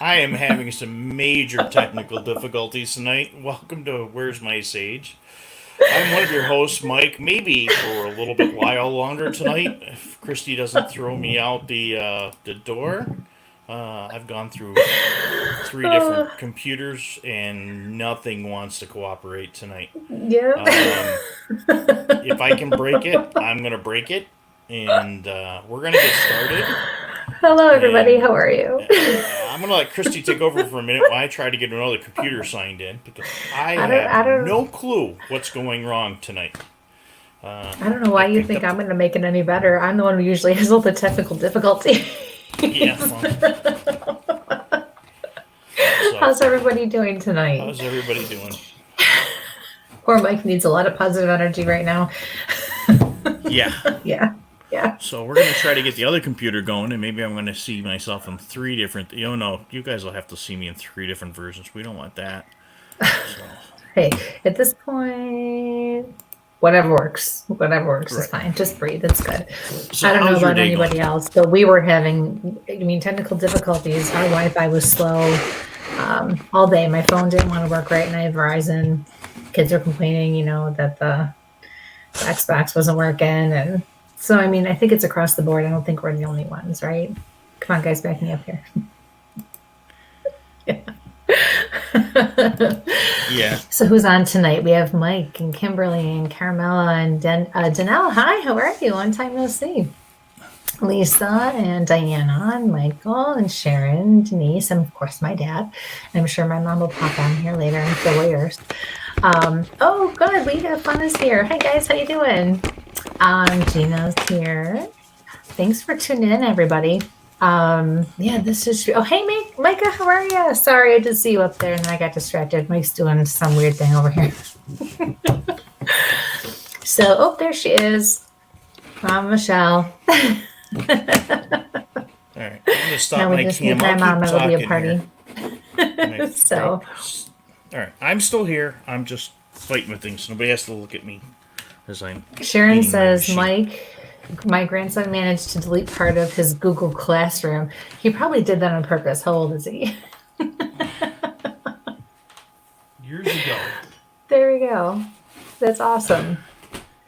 I am having some major technical difficulties tonight. Welcome to Where's My Sage? I'm one of your hosts, Mike. Maybe for a little bit while longer tonight, if Kristie doesn't throw me out the door. I've gone through three Oh, different computers and nothing wants to cooperate tonight. yep. Um, if I can break it, I'm gonna break it, and we're gonna get started. Hello, everybody. And How are you? I'm gonna let Kristie take over for a minute while I try to get another computer signed in because I I don't, have I don't, no clue what's going wrong tonight. Uh, I don't know I why you picked think up I'm the going to make it any better. I'm the one who usually has all the technical difficulty. yeah. Well, so How's everybody doing tonight? how's everybody doing? Poor Mike needs a lot of positive energy right now. Yeah. Yeah, yeah. So we're gonna try to get the other computer going, and maybe I'm gonna see myself in three different. No, you guys will have to see me in three different versions. We don't want that. So Hey, at this point, whatever works. Whatever works is right. fine. Just breathe. It's good. So I don't know how's your about day going? anybody else, but we were having, technical difficulties. Our Wi-Fi was slow all day. My phone didn't want to work right, and I have Verizon. Kids are complaining, that the Xbox wasn't working, and so I think it's across the board. I don't think we're the only ones, right? Come on, guys, back me up here. Yeah. So who's on tonight? We have Mike and Kimberly and Carmela and Danelle. Hi, how are you? Long time no see. Lisa and Diana and Michael and Sharon, Denise, and of course my dad. I'm sure my mom will pop on here later and fill yours. Oh, good. We have fun is here. Hi guys, how you doing? Gina's here. Thanks for tuning in, everybody. Yeah, this is. Oh, hey, Micah, how are you? Sorry, I did see you up there, and then I got distracted. Mike's doing some weird thing over here. So, oh, there she is, Mom Michelle. All right. I'm gonna stop Now we my just need cam. I'll Grandma, keep and it'll be a talking here. party. Drop. So, All right. I'm still here. I'm just fighting with things. Nobody has to look at me as I'm Sharon eating my says, machine. Mike, my grandson managed to delete part of his Google Classroom. He probably did that on purpose. How old is he? Years ago, There we go. That's awesome.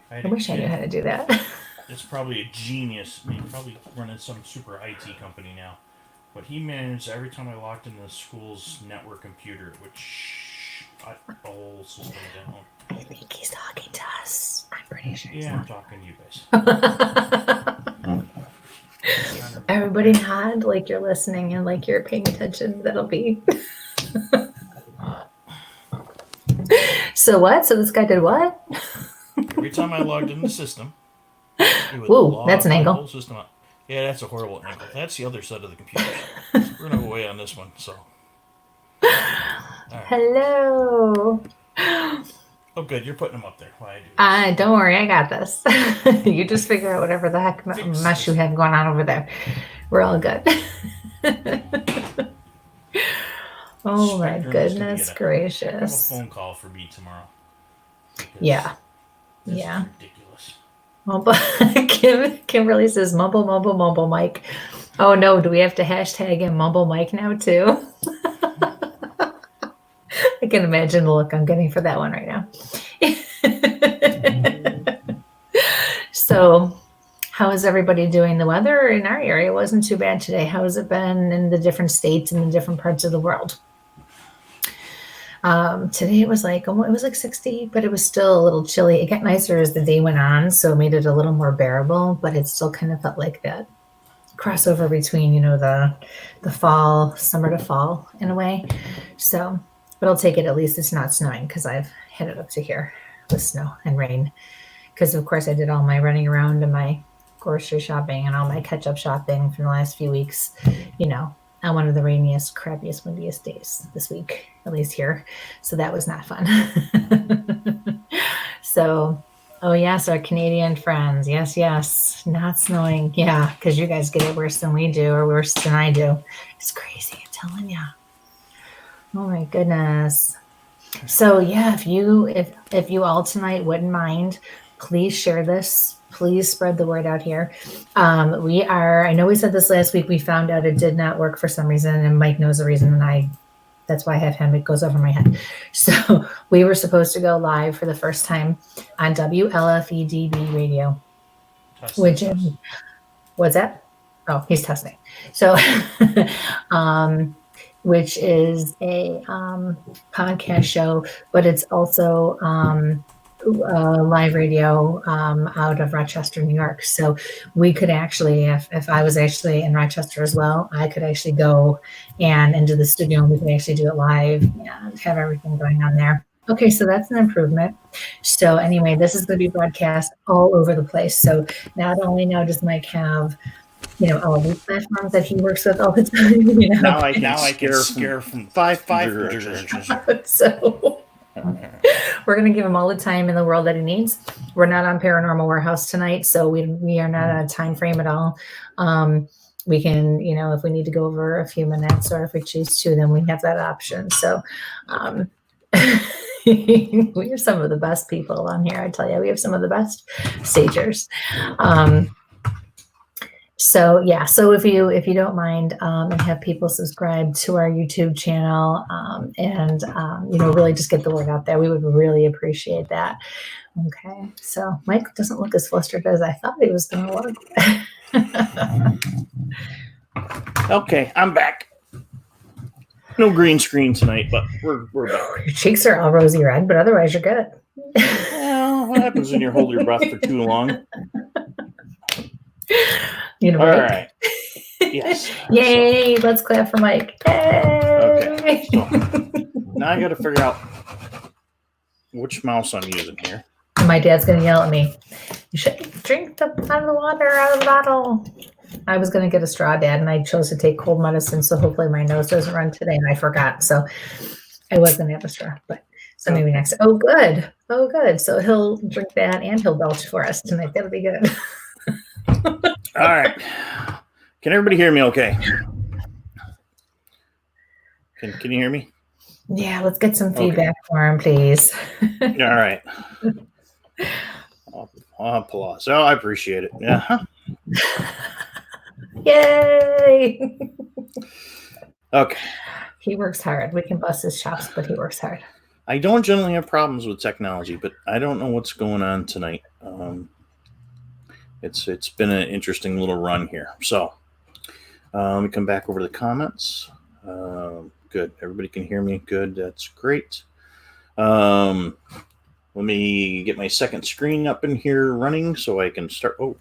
I had I a wish I knew kid. how to do that. It's probably a genius. I mean, probably running some super IT company now. But he managed every time I logged into the school's network computer, which shut the whole system down. I think he's talking to us. I'm pretty sure he's Yeah, I'm not. talking to you guys. Everybody nod like you're listening and like you're paying attention. That'll be. So what? So this guy did what? Every time I logged in the system, it would Ooh, that's log an my whole angle. system up. Yeah, that's a horrible angle. That's the other side of the computers. We're gonna go away on this one. So, all right. Hello. Oh, good. You're putting them up there while I do this. Don't worry, I got this. You just figure out whatever the heck Fix mess you this. have going on over there. We're all good. Oh my Spectrum is gonna goodness get a heck of a gracious. phone call for me tomorrow because Yeah, this is yeah. ridiculous. Mumble. Kimberly says mumble, mumble, mumble, Mike. Oh no, do we have to hashtag him mumble Mike now too? I can imagine the look I'm getting for that one right now. So, how is everybody doing? The weather in our area wasn't too bad today. How has it been in the different states and the different parts of the world? Today it was like it was like 60, but it was still a little chilly. It got nicer as the day went on, so it made it a little more bearable, but it still kind of felt like that crossover between, the fall, summer to fall in a way. So, but I'll take it. At least it's not snowing because I've had it up to here with snow and rain. Because of course I did all my running around and my grocery shopping and all my catch up shopping from the last few weeks, you know, on one of the rainiest, crappiest, windiest days this week, at least here. So that was not fun. So, oh yes, our Canadian friends. Yes, yes, not snowing. Yeah, because you guys get it worse than we do, or worse than I do. It's crazy. I'm telling you. Oh my goodness. So yeah, if you all tonight wouldn't mind, please share this Please spread the word out here. I know we said this last week, we found out it did not work for some reason, and Mike knows the reason, and that's why I have him, it goes over my head. So we were supposed to go live for the first time on WLFEDB radio, which is, what's that? Oh, he's testing. So, which is a podcast show, but it's also live radio out of Rochester, New York. So we could actually, if I was actually in Rochester as well, I could actually go and into the studio, and we could actually do it live and have everything going on there. Okay, so that's an improvement. So anyway, this is going to be broadcast all over the place. So not only now does Mike have, all these platforms that he works with all the time, Now I can scare from five directions. So we're going to give him all the time in the world that he needs. We're not on Paranormal Warehouse tonight, so we are not on a time frame at all. We can, if we need to go over a few minutes, or if we choose to, then we have that option. So we are some of the best people on here. I tell you, we have some of the best stagers. So if you don't mind, and have people subscribe to our YouTube channel, and really just get the word out there, we would really appreciate that. Okay, so Mike doesn't look as flustered as I thought he was going to look. Okay, I'm back. No green screen tonight, but we're back. Your cheeks are all rosy red, but otherwise you're good. Well, what happens when you hold your breath for too long? All right. Yes. Yay! Let's clap for Mike. Yay! Okay. So, now I got to figure out which mouse I'm using here. My dad's going to yell at me. You should drink the water out of the bottle. I was going to get a straw, Dad, and I chose to take cold medicine, so hopefully my nose doesn't run today, and I forgot. So I was going to have a straw, but so maybe next. Oh, good. So he'll drink that, and he'll belch for us tonight. That'll be good. All right. Can everybody hear me okay? Can you hear me? Yeah, let's get some feedback for him, please. All right. I'll applause. Oh, I appreciate it. Yeah. Yay! Okay. He works hard. We can bust his chops, but he works hard. I don't generally have problems with technology, but I don't know what's going on tonight. It's been an interesting little run here. So let me come back over the comments. Good. Everybody can hear me. Good. That's great. Let me get my second screen up in here running so I can start. Oh,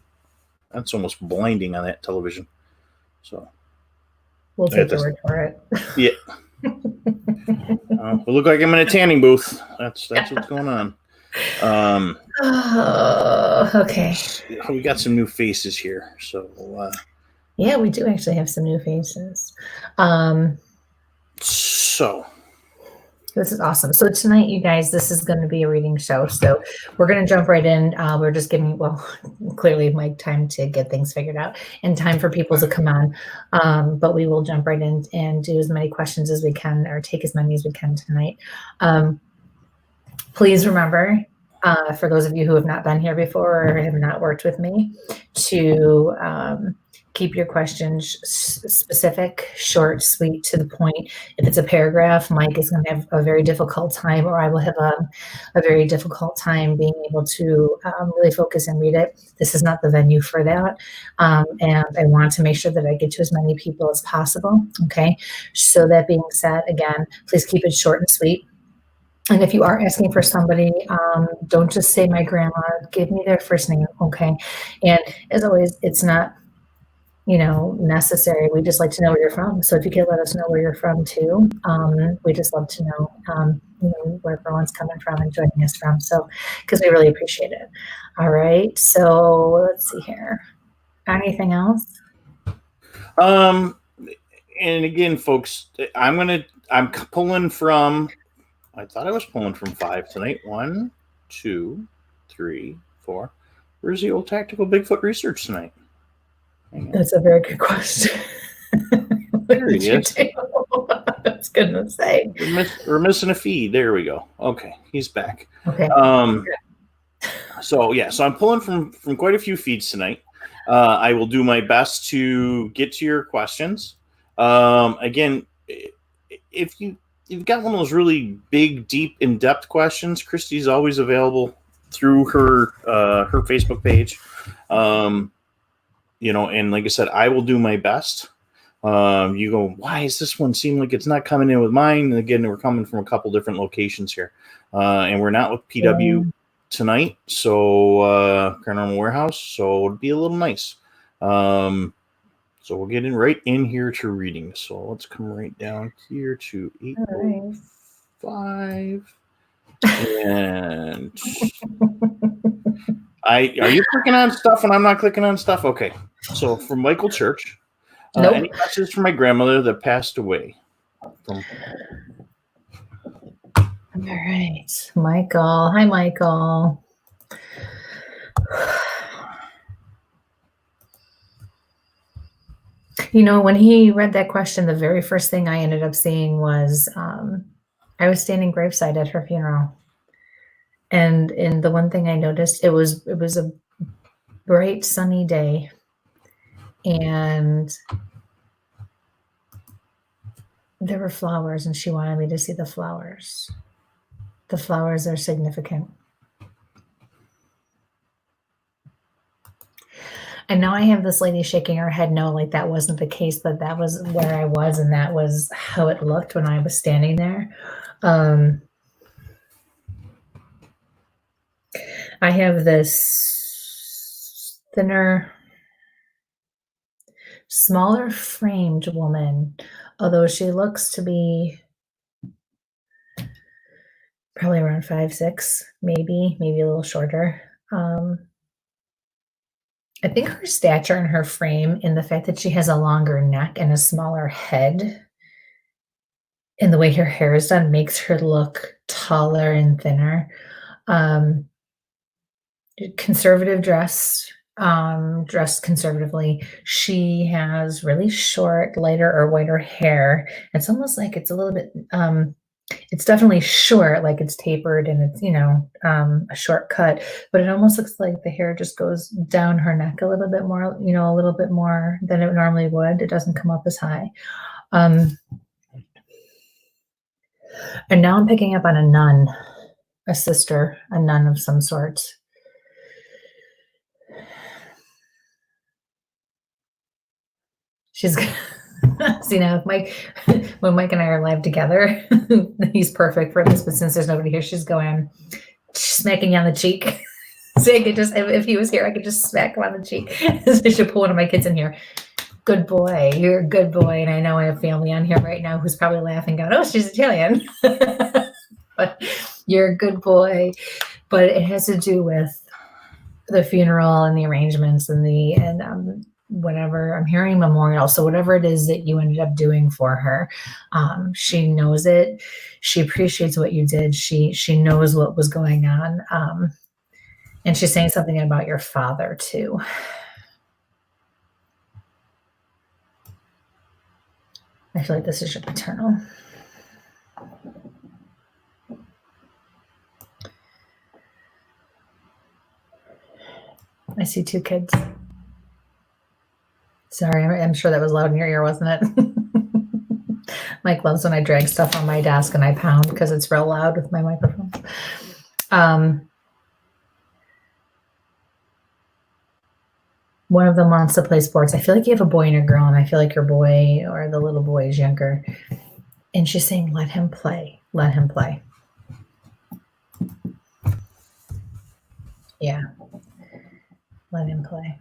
that's almost blinding on that television. So we'll take the word for it. Yeah. We look like I'm in a tanning booth. That's what's going on. Okay. We got some new faces here. So yeah, we do actually have some new faces. So this is awesome. So tonight, you guys, this is going to be a reading show. So we're going to jump right in. We're just giving, clearly Mike time to get things figured out and time for people to come on. But we will jump right in and do as many questions as we can, or take as many as we can tonight. Please remember, for those of you who have not been here before or have not worked with me, to keep your questions specific, short, sweet, to the point. If it's a paragraph, Mike is going to have a very difficult time, or I will have a very difficult time being able to really focus and read it. This is not the venue for that. And I want to make sure that I get to as many people as possible. Okay. So that being said, again, please keep it short and sweet. And if you are asking for somebody, don't just say my grandma, give me their first name. Okay. And as always, it's not, necessary. We just like to know where you're from. So if you could let us know where you're from too, we just love to know, where everyone's coming from and joining us from. So, because we really appreciate it. All right. So let's see here. Anything else? And again, folks, I'm pulling from, I thought I was pulling from 5 tonight. 1, 2, 3, 4. Where's the old tactical Bigfoot research tonight? That's a very good question. There he is. I was going to say. We're missing a feed. There we go. Okay, he's back. Okay. So I'm pulling from quite a few feeds tonight. I will do my best to get to your questions. Again, if you've got one of those really big, deep, in-depth questions, Kristie's always available through her Facebook page. And like I said, I will do my best. You go, why is this one seem like it's not coming in with mine? And again, we're coming from a couple different locations here, and we're not with PW tonight, so Paranormal Warehouse, so it'd be a little nice. So we'll get right in here to reading. So let's come right down here to 805. And are you clicking on stuff and I'm not clicking on stuff? Okay. So from Michael Church, Nope. Any messages for my grandmother that passed away? All right, Michael. Hi, Michael. When he read that question, the very first thing I ended up seeing was I was standing graveside at her funeral. And the one thing I noticed, it was a bright, sunny day. And there were flowers, and she wanted me to see the flowers. The flowers are significant. And now I have this lady shaking her head no, like that wasn't the case, but that was where I was, and that was how it looked when I was standing there. I have this thinner, smaller framed woman, although she looks to be probably around 5'6", maybe a little shorter. I think her stature and her frame, and the fact that she has a longer neck and a smaller head, and the way her hair is done makes her look taller and thinner. Conservative dressed conservatively. She has really short, lighter or whiter hair. It's almost like it's a little bit, it's definitely short, like it's tapered and it's, a short cut, but it almost looks like the hair just goes down her neck a little bit more, a little bit more than it normally would. It doesn't come up as high. And now I'm picking up on a nun, a sister, a nun of some sort. She's see now, when Mike and I are live together, he's perfect for this. But since there's nobody here, she's going smacking you on the cheek. So I could just, if he was here, I could just smack him on the cheek. So I should pull one of my kids in here. Good boy, you're a good boy. And I know I have family on here right now who's probably laughing, going, "Oh, she's Italian." But you're a good boy. But it has to do with the funeral and the arrangements and whatever. I'm hearing memorial. So whatever it is that you ended up doing for her, she knows it. She appreciates what you did. She knows what was going on. And she's saying something about your father too. I feel like this is your paternal. I see two kids. Sorry, I'm sure that was loud in your ear, wasn't it? Mike loves when I drag stuff on my desk and I pound because it's real loud with my microphone. One of them wants to play sports. I feel like you have a boy and a girl, and I feel like your boy or the little boy is younger. And she's saying, let him play. Let him play. Yeah. Let him play.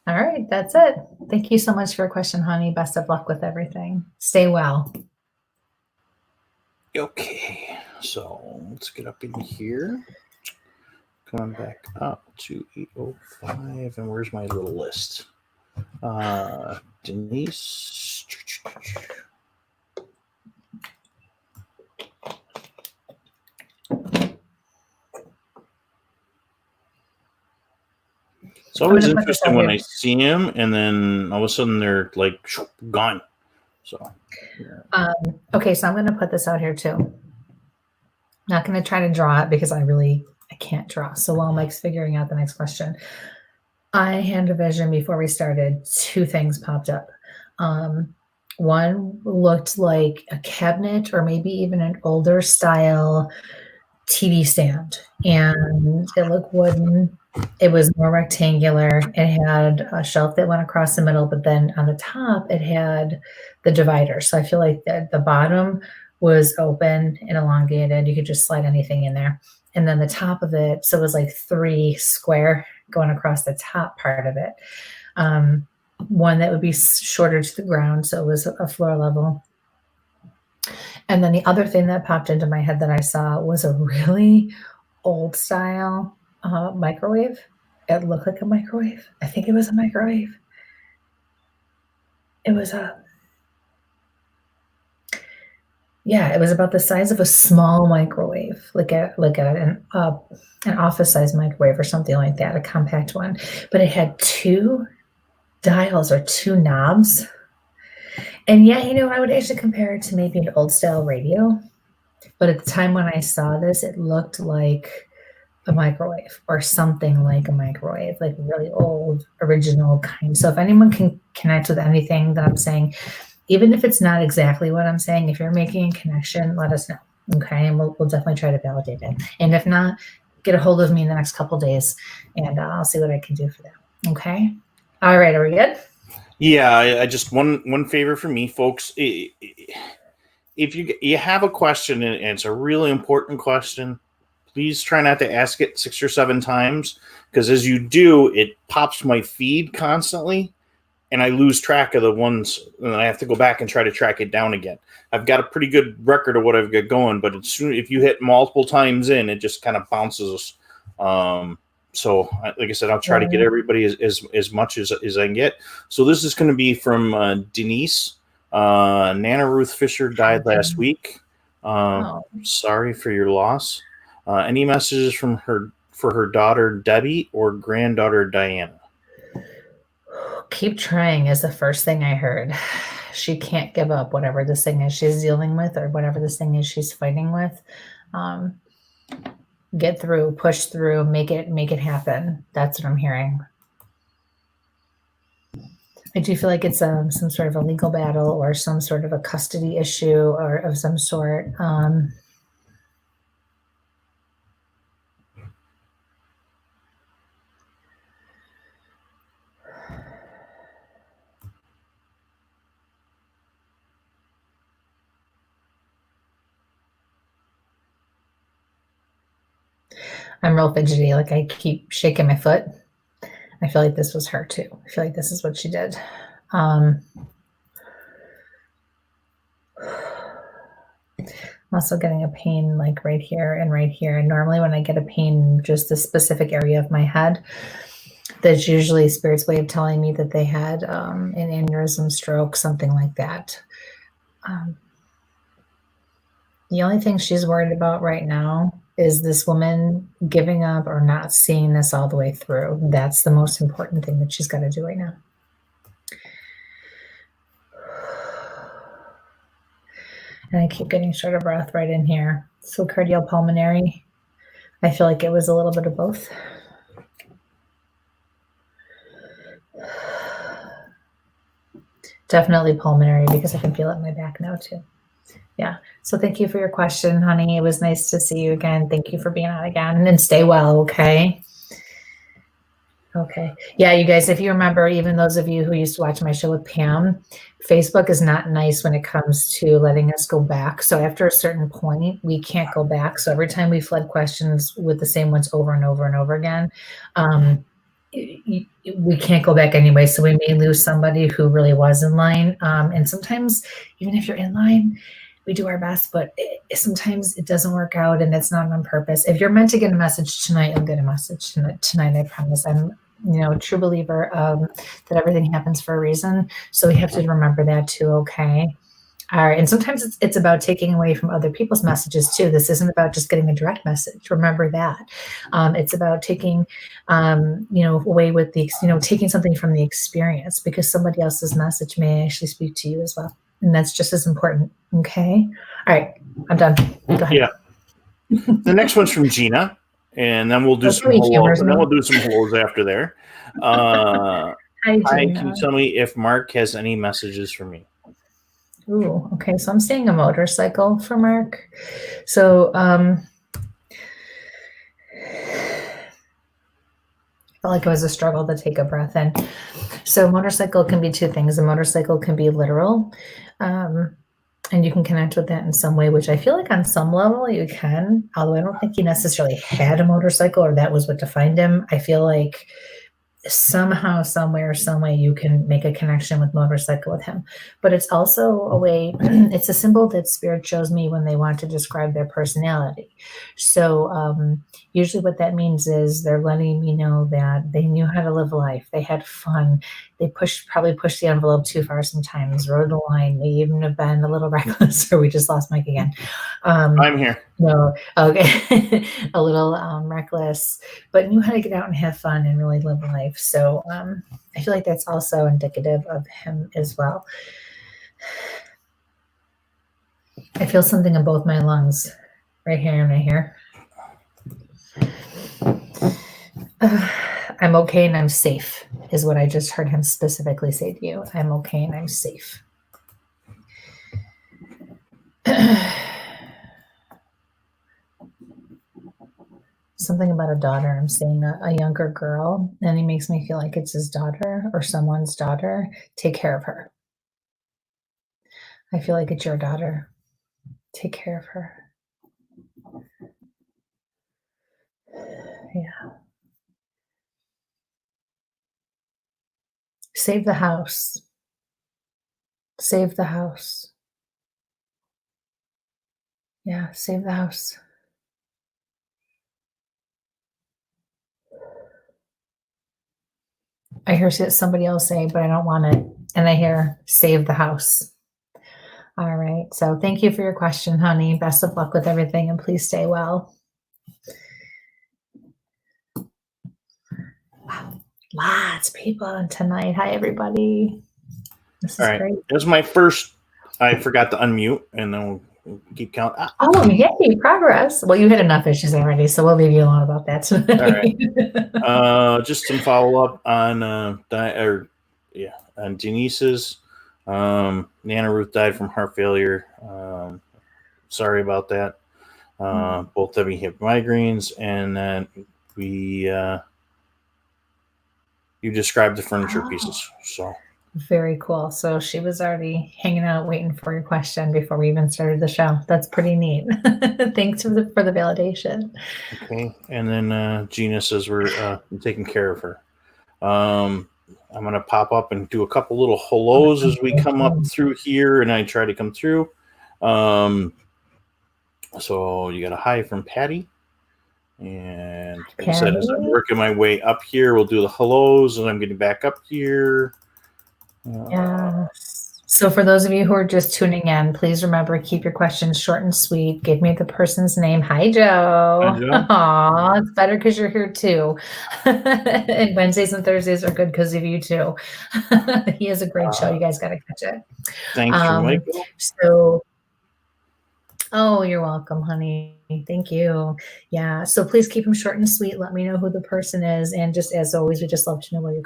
All right, that's it. Thank you so much for your question, honey. Best of luck with everything. Stay well. Okay, so let's get up in here. Going back up to 805, and where's my little list? Denise. It's always interesting when I see them, and then all of a sudden they're like gone. So, okay, so I'm going to put this out here too. Not going to try to draw it because I can't draw. So while Mike's figuring out the next question, I had a vision before we started. Two things popped up. One looked like a cabinet or maybe even an older style TV stand, and it looked wooden. It was more rectangular. It had a shelf that went across the middle, but then on the top it had the divider. So I feel like the bottom was open and elongated. You could just slide anything in there. And then the top of it, so it was like 3 square going across the top part of it. One that would be shorter to the ground, so it was a floor level. And then the other thing that popped into my head that I saw was a really old style microwave. It looked like a microwave. I think it was a microwave. It was it was about the size of a small microwave, like an office size microwave or something like that, a compact one. But it had 2 dials or 2 knobs. And I would actually compare it to maybe an old style radio. But at the time when I saw this, it looked like a microwave or something like a microwave, like really old, original kind. So if anyone can connect with anything that I'm saying, even if it's not exactly what I'm saying, if you're making a connection, let us know. Okay. And we'll definitely try to validate it. And if not, get a hold of me in the next couple of days and I'll see what I can do for that. Okay. All right. Are we good? Yeah. I just one favor for me, folks. If you have a question and it's a really important question, please try not to ask it 6 or 7 times, because as you do, it pops my feed constantly and I lose track of the ones, and I have to go back and try to track it down again. I've got a pretty good record of what I've got going, but if you hit multiple times in, it just kind of bounces. So like I said, I'll try to get everybody as much as I can get. So this is going to be from Denise. Nana Ruth Fisher died last week. Sorry for your loss. Any messages from her for her daughter Debbie or granddaughter Diana? Keep trying is the first thing I heard. She can't give up whatever this thing is she's dealing with or whatever this thing is she's fighting with. Get through, push through, make it happen. That's what I'm hearing. I do feel like it's some sort of a legal battle or some sort of a custody issue or of some sort. I'm real fidgety. Like I keep shaking my foot. I feel like this was her too. I feel like this is what she did. I'm also getting a pain like right here and right here. And normally when I get a pain, just a specific area of my head, that's usually Spirit's way of telling me that they had an aneurysm, stroke, something like that. The only thing she's worried about right now is this woman giving up or not seeing this all the way through. That's the most important thing that she's got to do right now. And I keep getting short of breath right in here. So cardiopulmonary, I feel like it was a little bit of both. Definitely pulmonary because I can feel it in my back now too. Yeah. So thank you for your question, honey. It was nice to see you again. Thank you for being on again and stay well. Okay. Okay. Yeah, you guys, if you remember, even those of you who used to watch my show with Pam, Facebook is not nice when it comes to letting us go back. So after a certain point, we can't go back. So every time we flood questions with the same ones over and over and over again, we can't go back anyway. So we may lose somebody who really was in line. And sometimes, even if you're in line, we do our best, but sometimes it doesn't work out and it's not on purpose. If you're meant to get a message tonight, you'll get a message tonight. I promise. I'm, a true believer that everything happens for a reason. So we have to remember that too. Okay. All right. And sometimes it's about taking away from other people's messages too. This isn't about just getting a direct message. Remember that. It's about taking, away with taking something from the experience, because somebody else's message may actually speak to you as well. And that's just as important. Okay. All right. I'm done. Go ahead. Yeah. The next one's from Gina, and then we'll do some hellos. And then we'll do some hellos after there. Hi, can you tell me if Mark has any messages for me? Ooh, okay. So I'm seeing a motorcycle for Mark. So I felt like it was a struggle to take a breath in. So motorcycle can be two things. A motorcycle can be literal, and you can connect with that in some way, which I feel like on some level you can, although I don't think he necessarily had a motorcycle or that was what defined him. I feel like somehow, somewhere, some way you can make a connection with motorcycle with him. But it's also a way, it's a symbol that spirit shows me when they want to describe their personality. So usually what that means is they're letting me know that they knew how to live life. They had fun. They probably pushed the envelope too far sometimes, rode the line. They even have been a little reckless, or we just lost Mike again. I'm here. No, okay. A little reckless, but knew how to get out and have fun and really live life. So I feel like that's also indicative of him as well. I feel something in both my lungs, right here and right here. I'm okay and I'm safe is what I just heard him specifically say to you. I'm okay and I'm safe. Something about a daughter. I'm seeing a younger girl, and he makes me feel like it's his daughter or someone's daughter. Take care of her. I feel like it's your daughter. Take care of her. Yeah. Save the house. Save the house. Yeah, save the house. I hear somebody else say, but I don't want it. And I hear, save the house. All right. So thank you for your question, honey. Best of luck with everything, and please stay well. Wow. Lots of people tonight. Hi, everybody. This is great. It was my first. I forgot to unmute, and then we'll keep counting. Oh, yay, progress. Well, you had enough issues already, so we'll leave you alone about that tonight. All right. Just some follow-up on on Denise's. Nana Ruth died from heart failure. Sorry about that. Both of me have migraines, and then you described the furniture pieces. So very cool. So she was already hanging out waiting for your question before we even started the show. That's pretty neat. Thanks for the validation. Okay. And then Gina says we're taking care of her. I'm going to pop up and do a couple little hellos as we come up through here, and I try to come through. So you got a hi from Patty. And like I said, as I'm working my way up here, we'll do the hellos, and I'm getting back up here. So for those of you who are just tuning in, please remember, keep your questions short and sweet. Give me the person's name. Hi, Joe. Hi, Joe. Aw, it's better because you're here too. And Wednesdays and Thursdays are good because of you too. He has a great show. You guys got to catch it. Thank you, Michael. Oh, you're welcome, honey. Thank you. Yeah. So please keep them short and sweet. Let me know who the person is. And just as always, we just love to know where you're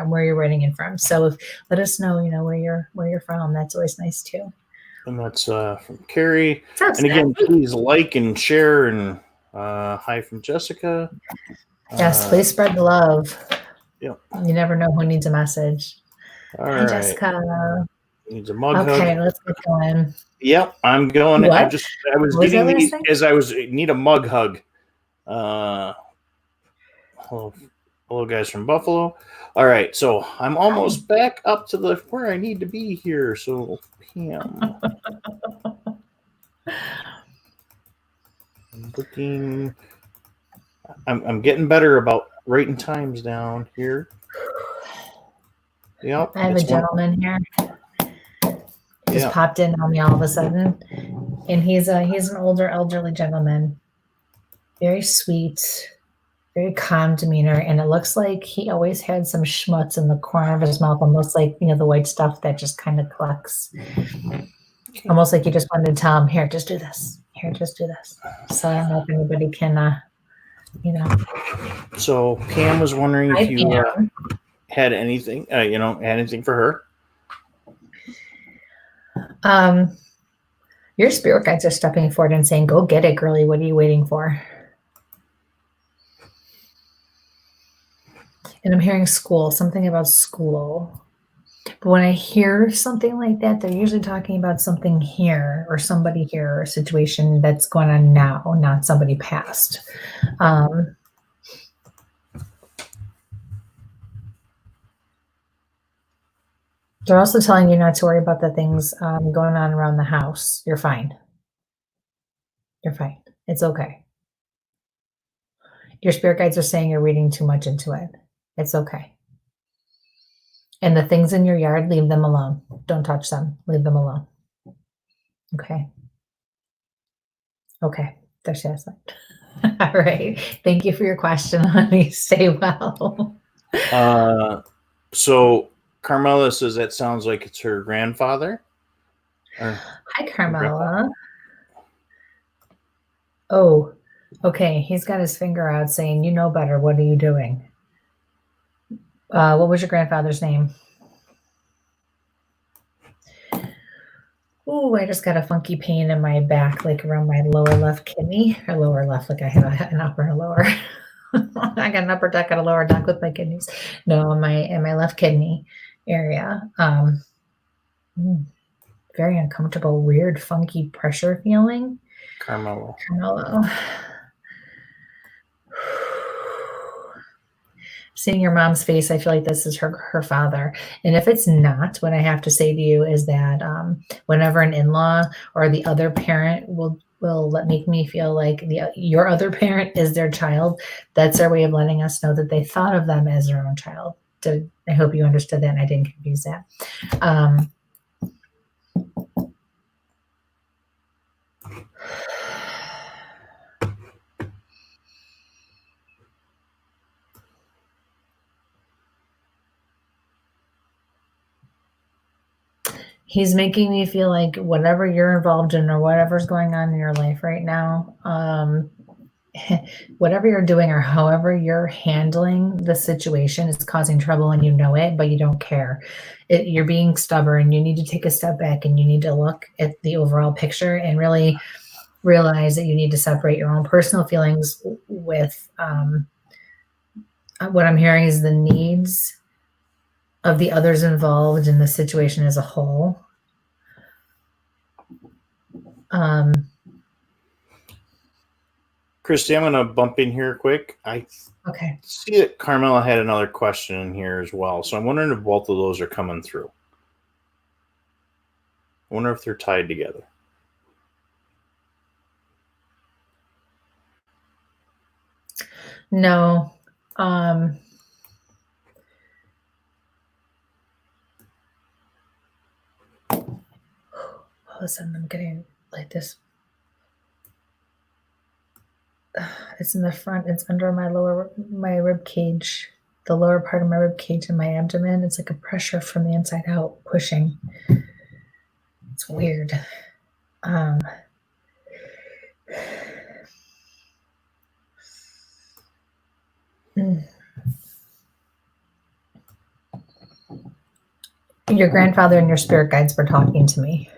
where you're writing in from. So let us know, where you're from. That's always nice too. And that's from Carrie. And again, please like and share, and hi from Jessica. Yes, please spread the love. Yeah. You never know who needs a message. Hi, Jessica. Needs a mug hug. Okay, let's get going. Yep, I'm going. What? I was getting these as I need a mug hug. Hello, guys from Buffalo. All right, so I'm almost back up to where I need to be here. So, Pam, I'm looking. I'm getting better about writing times down here. Yep. I have a gentleman here. Just popped in on me all of a sudden, and he's an older elderly gentleman, very sweet, very calm demeanor, and it looks like he always had some schmutz in the corner of his mouth, almost like the white stuff that just kind of collects, almost like you just wanted to tell him, here, just do this, Here, just do this. So I don't know if anybody can, So Pam was wondering Hi, if you Pam. had anything, had anything for her. Your spirit guides are stepping forward and saying, "Go get it, girlie. What are you waiting for?" And I'm hearing school, something about school. But when I hear something like that, they're usually talking about something here or somebody here or a situation that's going on now, not somebody past. They're also telling you not to worry about the things going on around the house. You're fine. You're fine. It's okay. Your spirit guides are saying you're reading too much into it. It's okay. And the things in your yard, leave them alone. Don't touch them. Leave them alone. Okay. Okay. There she is. All right. Thank you for your question, honey. Stay well. So Carmela says that sounds like it's her grandfather. Hi, Carmela. Oh, okay. He's got his finger out saying, "You know better. What are you doing?" What was your grandfather's name? Oh, I just got a funky pain in my back, like around my lower left kidney, or lower left, like I had an upper and a lower. I got an upper deck and a lower deck with my kidneys. No, in my left kidney area. Very uncomfortable, weird, funky pressure feeling. Carmelo. Seeing your mom's face, I feel like this is her father. And if it's not, what I have to say to you is that whenever an in-law or the other parent will make me feel like your other parent is their child, that's their way of letting us know that they thought of them as their own child. I hope you understood that and I didn't confuse that. He's making me feel like whatever you're involved in or whatever's going on in your life right now, whatever you're doing or however you're handling the situation is causing trouble and you know it, but you don't care. You're being stubborn. You need to take a step back and you need to look at the overall picture and really realize that you need to separate your own personal feelings with what I'm hearing is the needs of the others involved in the situation as a whole. Kristie, I'm going to bump in here quick. Okay. See that Carmela had another question in here as well. So I'm wondering if both of those are coming through. I wonder if they're tied together. No. All of a sudden I'm getting like this. It's in the front. It's under my rib cage, the lower part of my rib cage and my abdomen. It's like a pressure from the inside out pushing. It's weird. Your grandfather and your spirit guides were talking to me.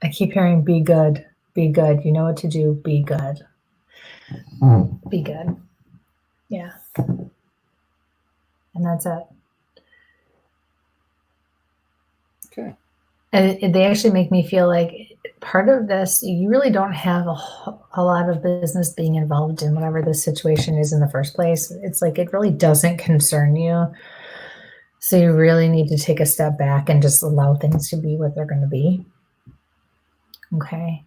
I keep hearing, "Be good, be good. You know what to do. Be good. Be good." Yeah. And that's it. Okay. And they actually make me feel like part of this, you really don't have a lot of business being involved in whatever the situation is in the first place. It's like it really doesn't concern you. So you really need to take a step back and just allow things to be what they're going to be. Okay.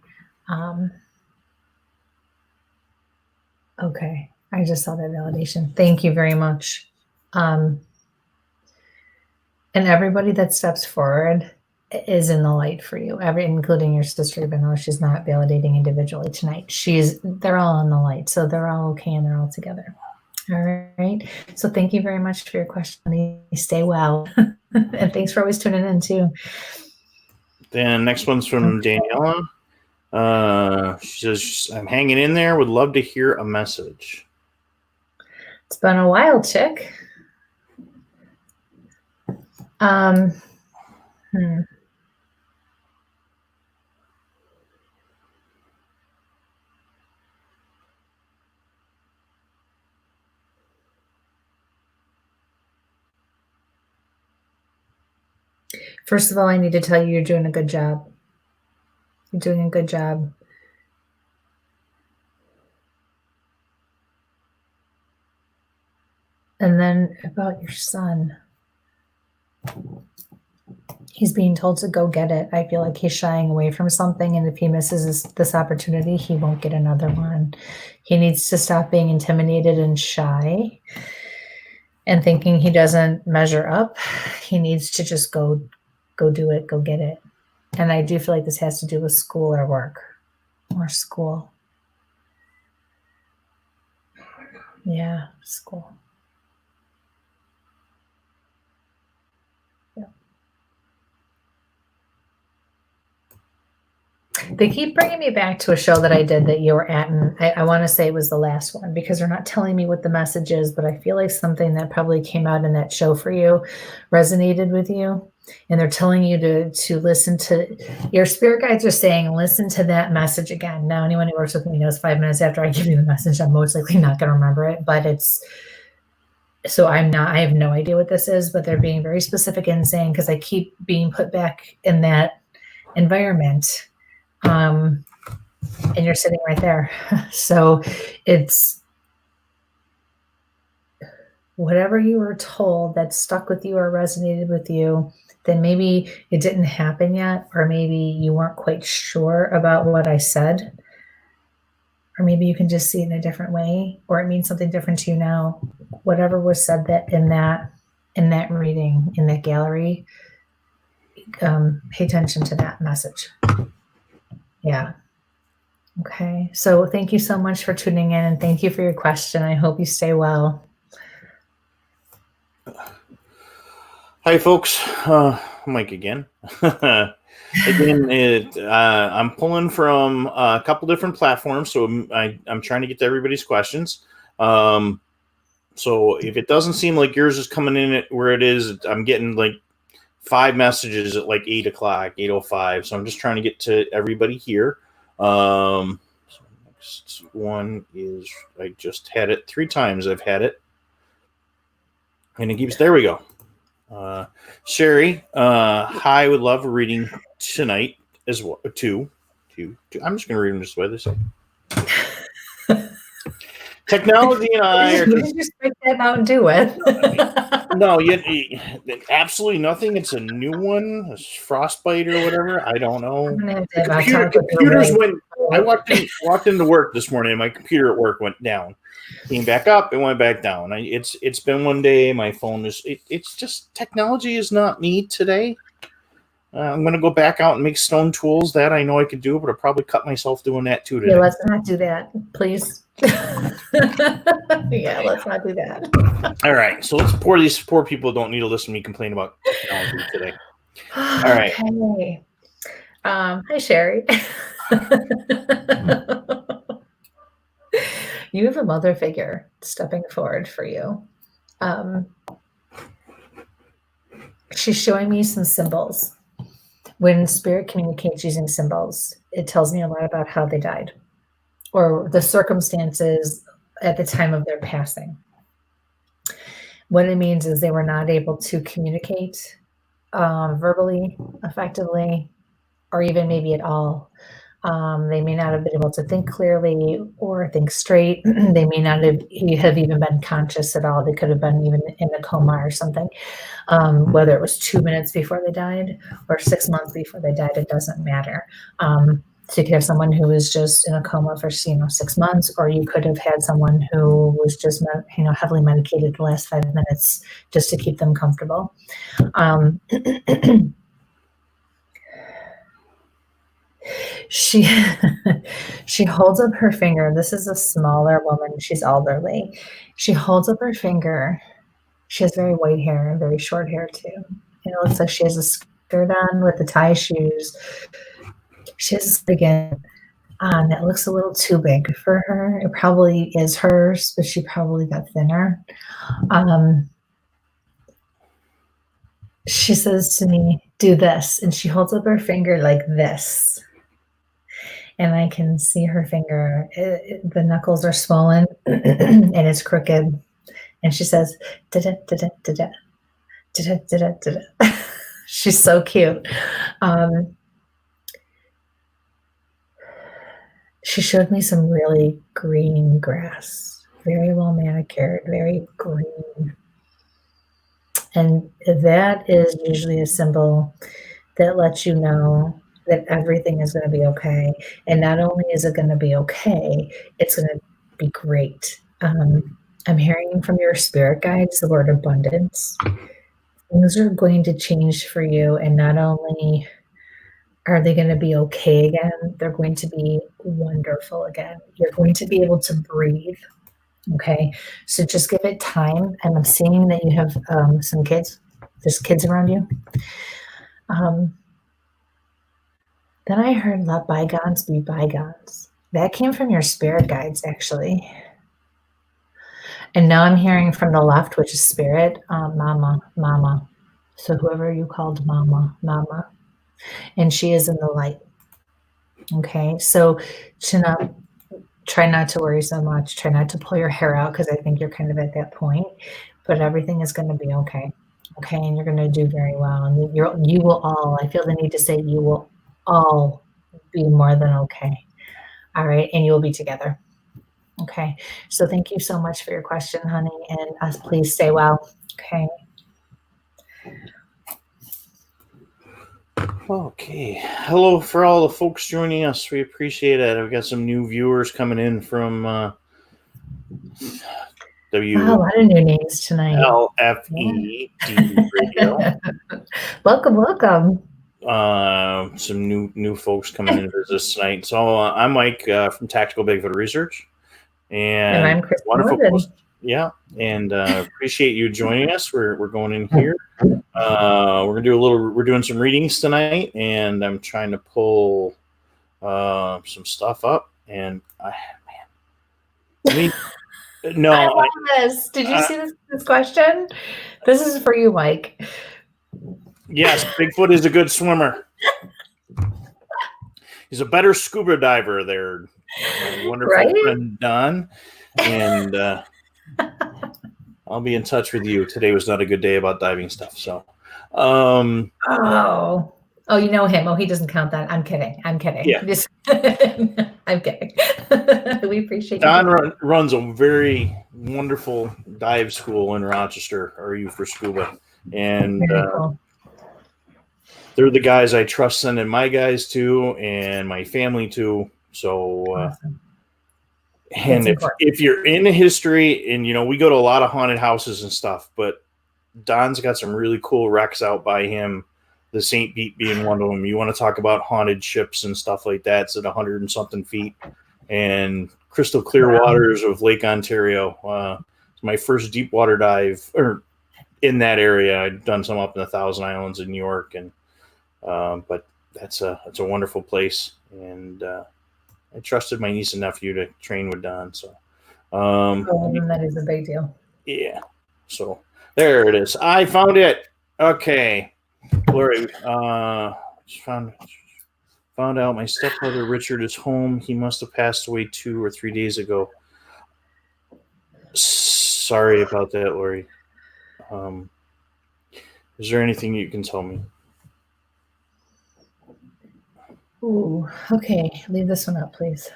Okay. I just saw that validation. Thank you very much. And everybody that steps forward is in the light for you, including your sister, even though she's not validating individually tonight. They're all in the light, so they're all okay and they're all together. All right. So thank you very much for your question. Stay well. And thanks for always tuning in too. Then next one's from Daniela. She says, I'm hanging in there. Would love to hear a message. It's been a while, chick. First of all, I need to tell you you're doing a good job. You're doing a good job. And then about your son. He's being told to go get it. I feel like he's shying away from something, and if he misses this opportunity, he won't get another one. He needs to stop being intimidated and shy and thinking he doesn't measure up. He needs to just go do it, go get it. And I do feel like this has to do with school or work or school. Yeah, school. Yeah. They keep bringing me back to a show that I did that you were at, and I want to say it was the last one because they're not telling me what the message is, but I feel like something that probably came out in that show for you resonated with you. And they're telling you to listen to your spirit guides are saying, listen to that message again. Now, anyone who works with me knows 5 minutes after I give you the message, I'm most likely not going to remember it, but I have no idea what this is, but they're being very specific in saying, because I keep being put back in that environment. And you're sitting right there. So it's whatever you were told that stuck with you or resonated with you, then maybe it didn't happen yet, or maybe you weren't quite sure about what I said, or maybe you can just see it in a different way, or it means something different to you now. Whatever was said that in that reading, in that gallery, pay attention to that message. Yeah. Okay. So thank you so much for tuning in, and thank you for your question. I hope you stay well. Hi, folks. Mike again. I'm pulling from a couple different platforms, so I'm trying to get to everybody's questions. So if it doesn't seem like yours is coming in at where it is, I'm getting like 5 messages at like 8 o'clock, 8:05. So I'm just trying to get to everybody here. So next one is, I just had it 3 times. I've had it, and it keeps. There we go. Sherry, hi, would love a reading tonight as well. Two. I'm just going to read them just the way they say. Technology and I are just... just break that out and do it. No, absolutely nothing. It's a new one, a frostbite or whatever. I don't know. Computers went. I walked into work this morning, and my computer at work went down. Came back up, it went back down. It's been one day. My phone is. It's just technology is not me today. I'm going to go back out and make stone tools. That I know I could do, but I'll probably cut myself doing that too today. Yeah, let's not do that, please. Yeah, let's not do that. All right, so these poor people don't need to listen to me complain about technology today. All right. Okay. Hi, Sherry. You have a mother figure stepping forward for you. She's showing me some symbols. When spirit communicates using symbols, it tells me a lot about how they died or the circumstances at the time of their passing. What it means is they were not able to communicate verbally, effectively, or even maybe at all. They may not have been able to think clearly or think straight. They may not have even been conscious at all. They could have been even in a coma or something. Whether it was 2 minutes before they died or 6 months before they died, it doesn't matter. So you could have someone who was just in a coma for 6 months, or you could have had someone who was just heavily medicated the last 5 minutes just to keep them comfortable. She holds up her finger. This is a smaller woman. She's elderly. She holds up her finger. She has very white hair and very short hair too. It looks like she has a skirt on with the tie shoes. She has a again on that looks a little too big for her. It probably is hers, but she probably got thinner. She says to me, "Do this," and she holds up her finger like this. And I can see her finger. The knuckles are swollen and it's crooked. And she says, da-da, da-da, da-da, da-da, da-da, da-da. She's so cute. She showed me some really green grass, very well manicured, very green. And that is usually a symbol that lets you know that everything is going to be okay. And not only is it going to be okay, it's going to be great. I'm hearing from your spirit guides the word abundance. Things are going to change for you, and not only are they going to be okay again, they're going to be wonderful again. You're going to be able to breathe. Okay, so just give it time. And I'm seeing that you have some kids. There's kids around you. Then I heard let bygones be bygones. That came from your spirit guides, actually. And now I'm hearing from the left, which is spirit, mama, mama. So whoever you called mama, mama. And she is in the light. Okay, so try not to worry so much. Try not to pull your hair out because I think you're kind of at that point. But everything is going to be okay. Okay, and you're going to do very well. And you will all, I feel the need to say you will all be more than okay. All right, and you'll be together. Okay, so thank you so much for your question, honey, and please stay well. Okay. Okay. Hello for all the folks joining us. We appreciate it. We've got some new viewers coming in from Wow, a lot of new names tonight. WLFED Radio. Welcome. Some new folks coming in to visit us tonight. So I'm Mike from Tactical Bigfoot Research. And I'm Kristie. wonderful. Yeah, and appreciate you joining us. We're going in here. We're doing some readings tonight, and I'm trying to pull some stuff up. And no, I love this. Did you see this question? This is for you, Mike. Yes, Bigfoot is a good swimmer. He's a better scuba diver. There, my wonderful friend Don, and I'll be in touch with you. Today was not a good day about diving stuff. So, you know him. Oh, he doesn't count that. I'm kidding. Yeah, I'm kidding. We appreciate Don runs a very wonderful dive school in Rochester. Are you for scuba? And cool. They're the guys I trust sending my guys to and my family to. So, awesome. And if you're into history, and we go to a lot of haunted houses and stuff, but Don's got some really cool wrecks out by him. The St. Pete being one of them. You want to talk about haunted ships and stuff like that? It's at 100 and something feet, and crystal clear waters of Lake Ontario. It's my first deep water dive, or in that area. I'd done some up in the Thousand Islands in New York, and but that's a wonderful place, and I trusted my niece and nephew to train with Don. So that is a big deal. Yeah. So there it is. I found it. Okay. Lori, found out my stepbrother Richard is home. He must have passed away 2 or 3 days ago. Sorry about that, Lori. Is there anything you can tell me? Ooh, okay. Leave this one up, please.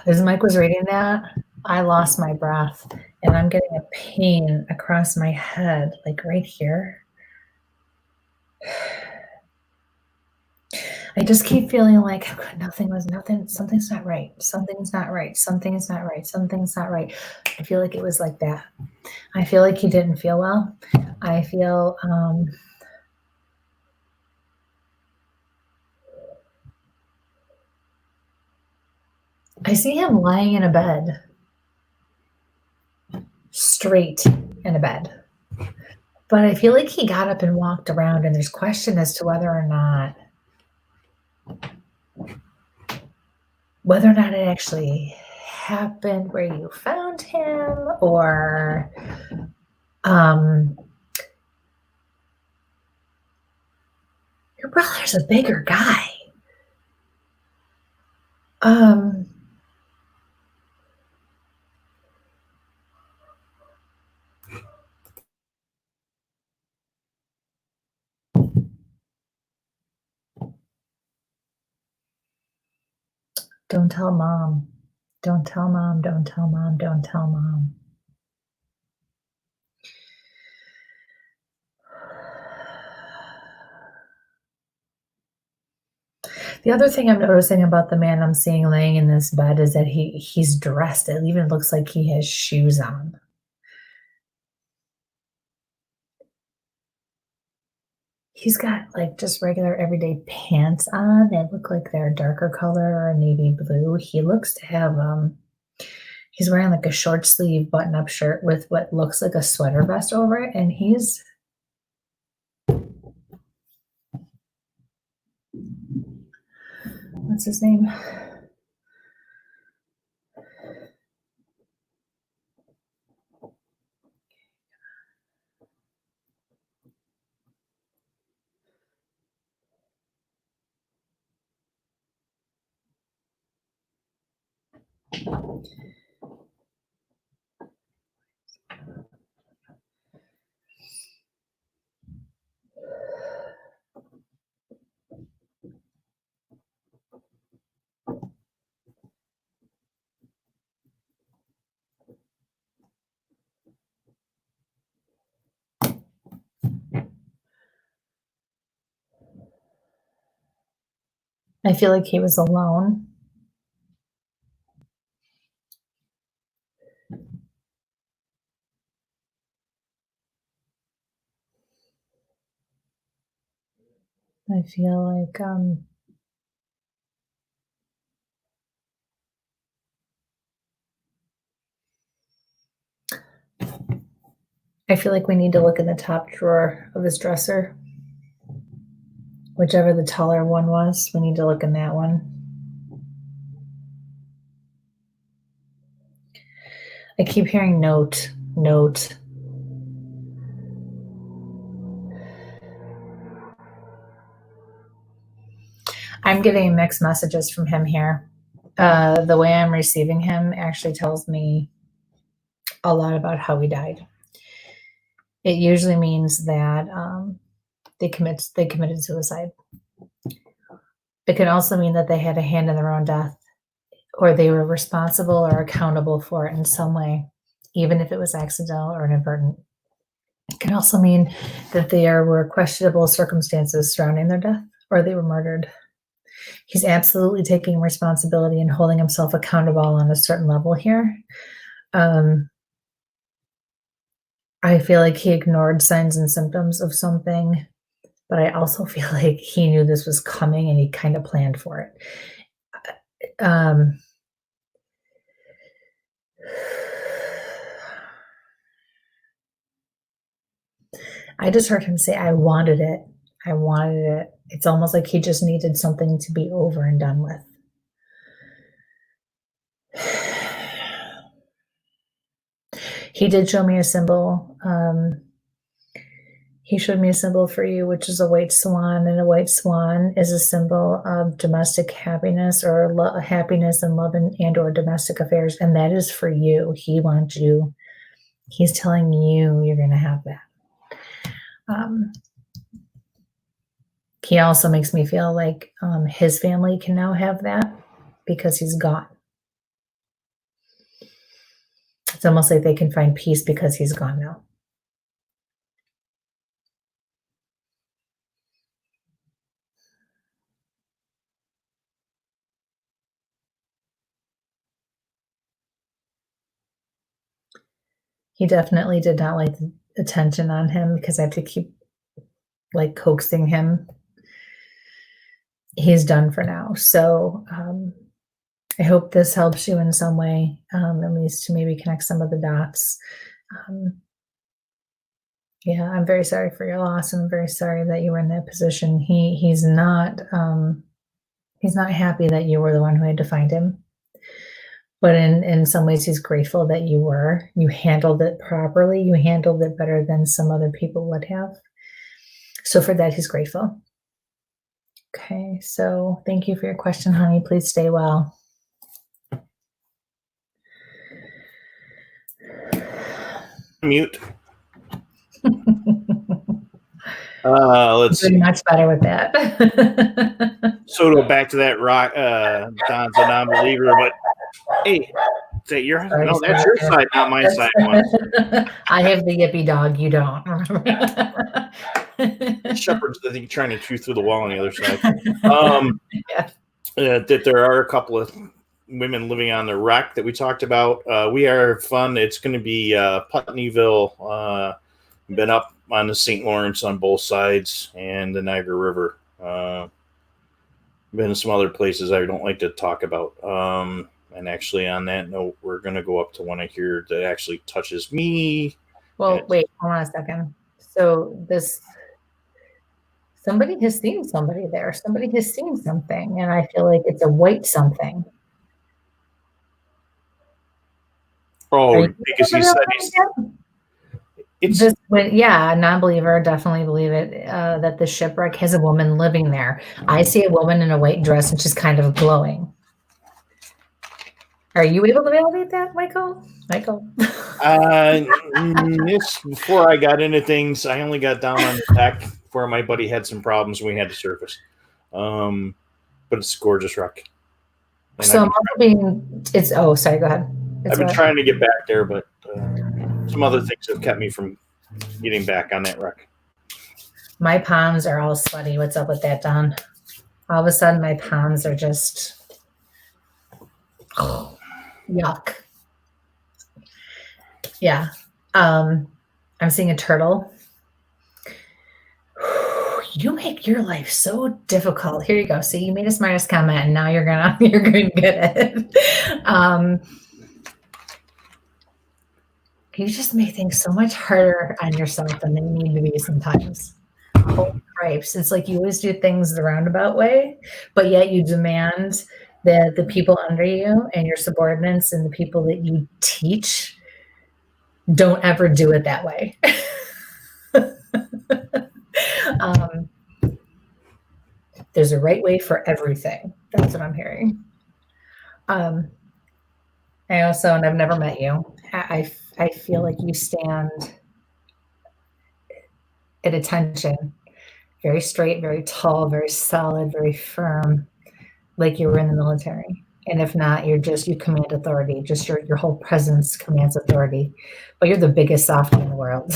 As Mike was reading that, I lost my breath, and I'm getting a pain across my head, like right here. I just keep feeling like something's not right. I feel like it was like that. I feel like he didn't feel well. I feel I see him lying in a bed, straight in a bed. But I feel like he got up and walked around, and there's question as to whether or not it actually happened where you found him, or um, your brother's a bigger guy. Um, don't tell mom. Don't tell mom. Don't tell mom. Don't tell mom. The other thing I'm noticing about the man I'm seeing laying in this bed is that he's dressed. It even looks like he has shoes on. He's got like just regular everyday pants on that look like they're a darker color or navy blue. He looks to have he's wearing like a short sleeve button up shirt with what looks like a sweater vest over it, and he's what's his name? I feel like he was alone. I feel like we need to look in the top drawer of his dresser. Whichever the taller one was, we need to look in that one. I keep hearing note, note. I'm getting mixed messages from him here. The way I'm receiving him actually tells me a lot about how he died. It usually means that they committed suicide. It can also mean that they had a hand in their own death, or they were responsible or accountable for it in some way, even if it was accidental or inadvertent. It can also mean that there were questionable circumstances surrounding their death, or they were murdered. He's absolutely taking responsibility and holding himself accountable on a certain level here. I feel like he ignored signs and symptoms of something, but I also feel like he knew this was coming and he kind of planned for it. I just heard him say, I wanted it. I wanted it. It's almost like he just needed something to be over and done with. He did show me a symbol. He showed me a symbol for you, which is a white swan, and a white swan is a symbol of domestic happiness or happiness and love and or domestic affairs, and that is for you. He wants you. He's telling you you're going to have that. He also makes me feel like his family can now have that because he's gone. It's almost like they can find peace because he's gone now. He definitely did not like the attention on him because I have to keep like coaxing him. He's done for now. So I hope this helps you in some way, at least to maybe connect some of the dots. Yeah, I'm very sorry for your loss, and I'm very sorry that you were in that position. He's not happy that you were the one who had to find him. But in some ways, he's grateful that you were. You handled it properly. You handled it better than some other people would have. So for that, he's grateful. Okay, so thank you for your question, honey. Please stay well. Mute. Let's see. Much better with that. So to go back to that rock, Don's a non-believer, but hey, is that your Sorry, no? That's your side, not my side. I have the yippy dog. You don't. Shepherd's, I think, trying to chew through the wall on the other side. Yeah. That there are a couple of women living on the wreck that we talked about. We are fun. It's going to be Putneyville. Been up on the St. Lawrence on both sides and the Niagara River. Been to some other places I don't like to talk about. And actually, on that note, we're going to go up to one I hear that actually touches me. Well, wait, hold on a second. So somebody has seen somebody there. Somebody has seen something, and I feel like it's a white something. Oh, because he said a non-believer definitely believe it, that the shipwreck has a woman living there. I see a woman in a white dress and she's kind of glowing. Are you able to validate that, Michael? Before I got into things, I only got down on the deck where my buddy had some problems and we had to surface. But it's a gorgeous wreck. And so sorry, go ahead. I've been trying to get back there, but some other things have kept me from getting back on that wreck. My palms are all sweaty. What's up with that, Don? All of a sudden, my palms are just yuck. Yeah. I'm seeing a turtle. You make your life so difficult. Here you go. See, you made a smartest comment, and now you're gonna get it. You just make things so much harder on yourself than they need to be sometimes. Holy cripes. It's like you always do things the roundabout way, but yet you demand that the people under you and your subordinates and the people that you teach don't ever do it that way. There's a right way for everything. That's what I'm hearing. I also, and I've never met you, I feel like you stand at attention, very straight, very tall, very solid, very firm, like you were in the military. And if not, you command authority. Just your whole presence commands authority. But you're the biggest softie in the world.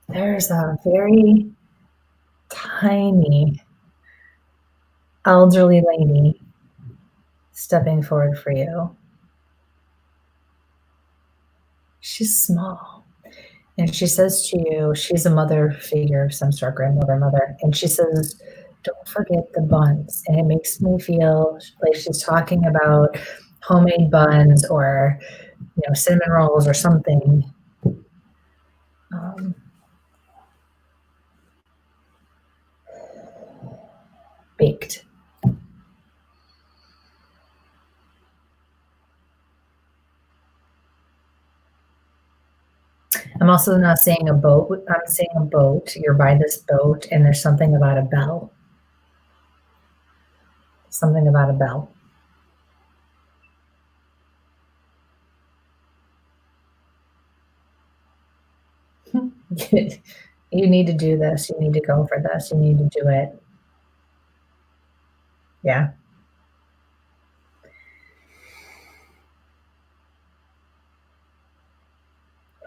There's a very tiny elderly lady stepping forward for you. She's small. And she says to you, she's a mother figure of some sort, grandmother, mother. And she says, don't forget the buns. And it makes me feel like she's talking about homemade buns or, cinnamon rolls or something. Baked. I'm also not seeing a boat. I'm seeing a boat. You're by this boat, and there's something about a bell. Something about a bell. You need to do this. You need to go for this. You need to do it. Yeah.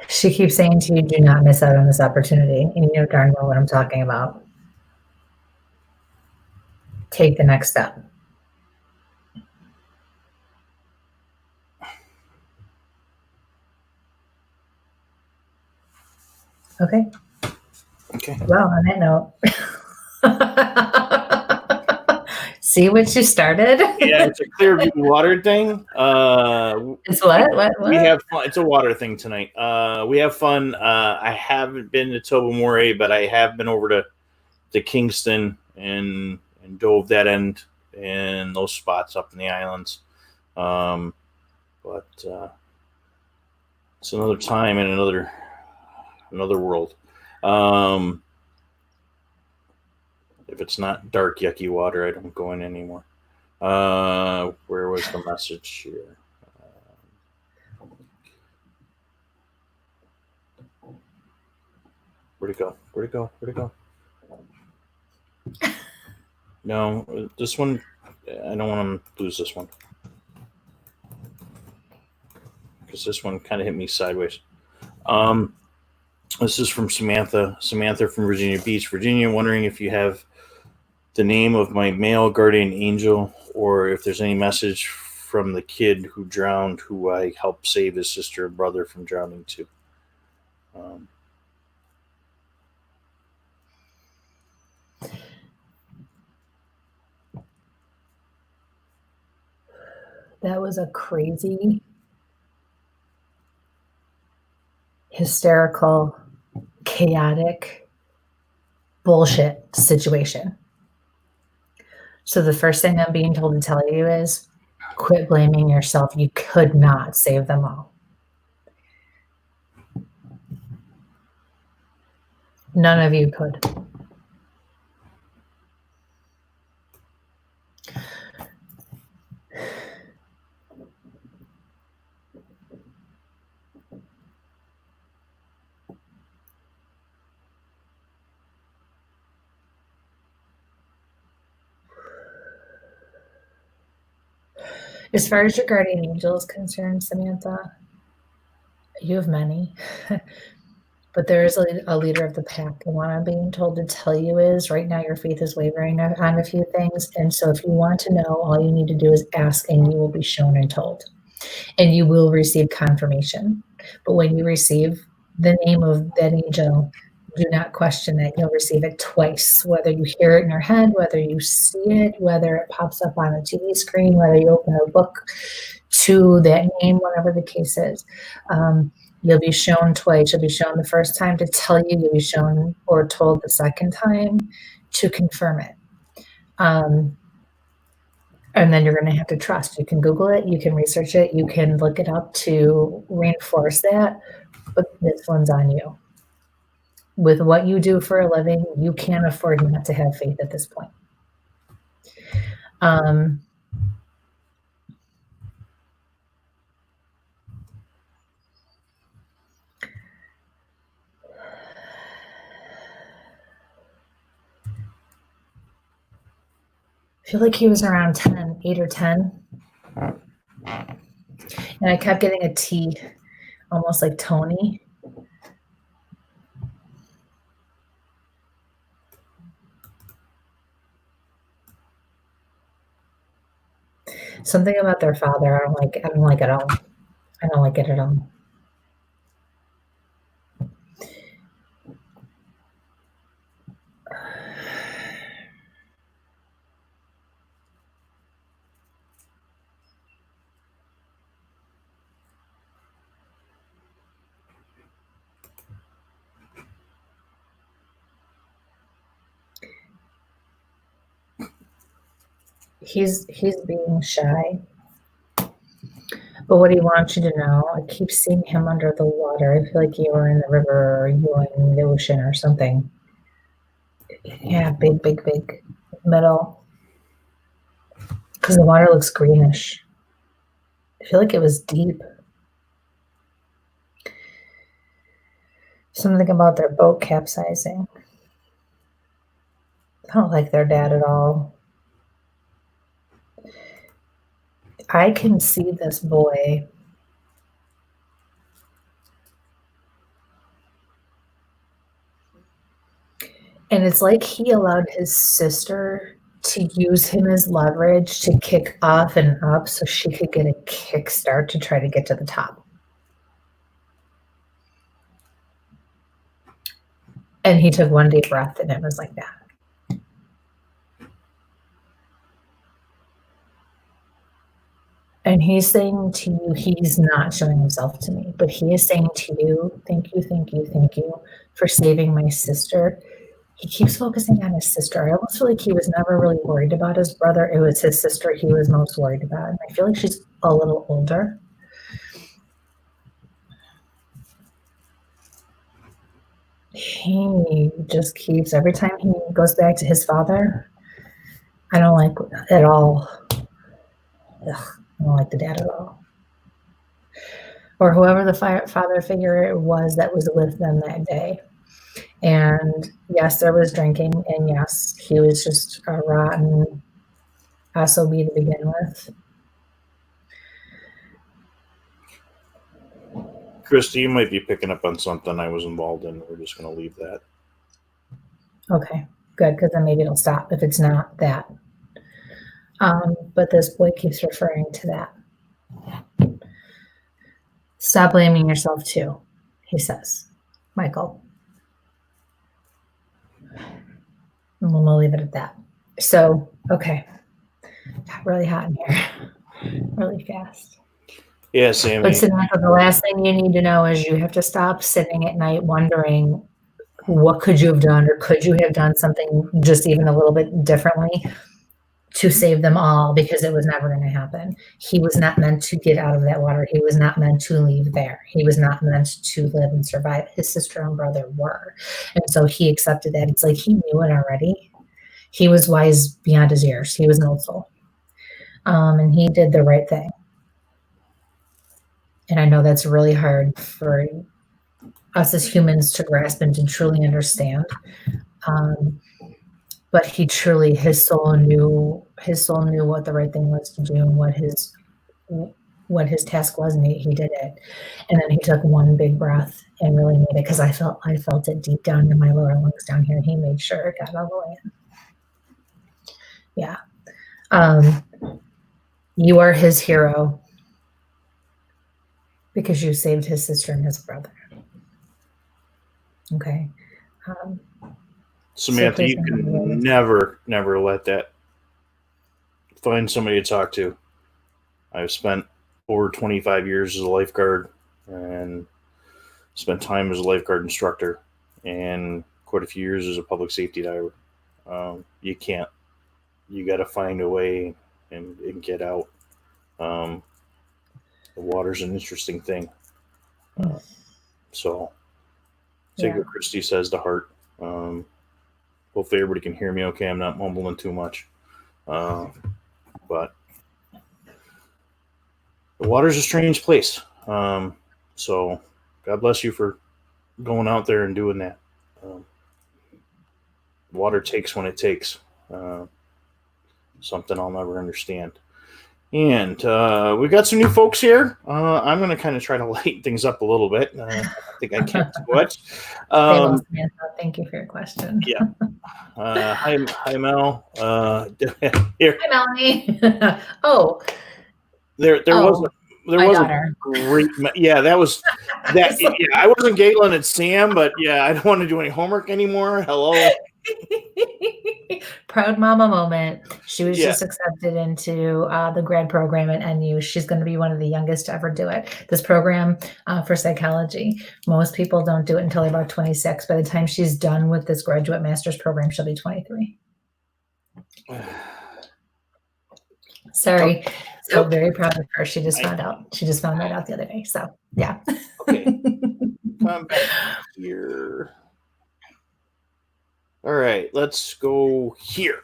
She keeps saying to you, do not miss out on this opportunity. And you know darn well what I'm talking about. Take the next step. Okay. Okay. Well, on that note. See what you started? Yeah, it's a Clearview water thing. It's what? We have fun. It's a water thing tonight. We have fun. I haven't been to Tobermory, but I have been over to Kingston and dove that end and those spots up in the islands. But it's another time and another world. If it's not dark, yucky water, I don't go in anymore. Where was the message here? Where'd it go? Where'd it go? Where'd it go? No, this one, I don't want to lose this one. Because this one kind of hit me sideways. This is from Samantha. Samantha from Virginia Beach, Virginia, wondering if you have the name of my male guardian angel or if there's any message from the kid who drowned, who I helped save his sister and brother from drowning too. That was a crazy, hysterical, chaotic, bullshit situation. So the first thing I'm being told to tell you is quit blaming yourself. You could not save them all. None of you could. As far as your guardian angel is concerned, Samantha, you have many. But there is a leader of the pack. And what I'm being told to tell you is right now your faith is wavering on a few things. And so if you want to know, all you need to do is ask and you will be shown and told. And you will receive confirmation. But when you receive the name of that angel, do not question that. You'll receive it twice, whether you hear it in your head, whether you see it, whether it pops up on a TV screen, whether you open a book to that name, whatever the case is. You'll be shown twice. You'll be shown the first time to tell you. You'll be shown or told the second time to confirm it. And then you're going to have to trust. You can Google it. You can research it. You can look it up to reinforce that. But this one's on you. With what you do for a living, you can't afford not to have faith at this point. I feel like he was around 10, 8 or 10. And I kept getting a T, almost like Tony. Something about their father, I don't like at all. I don't like it at all. He's being shy. But what he wants you to know, I keep seeing him under the water. I feel like you were in the river or you were in the ocean or something. Yeah, big middle. Because the water looks greenish. I feel like it was deep. Something about their boat capsizing. I don't like their dad at all. I can see this boy and it's like he allowed his sister to use him as leverage to kick off and up so she could get a kickstart to try to get to the top. And he took one deep breath, and it was like that. And he's saying to you, he's not showing himself to me, but he is saying to you, thank you, thank you, thank you for saving my sister. He keeps focusing on his sister. I almost feel like he was never really worried about his brother. It was his sister he was most worried about. And I feel like she's a little older. He just keeps, every time he goes back to his father, I don't like at all. Ugh, I don't like the dad at all. Or whoever the father figure was that was with them that day. And yes, there was drinking, and yes, he was just a rotten SOB to begin with. Kristie, you might be picking up on something I was involved in. We're just going to leave that. Okay, good, because then maybe it'll stop if it's not that. But this boy keeps referring to that. Stop blaming yourself too, he says. Michael. And we'll leave it at that. So, okay. Got really hot in here. Really fast. Yeah, Sammy. But Samantha, the last thing you need to know is you have to stop sitting at night wondering what could you have done, or could you have done something just even a little bit differently to save them all, because it was never going to happen. He was not meant to get out of that water. He was not meant to leave there. He was not meant to live and survive. His sister and brother were. And so he accepted that. It's like he knew it already. He was wise beyond his years. He was an old soul. And he did the right thing. And I know that's really hard for us as humans to grasp and to truly understand. But he truly, his soul knew what the right thing was to do and what his task was, and he did it. And then he took one big breath and really made it, because I felt it deep down in my lower lungs down here. He made sure it got all the way in. Yeah. You are his hero because you saved his sister and his brother. Okay. Samantha, so you can never let that. Find somebody to talk to. I've spent over 25 years as a lifeguard and spent time as a lifeguard instructor and quite a few years as a public safety diver. You can't. You got to find a way and get out. The water's an interesting thing. So take what Kristie says to heart. Hopefully everybody can hear me okay. I'm not mumbling too much. But the water's a strange place. So God bless you for going out there and doing that. Water takes when it takes. Something I'll never understand. And we've got some new folks here. I'm going to kind of try to lighten things up a little bit. I think I can't do it. Thank you for your question. Yeah. Hi, Mel. Here. Hi, Melanie. Oh. There was a great. Yeah, that was that. Yeah, I wasn't giggling at Sam, but yeah, I don't want to do any homework anymore. Hello. Proud mama moment. She was just accepted into the grad program at NU. She's going to be one of the youngest to ever do it. This program for psychology, most people don't do it until they're about 26. By the time she's done with this graduate master's program, she'll be 23. Sorry. So very proud of her. She just found out. She just found that out the other day. So yeah. Okay. Come back here. All right, let's go here.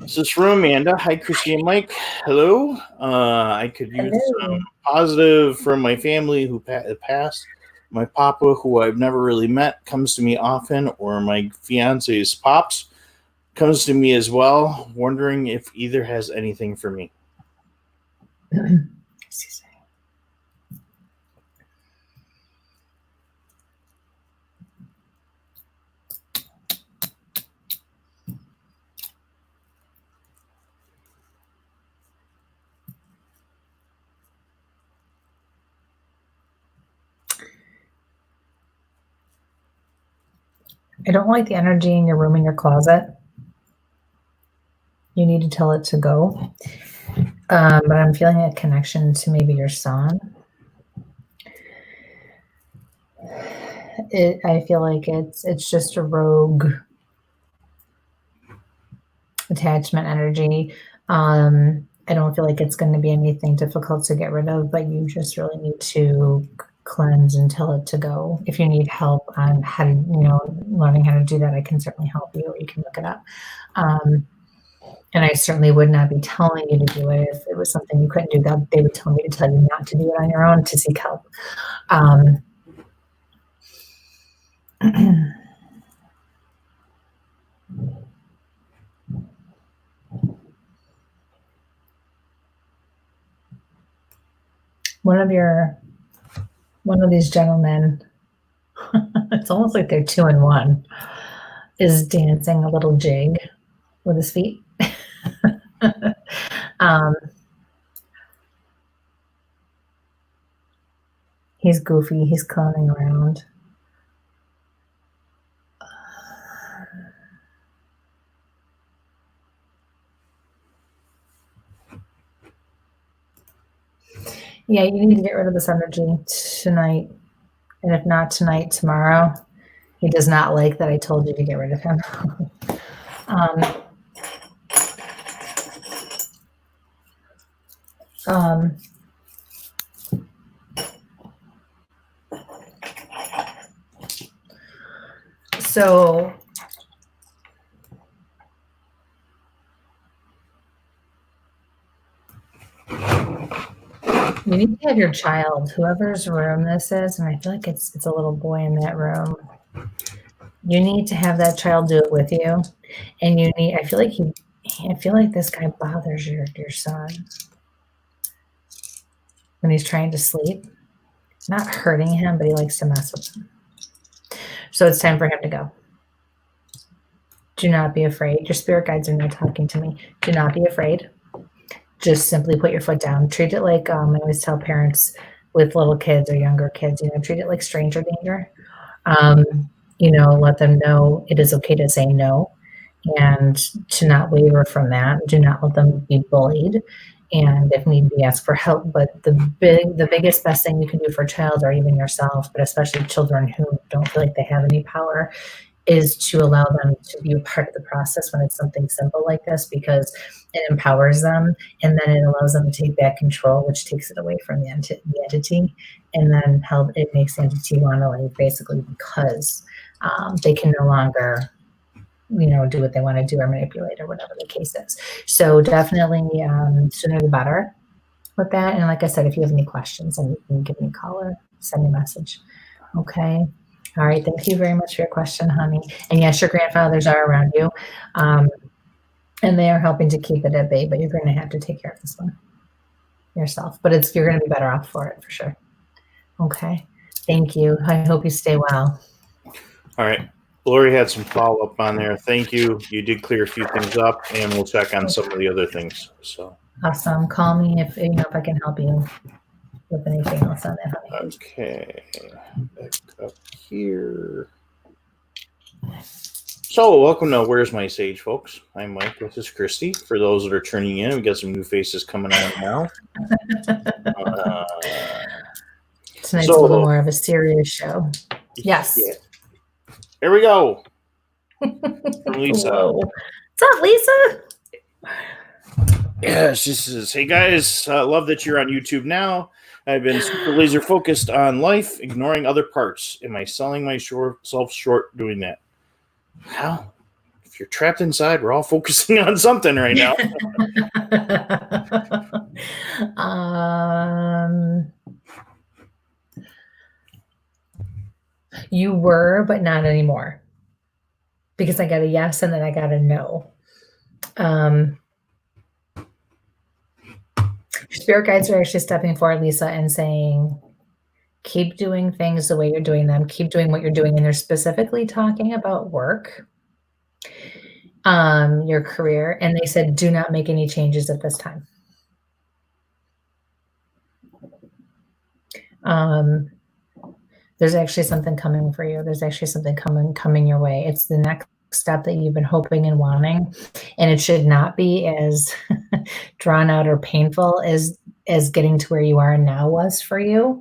This is from Amanda. Hi, Kristie and Mike. Hello. I could use some positive from my family who passed. My papa, who I've never really met, comes to me often, or my fiance's pops comes to me as well, wondering if either has anything for me. Excuse me. I don't like the energy in your room and your closet. You need to tell it to go. But I'm feeling a connection to maybe your son. I feel like it's just a rogue attachment energy. I don't feel like it's going to be anything difficult to get rid of, but you just really need to cleanse and tell it to go. If you need help on how to, learning how to do that, I can certainly help you. You can look it up. And I certainly would not be telling you to do it if it was something you couldn't do. That they would tell me to tell you not to do it on your own, to seek help. One of these gentlemen, it's almost like they're 2 in 1, is dancing a little jig with his feet. He's goofy. He's clowning around. Yeah, you need to get rid of this energy tonight. And if not tonight, tomorrow. He does not like that I told you to get rid of him. So you need to have your child, whoever's room this is, and I feel like it's a little boy in that room. You need to have that child do it with you, and I feel like this guy bothers your son when he's trying to sleep. Not hurting him, but he likes to mess with him. So it's time for him to go. Do not be afraid. Your spirit guides are now talking to me. Do not be afraid. Just simply put your foot down. Treat it like I always tell parents with little kids or younger kids, treat it like stranger danger. Let them know it is okay to say no and to not waver from that. Do not let them be bullied. And if need be, ask for help. But the biggest, best thing you can do for a child or even yourself, but especially children who don't feel like they have any power, is to allow them to be a part of the process when it's something simple like this, because it empowers them, and then it allows them to take back control, which takes it away from the entity, and then it makes the entity want to leave, basically, because they can no longer do what they want to do or manipulate or whatever the case is. So definitely sooner the better with that. And like I said, if you have any questions, then you can give me a call or send me a message. Okay. All right. Thank you very much for your question, honey. And yes, your grandfathers are around you. And they are helping to keep it at bay, but you're going to have to take care of this one yourself. But you're going to be better off for it, for sure. Okay. Thank you. I hope you stay well. All right. Lori had some follow-up on there. Thank you. You did clear a few things up, and we'll check on some of the other things. So awesome. Call me if I can help you with anything else on that, honey. Okay. Back up here. So, welcome to Where's My Sage, folks. I'm Mike. This is Kristie. For those that are tuning in, we got some new faces coming on now. Tonight's a little more of a serious show. Yes. Yeah. Here we go. From Lisa. Whoa. What's up, Lisa? Yes, this is, hey guys, love that you're on YouTube now. I've been super laser focused on life, ignoring other parts. Am I selling myself short doing that? Well, if you're trapped inside, we're all focusing on something right now. You were, but not anymore. Because I got a yes and then I got a no. Spirit guides are actually stepping forward, Lisa, and saying, keep doing things the way you're doing them. Keep doing what you're doing. And they're specifically talking about work, your career. And they said, do not make any changes at this time. There's actually something coming for you. There's actually something coming your way. It's the next step that you've been hoping and wanting, and it should not be as drawn out or painful as getting to where you are now was for you.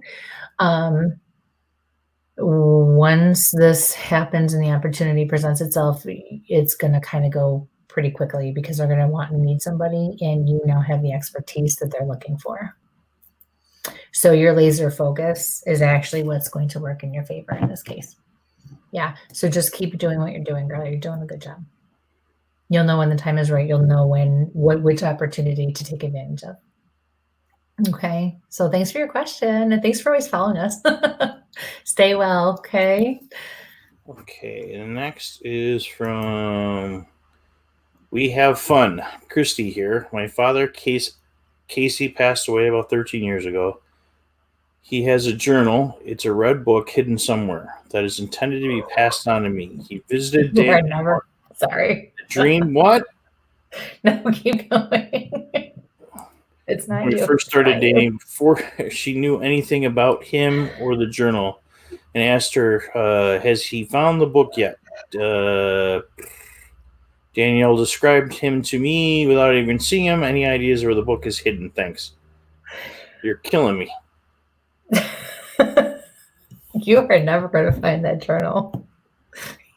Once this happens and the opportunity presents itself, it's going to kind of go pretty quickly because they're going to want and need somebody, and you now have the expertise that they're looking for. So your laser focus is actually what's going to work in your favor in this case. Yeah. So just keep doing what you're doing, girl. You're doing a good job. You'll know when the time is right. You'll know which opportunity to take advantage of. Okay. So thanks for your question, and thanks for always following us. Stay well. Okay. Okay. The next is from We Have Fun. Kristie here. My father, Casey, passed away about 13 years ago. He has a journal. It's a red book hidden somewhere that is intended to be passed on to me. He visited Dan. Never. Sorry. Dream what? No, keep going. It's not when we first started dating, before she knew anything about him or the journal, and asked her, has he found the book yet? Danielle described him to me without even seeing him. Any ideas where the book is hidden? Thanks. You're killing me. You are never going to find that journal.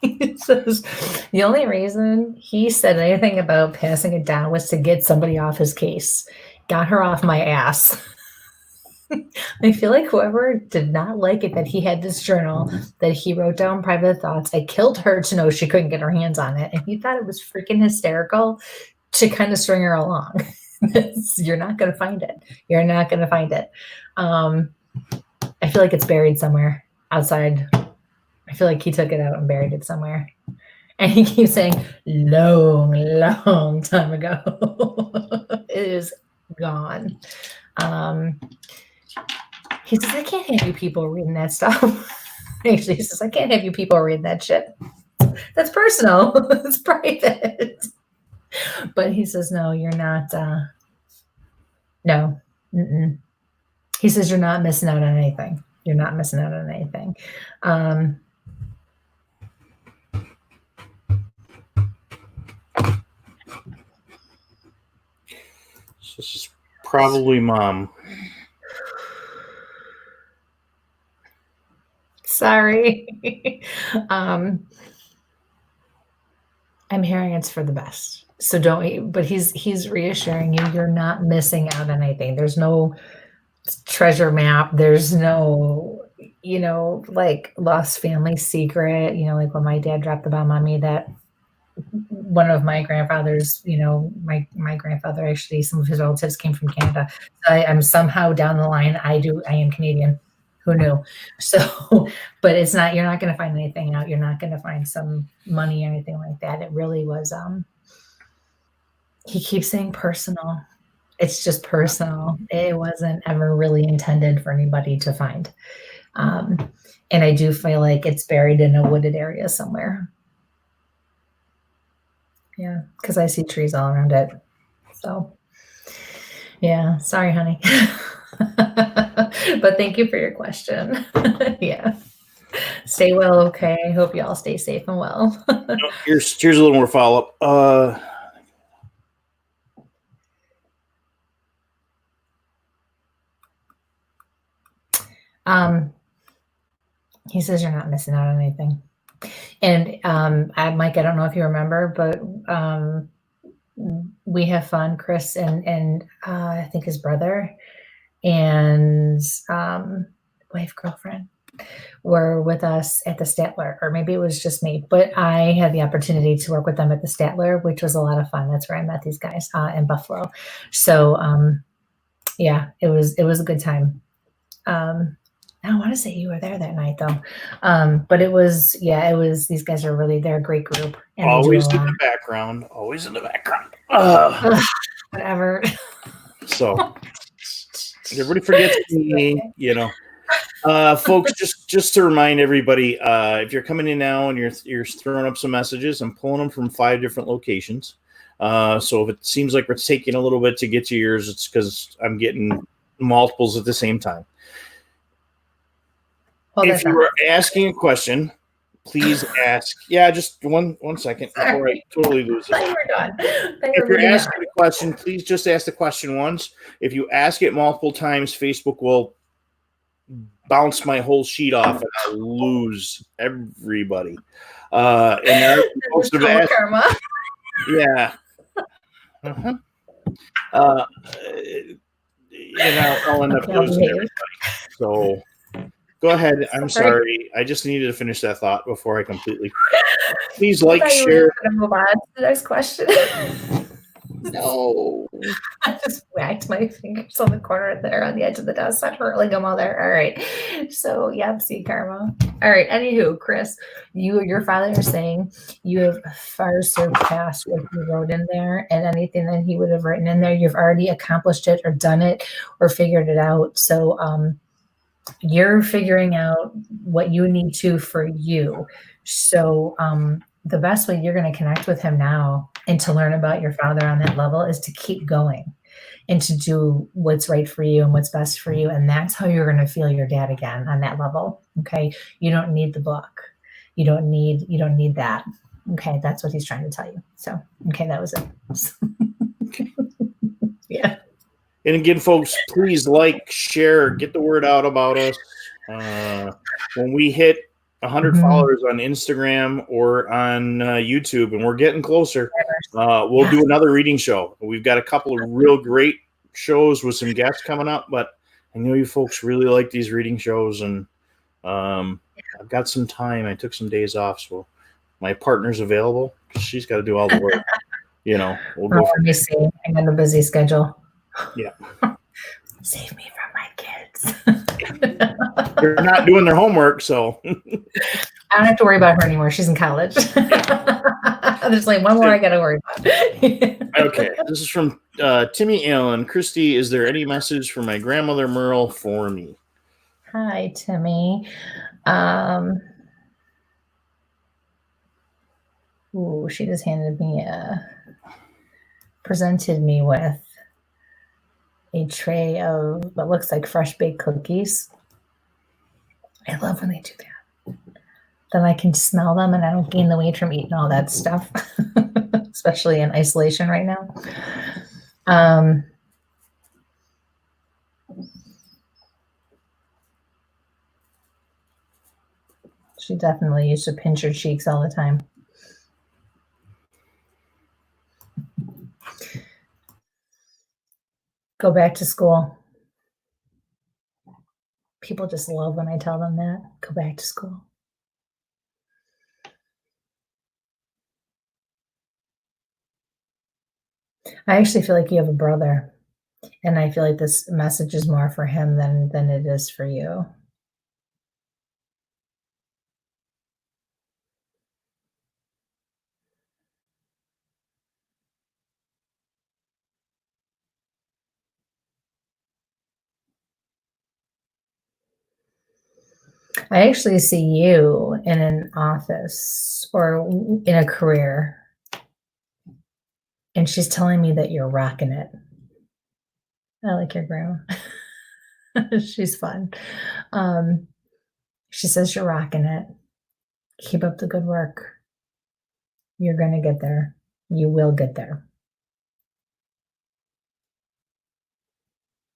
He says the only reason he said anything about passing it down was to get somebody off his case. Got her off my ass. I feel like whoever did not like it that he had this journal that he wrote down private thoughts, I killed her to know she couldn't get her hands on it. And he thought it was freaking hysterical to kind of string her along. You're not going to find it. You're not going to find it. I feel like it's buried somewhere outside. I feel like he took it out and buried it somewhere. And he keeps saying, long time ago. It is gone. He says, I can't have you people reading that stuff. Actually, he says, I can't have you people reading that shit. That's personal. It's private. But he says, no, you're not. No. Mm-mm. He says, you're not missing out on anything. You're not missing out on anything. This is probably mom. Sorry. I'm hearing it's for the best. So don't, but he's reassuring you, you're not missing out on anything. There's no treasure map. There's no, like lost family secret, like when my dad dropped the bomb on me that one of my grandfathers, my grandfather, actually, some of his relatives came from Canada. So I'm somehow down the line. I am Canadian. Who knew? So, but it's not, you're not going to find anything out. You're not going to find some money or anything like that. It really was, he keeps saying personal. It's just personal. It wasn't ever really intended for anybody to find. And I do feel like it's buried in a wooded area somewhere. Yeah, because I see trees all around it. So, yeah, sorry, honey. But thank you for your question. Yeah. Stay well, okay? I hope you all stay safe and well. Here's a little more follow-up. He says you're not missing out on anything. And Mike, I don't know if you remember, but We Have Fun, Chris and I think his brother and wife, girlfriend were with us at the Statler, or maybe it was just me, but I had the opportunity to work with them at the Statler, which was a lot of fun. That's where I met these guys in Buffalo. So yeah, it was a good time. I don't want to say you were there that night though. But it was, these guys are really, they're a great group. And always in the background. Whatever. So everybody forgets me, folks, just to remind everybody, if you're coming in now and you're throwing up some messages, I'm pulling them from 5 different locations. So if it seems like we're taking a little bit to get to yours, it's because I'm getting multiples at the same time. Hold If that you thought. are asking a question, please ask. Yeah, just one second before I totally lose I thought it. you were done. If you're asking a question, please just ask the question once. If you ask it multiple times, Facebook will bounce my whole sheet off and I'll lose everybody. And there are folks that have asked. Karma. Yeah. Uh-huh. And I'll end up losing everybody. So go ahead. I'm sorry. I just needed to finish that thought before I completely. Please like, share. Move on to the next question. No. I just whacked my fingers on the corner there on the edge of the desk. That hurt like a mother. All right. So, yep, see karma. All right. Anywho, Chris, your father is saying you have far surpassed what he wrote in there, and anything that he would have written in there, you've already accomplished it or done it or figured it out. So, you're figuring out what you need to for you. So, the best way you're going to connect with him now and to learn about your father on that level is to keep going and to do what's right for you and what's best for you. And that's how you're going to feel your dad again on that level. Okay. You don't need the book. You don't need that. Okay. That's what he's trying to tell you. So, okay. That was it. Yeah. And again, folks, please like, share, get the word out about us. When we hit 100 followers on Instagram or on YouTube, and we're getting closer, we'll do another reading show. We've got a couple of real great shows with some guests coming up, but I know you folks really like these reading shows, and I've got some time. I took some days off, so my partner's available. She's got to do all the work. We'll go. Let me see. I got a busy schedule. Yeah. Save me from my kids. They're not doing their homework, so I don't have to worry about her anymore. She's in college. There's like one more I got to worry about. Okay. This is from Timmy Allen. Kristie, is there any message for my grandmother Merle for me? Hi, Timmy. She just presented me with a tray of what looks like fresh baked cookies. I love when they do that. Then I can smell them and I don't gain the weight from eating all that stuff, especially in isolation right now. She definitely used to pinch her cheeks all the time. Go back to school. People just love when I tell them that. Go back to school. I actually feel like you have a brother, and I feel like this message is more for him than it is for you. I actually see you in an office or in a career, and she's telling me that you're rocking it. I like your grandma. She's fun. She says you're rocking it. Keep up the good work. You're going to get there. You will get there.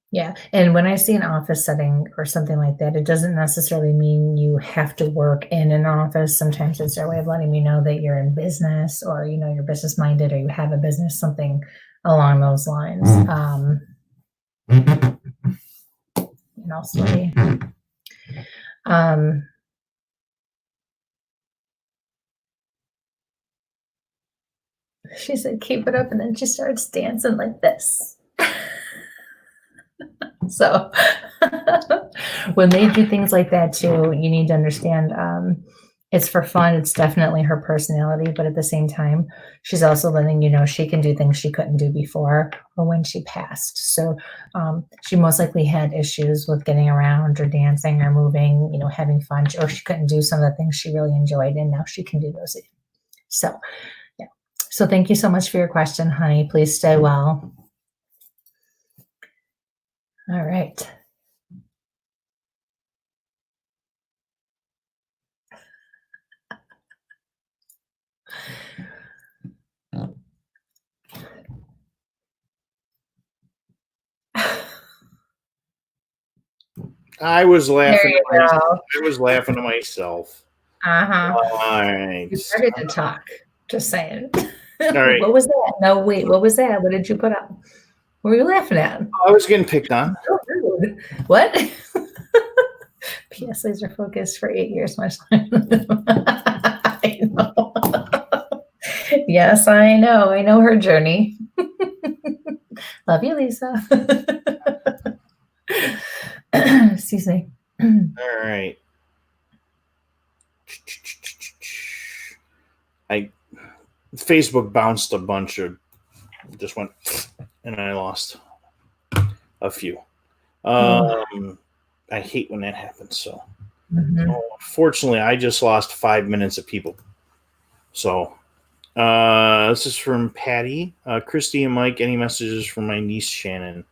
Yeah. And when I see an office setting or something like that, it doesn't necessarily mean you have to work in an office. Sometimes it's their way of letting me know that you're in business or, you're business minded or you have a business, something along those lines. Slowly. She said, keep it up. And then she starts dancing like this. So when they do things like that too, you need to understand it's for fun. It's definitely her personality, but at the same time, she's also letting you know she can do things she couldn't do before or when she passed. So she most likely had issues with getting around or dancing or moving, having fun, or she couldn't do some of the things she really enjoyed, and now she can do those again. So, yeah. So thank you so much for your question, honey. Please stay well. All right. I was There laughing you to myself. go. I was laughing to myself. Uh-huh. All right. You started to talk. Just saying. All right. What was that? No, wait, what was that? What did you put up? What were you laughing at? I was getting picked on. So rude. What? PS laser focus for 8 years, much I know. Yes, I know. I know her journey. Love you, Lisa. Excuse me. All right. I Facebook bounced a bunch of just went and I lost a few. Oh. I hate when that happens. So Mhm. fortunately, I just lost 5 minutes of people. So this is from Patty, Kristie, and Mike. Any messages from my niece Shannon?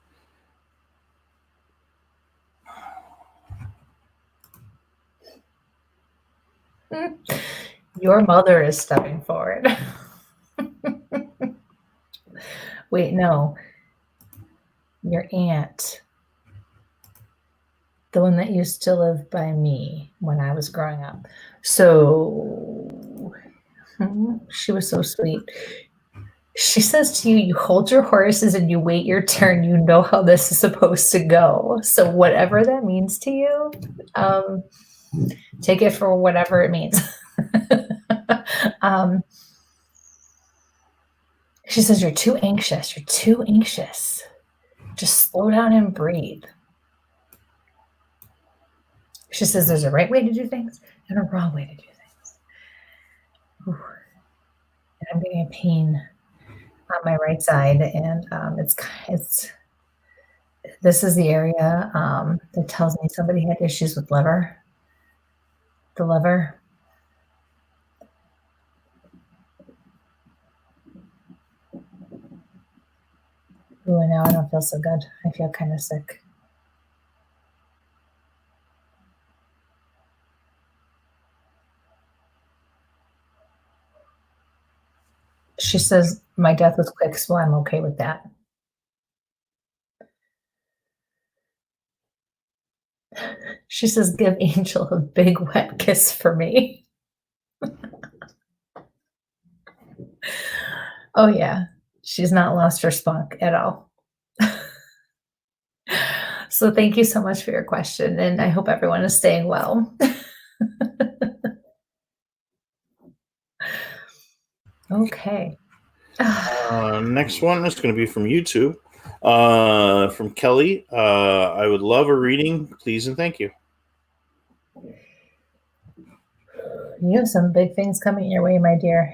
Your mother is stepping forward. Wait, no. Your aunt. The one that used to live by me when I was growing up. So she was so sweet. She says to you, you hold your horses and you wait your turn. You know how this is supposed to go. So whatever that means to you, take it for whatever it means. She says, you're too anxious. You're too anxious. Just slow down and breathe. She says there's a right way to do things and a wrong way to do things. Ooh. And I'm getting a pain on my right side, and it's this is the area that tells me somebody had issues with liver. The liver. Ooh, and now I don't feel so good. I feel kind of sick. She says my death was quick, so I'm okay with that. She says, give Angel a big wet kiss for me. Oh, yeah. She's not lost her spunk at all. So thank you so much for your question, and I hope everyone is staying well. Okay. Next one is going to be from YouTube. From Kelly. I would love a reading, please and thank you. You have some big things coming your way, my dear.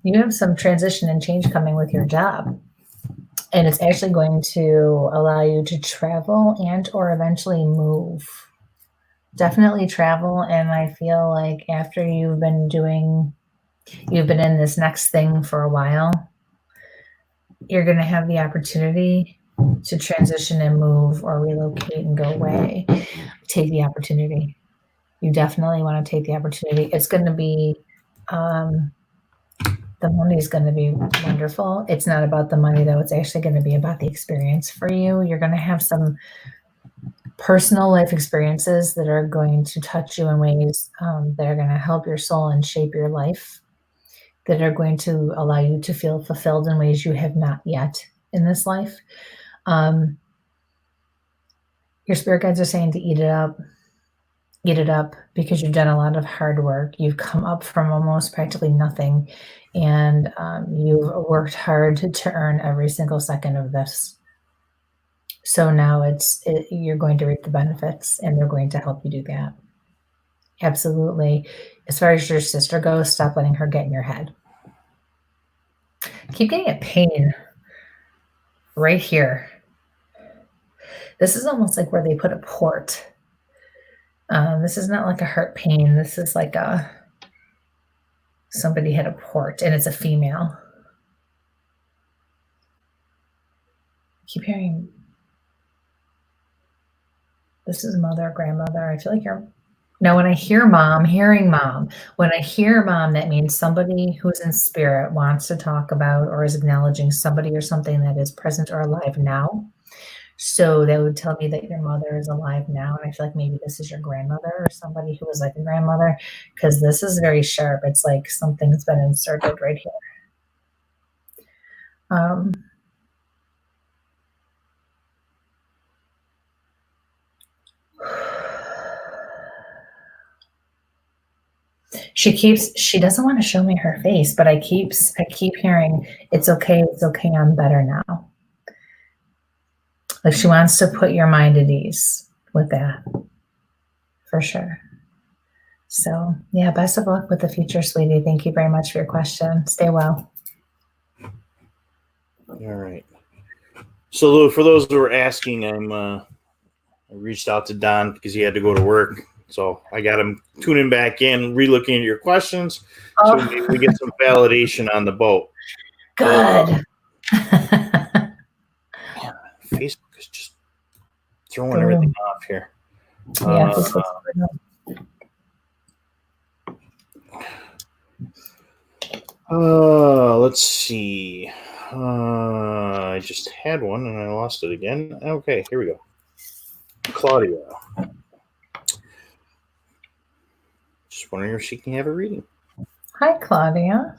You have some transition and change coming with your job. And it's actually going to allow you to travel and or eventually move. Definitely travel. And I feel like after you've been in this next thing for a while, you're going to have the opportunity to transition and move or relocate and go away. Take the opportunity. You definitely want to take the opportunity. It's going to be, the money is going to be wonderful. It's not about the money though. It's actually going to be about the experience for you. You're going to have some personal life experiences that are going to touch you in ways that are going to help your soul and shape your life, that are going to allow you to feel fulfilled in ways you have not yet in this life. Your spirit guides are saying to eat it up because you've done a lot of hard work. You've come up from almost practically nothing, and you've worked hard to earn every single second of this. So now you're going to reap the benefits, and they're going to help you do that. Absolutely. As far as your sister goes, stop letting her get in your head. Keep getting a pain right here. This is almost like where they put a port. This is not like a heart pain. This is like somebody had a port, and it's a female. Keep hearing. This is mother, grandmother. I feel like you're Now, when I hear mom, hearing mom, when I hear mom, that means somebody who's in spirit wants to talk about or is acknowledging somebody or something that is present or alive now. So that would tell me that your mother is alive now. And I feel like maybe this is your grandmother or somebody who was like a grandmother, because this is very sharp. It's like something's been inserted right here. She doesn't want to show me her face, but I keep hearing, it's okay, I'm better now. Like she wants to put your mind at ease with that, for sure. So yeah, best of luck with the future, sweetie. Thank you very much for your question. Stay well. All right. So, Lou, for those who are asking, I reached out to Don because he had to go to work. So I got him tuning back in, re-looking at your questions, so maybe we get some validation on the boat. Good. Facebook is just throwing everything off here. Yeah. Let's see. I just had one and I lost it again. Okay, here we go. Claudia. Just wondering if she can have a reading. Hi, Claudia.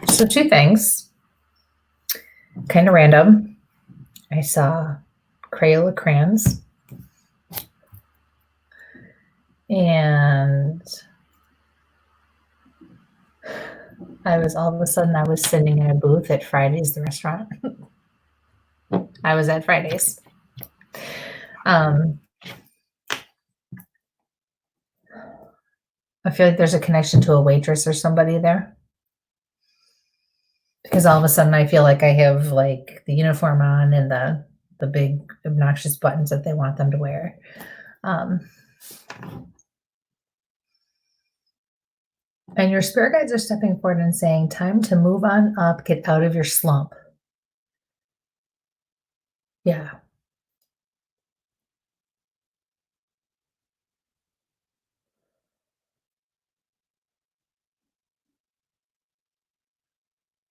So two things, kind of random. I saw Crayola crayons, and I was sitting in a booth at Fridays, the restaurant. I was at Fridays. I feel like there's a connection to a waitress or somebody there. Because all of a sudden I feel like I have like the uniform on and the big obnoxious buttons that they want them to wear. And your spirit guides are stepping forward and saying, time to move on up, get out of your slump. Yeah.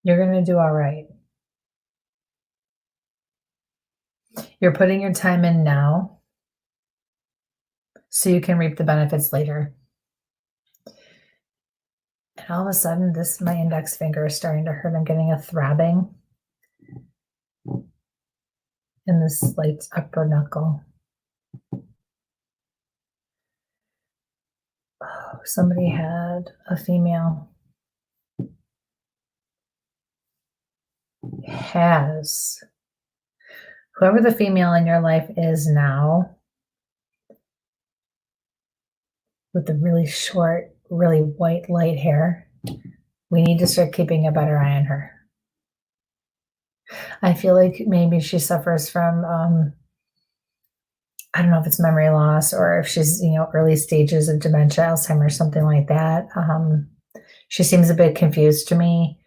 You're going to do all right. You're putting your time in now so you can reap the benefits later. And all of a sudden, my index finger is starting to hurt. I'm getting a throbbing in this like upper knuckle. Oh, somebody had a female. Whoever the female in your life is now, with the really short, really white, light hair, we need to start keeping a better eye on her. I feel like maybe she suffers from, I don't know if it's memory loss or if she's, early stages of dementia, Alzheimer's, something like that. She seems a bit confused to me,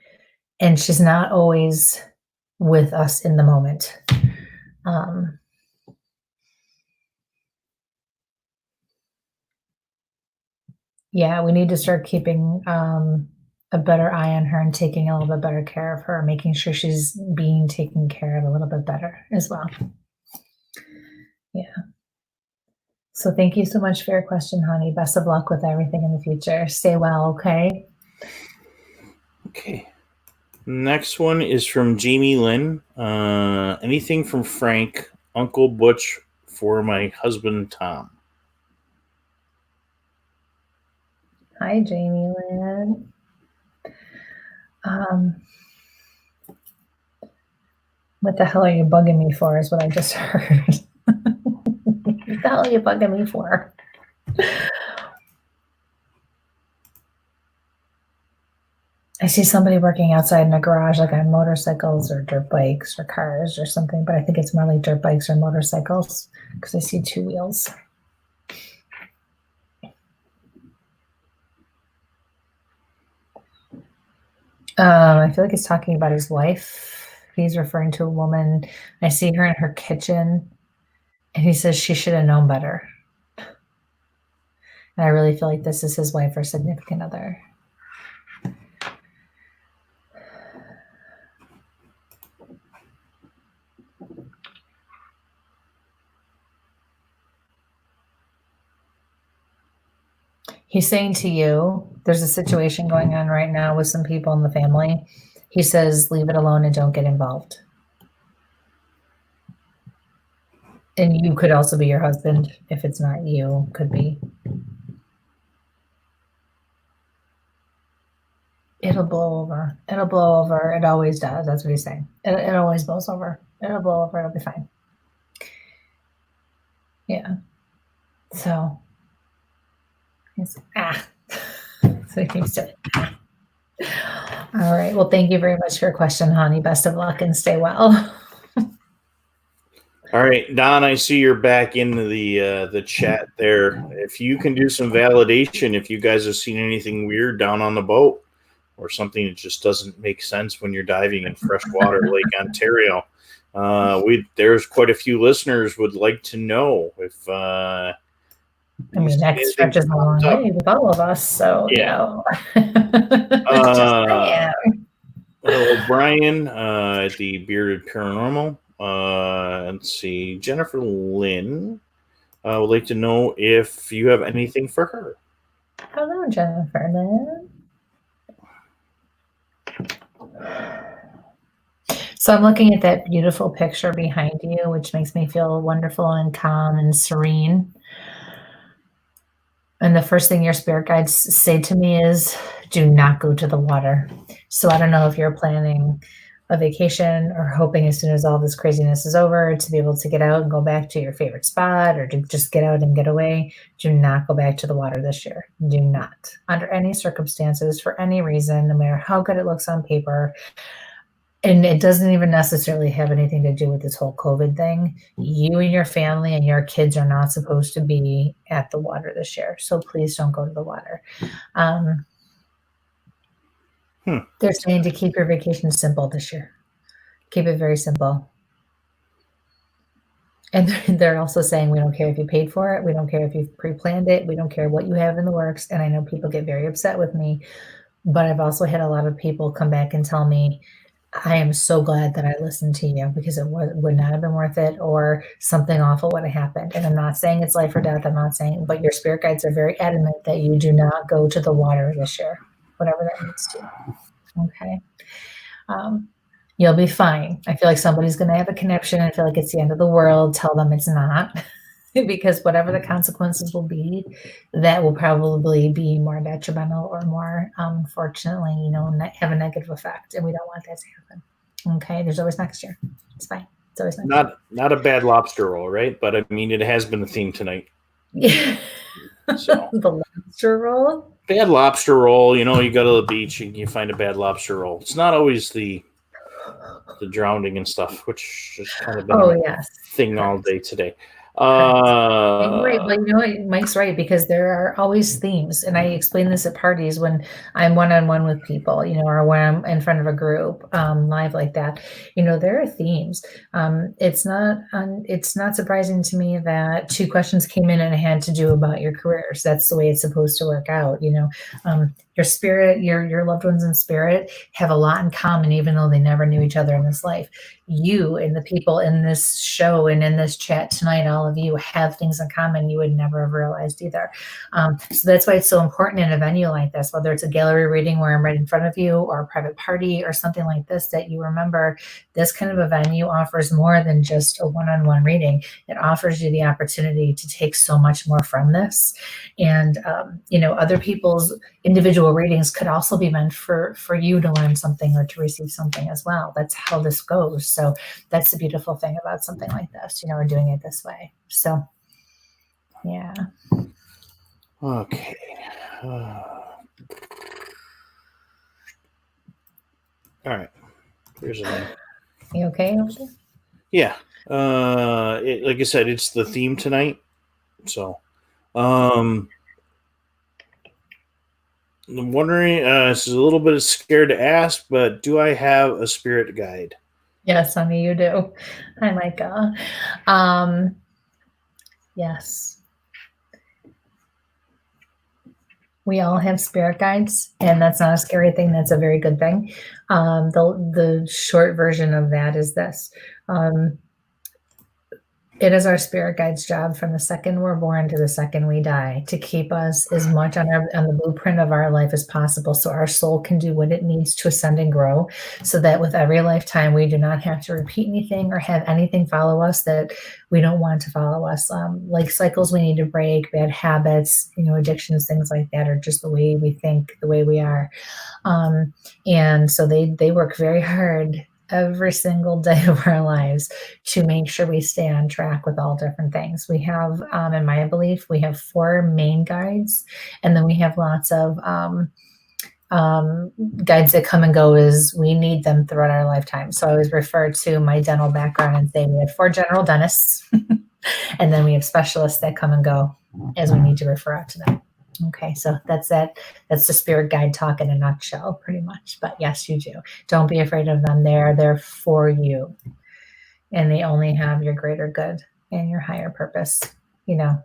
and she's not always with us in the moment. Yeah, we need to start keeping a better eye on her and taking a little bit better care of her, making sure she's being taken care of a little bit better as well. Yeah. So thank you so much for your question, honey. Best of luck with everything in the future. Stay well, okay? Okay. Next one is from Jamie Lynn. Anything from Frank, Uncle Butch, for my husband, Tom. Hi, Jamie Lynn. What the hell are you bugging me for is what I just heard. What the hell are you bugging me for? I see somebody working outside in a garage, like on motorcycles or dirt bikes or cars or something, but I think it's more like dirt bikes or motorcycles because I see 2 wheels. I feel like he's talking about his wife. He's referring to a woman. I see her in her kitchen, and he says she should have known better. And I really feel like this is his wife or significant other. He's saying to you, there's a situation going on right now with some people in the family. He says, leave it alone and don't get involved. And you could also be your husband. If it's not you, could be. It'll blow over. It'll blow over. It always does. That's what he's saying. It always blows over. It'll blow over. It'll be fine. Yeah. So, he's, so he keeps doing All right. Well, thank you very much for your question, honey. Best of luck and stay well. All right, Don, I see you're back into the chat there. If you can do some validation, if you guys have seen anything weird down on the boat or something that just doesn't make sense when you're diving in freshwater Lake Ontario, there's quite a few listeners would like to know if. I mean, that stretches a long way with all of us, so yeah. Just hello, Brian at the Bearded Paranormal. Let's see. Jennifer Lynn would like to know if you have anything for her. Hello, Jennifer Lynn. So I'm looking at that beautiful picture behind you, which makes me feel wonderful and calm and serene. And the first thing your spirit guides say to me is, do not go to the water. So I don't know if you're planning a vacation or hoping as soon as all this craziness is over to be able to get out and go back to your favorite spot or to just get out and get away. Do not go back to the water this year. Do not. Under any circumstances, for any reason, no matter how good it looks on paper. And it doesn't even necessarily have anything to do with this whole COVID thing. You and your family and your kids are not supposed to be at the water this year. So please don't go to the water. They're saying to keep your vacation simple this year. Keep it very simple. And they're also saying, we don't care if you paid for it. We don't care if you've pre-planned it. We don't care what you have in the works. And I know people get very upset with me, but I've also had a lot of people come back and tell me, I am so glad that I listened to you because it would not have been worth it or something awful would have happened. And I'm not saying it's life or death. I'm not saying, but your spirit guides are very adamant that you do not go to the water this year, whatever that means to you. Okay. You'll be fine. I feel like somebody's going to have a connection. I feel like it's the end of the world. Tell them it's not. Because whatever the consequences will be, that will probably be more detrimental or more, unfortunately, have a negative effect. And we don't want that to happen. Okay. There's always next year. It's fine. It's always next year. Not a bad lobster roll, right? But I mean, it has been the theme tonight. Yeah. So. The lobster roll? Bad lobster roll. You go to the beach and you find a bad lobster roll. It's not always the drowning and stuff, which has kind of been a thing all day today. Right, but Mike's right, because there are always themes, and I explain this at parties when I'm one-on-one with people, or when I'm in front of a group, live like that. There are themes. It's not surprising to me that 2 questions came in and it had to do about your careers. That's the way it's supposed to work out. Your spirit, your loved ones in spirit have a lot in common, even though they never knew each other in this life. You and the people in this show and in this chat tonight, all of you have things in common you would never have realized either. So that's why it's so important in a venue like this, whether it's a gallery reading where I'm right in front of you or a private party or something like this, that you remember this kind of a venue offers more than just a one-on-one reading. It offers you the opportunity to take so much more from this. And, other people's individual readings could also be meant for you to learn something or to receive something as well. That's how this goes. So that's the beautiful thing about something like this, we're doing it this way. So, yeah. Okay. All right. Here's a name. You okay over there? Yeah. Like I said, it's the theme tonight. So, I'm wondering. This is a little bit scared to ask, but do I have a spirit guide? Yes, honey, you do. Hi, Micah. Um, yes. We all have spirit guides, and that's not a scary thing. That's a very good thing. The short version of that is this. It is our spirit guide's job from the second we're born to the second we die to keep us as much on the blueprint of our life as possible so our soul can do what it needs to ascend and grow, so that with every lifetime we do not have to repeat anything or have anything follow us that we don't want to follow us. Like cycles we need to break, bad habits, addictions, things like that, or just the way we think, the way we are. And so they work very hard every single day of our lives to make sure we stay on track with all different things. We have, in my belief, we have 4 main guides, and then we have lots of guides that come and go as we need them throughout our lifetime. So I always refer to my dental background and say we have 4 general dentists, and then we have specialists that come and go as we need to refer out to them. Okay, so that's that. That's the spirit guide talk in a nutshell, pretty much. But yes, you do. Don't be afraid of them. They are there for you, and they only have your greater good and your higher purpose, at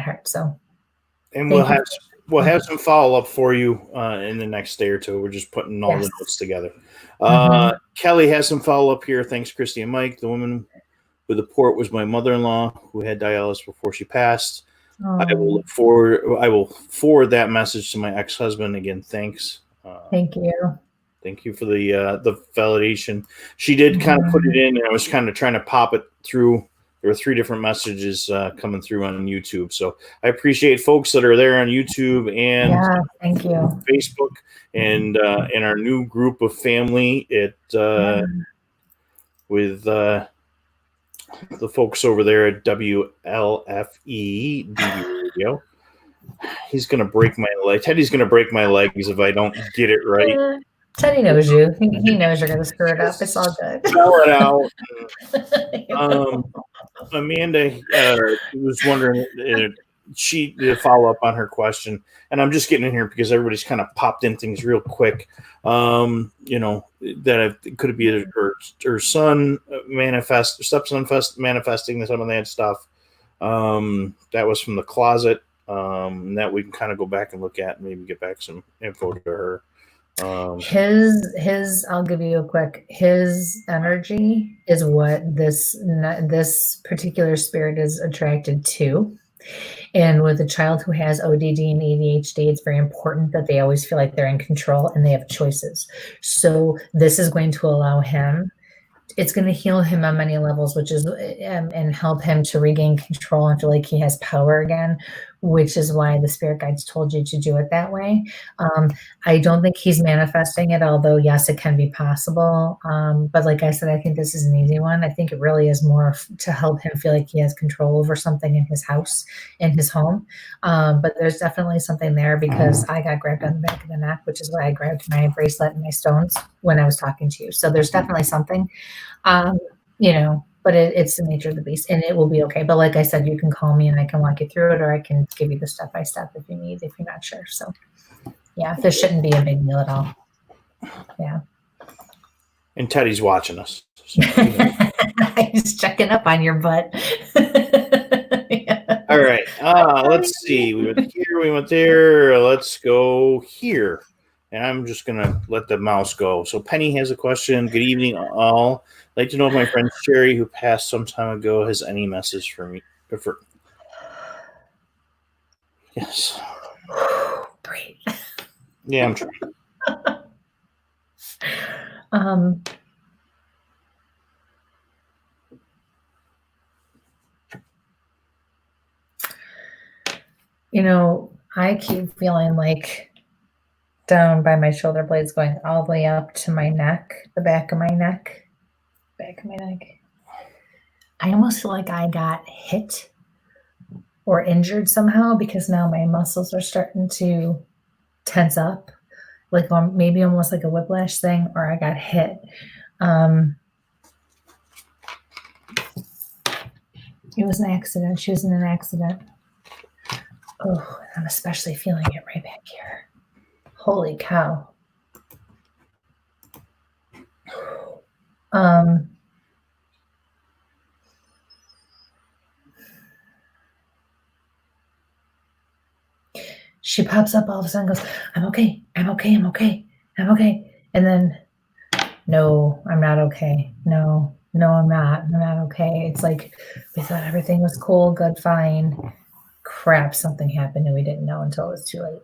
heart. So, And thank you. we'll have some follow up for you in the next day or two. We're just putting all the notes together. Kelly has some follow up here. Thanks, Kristie and Mike. The woman with the port was my mother-in-law who had dialysis before she passed. I will forward that message to my ex-husband. Again, thanks. Thank you. Thank you for the validation. She did kind of put it in, and I was kind of trying to pop it through. There were 3 different messages coming through on YouTube. So I appreciate folks that are there on YouTube and thank you. Facebook, and in our new group of family with the folks over there at WLFE DB Radio. He's going to break my leg. Teddy's going to break my legs if I don't get it right. Teddy knows you. He knows you're going to screw it up. It's all good. Spell it out. Amanda was wondering, she did a follow up on her question, and I'm just getting in here because everybody's kind of popped in things real quick. That it could be her son stepson manifesting some of that stuff. That was from the closet. That we can kind of go back and look at and maybe get back some info to her. His I'll give you a quick. His energy is what this particular spirit is attracted to. And with a child who has ODD and ADHD, it's very important that they always feel like they're in control and they have choices. So this is going to allow him, it's going to heal him on many levels, which is, and help him to regain control and feel like he has power again, which is why the spirit guides told you to do it that way. I don't think he's manifesting it, although yes, it can be possible. But like I said, I think this is an easy one. I think it really is more to help him feel like he has control over something in his house, in his home. But there's definitely something there because I got grabbed on the back of the neck, which is why I grabbed my bracelet and my stones when I was talking to you. So there's definitely something, but it's the nature of the beast, and it will be okay. But like I said, you can call me and I can walk you through it, or I can give you the step-by-step if you need, if you're not sure. So yeah, this shouldn't be a big deal at all. Yeah. And Teddy's watching us. So, He's checking up on your butt. Yeah. All right. Let's see. We went here, we went there. Let's go here. And I'm just going to let the mouse go. So Penny has a question. Good evening, all. I'd like to know if my friend Sherry, who passed some time ago, has any message for me. Yes. Breathe. Yeah, I'm trying. I keep feeling like down by my shoulder blades going all the way up to my neck, the back of my neck. I almost feel like I got hit or injured somehow because now my muscles are starting to tense up like maybe almost like a whiplash thing, or I got hit. It was an accident. She was in an accident. Oh, I'm especially feeling it right back here. Holy cow. She pops up all of a sudden, goes, I'm okay, I'm okay, I'm okay, I'm okay. And then, no, I'm not okay. No, I'm not okay. It's like we thought everything was cool, good, fine. Crap, something happened and we didn't know until it was too late.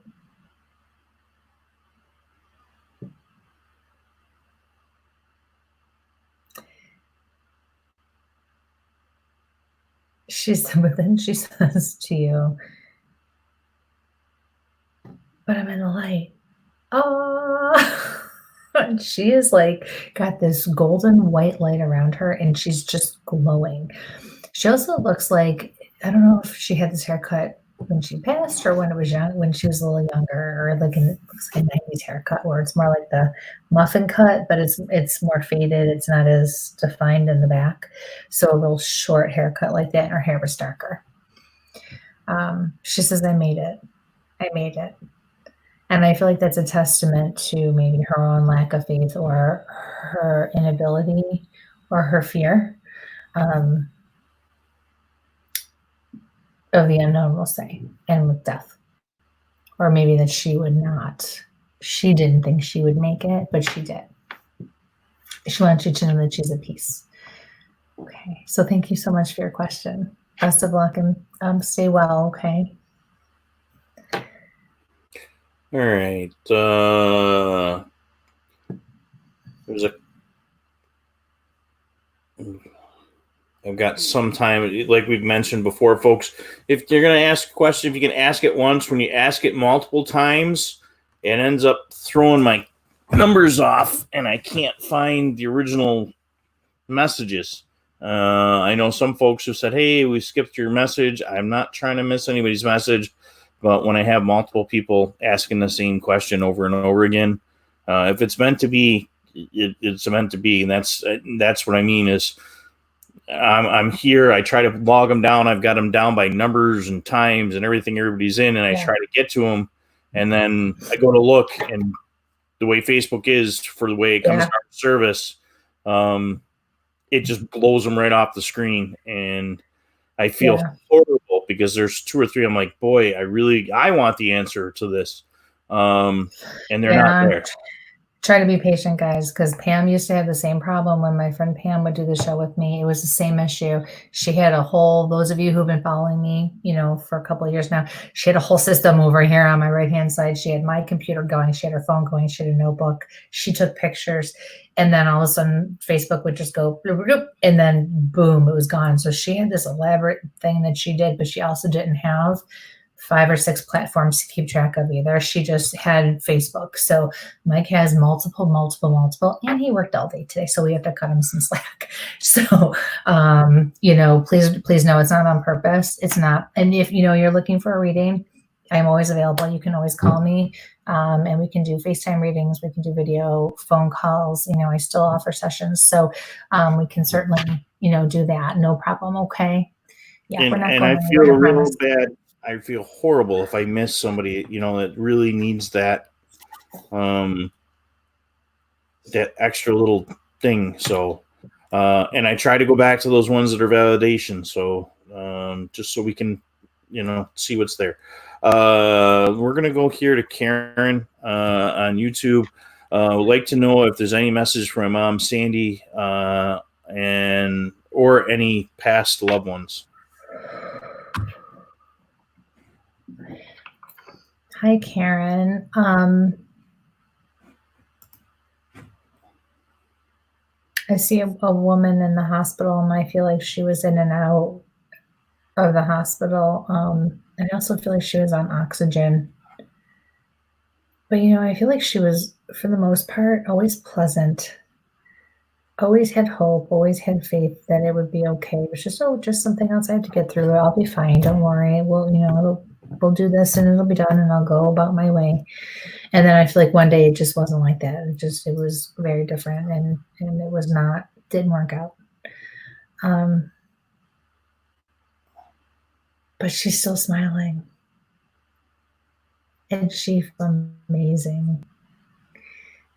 But then she says to you, but I'm in the light. Oh, she is like got this golden white light around her and she's just glowing. She also looks like, I don't know if she had this haircut when she passed or when it was young, when she was a little younger, or like it looks like a 90s haircut where it's more like the muffin cut, but it's more faded. It's not as defined in the back. So a real short haircut like that, and her hair was darker. She says, I made it. I made it. And I feel like that's a testament to maybe her own lack of faith or her inability or her fear of the unknown, we'll say, and with death. Or maybe that she didn't think she would make it, but she did. She wants you to know that she's at peace. Okay, so thank you so much for your question. Best of luck and stay well, okay? All right. I've got some time, like we've mentioned before, folks. If you're going to ask a question, if you can ask it once, when you ask it multiple times, it ends up throwing my numbers off, and I can't find the original messages. I know some folks who said, hey, we skipped your message. I'm not trying to miss anybody's message, but when I have multiple people asking the same question over and over again, if it's meant to be, it's meant to be. And that's what I mean is I'm here. I try to log them down. I've got them down by numbers and times and everything everybody's in, and I try to get to them. And then I go to look, and the way Facebook is for the way it comes to our service, it just blows them right off the screen. And I feel horrible because there's 2 or 3. I'm like, boy, I want the answer to this. And they're not there. Try to be patient, guys, because Pam used to have the same problem when my friend Pam would do the show with me. It was the same issue. She had those of you who've been following me, for a couple of years now, she had a whole system over here on my right-hand side. She had my computer going. She had her phone going. She had a notebook. She took pictures. And then all of a sudden, Facebook would just go, bloop, bloop, and then boom, it was gone. So she had this elaborate thing that she did, but she also didn't have 5 or 6 platforms to keep track of either. She just had Facebook. So Mike has multiple, and he worked all day today, so we have to cut him some slack. So, please know it's not on purpose. It's not. And if, you're looking for a reading, I'm always available. You can always call me, and we can do FaceTime readings. We can do video, phone calls. I still offer sessions. So we can certainly, do that. No problem. Okay. Yeah, we're not and I feel real bad. I feel horrible if I miss somebody, that really needs that, that extra little thing. So, and I try to go back to those ones that are validation. So, just so we can, see what's there. We're going to go here to Karen, on YouTube. Would like to know if there's any message from my mom, Sandy, or any past loved ones. Hi, Karen. I see a woman in the hospital, and I feel like she was in and out of the hospital. I also feel like she was on oxygen. But, I feel like she was, for the most part, always pleasant. Always had hope, always had faith that it would be okay. It was just something else I had to get through. I'll be fine. Don't worry. Well, we'll do this and it'll be done and I'll go about my way. And then I feel like one day it just wasn't like that. It was very different and it was not, didn't work out. But she's still smiling. And she's amazing.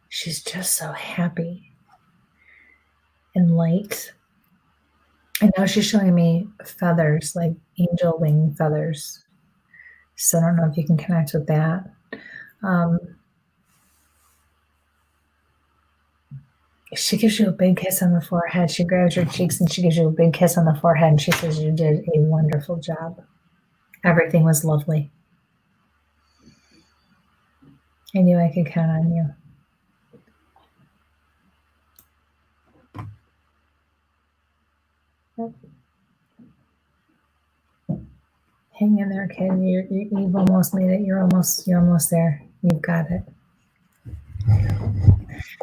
She's just so happy and light. And now she's showing me feathers, like angel wing feathers. So I don't know if you can connect with that. She gives you a big kiss on the forehead. She grabs your cheeks and she gives you a big kiss on the forehead. And she says, you did a wonderful job. Everything was lovely. I knew I could count on you. Hang in there, kid. You've almost made it. You're almost there. You've got it.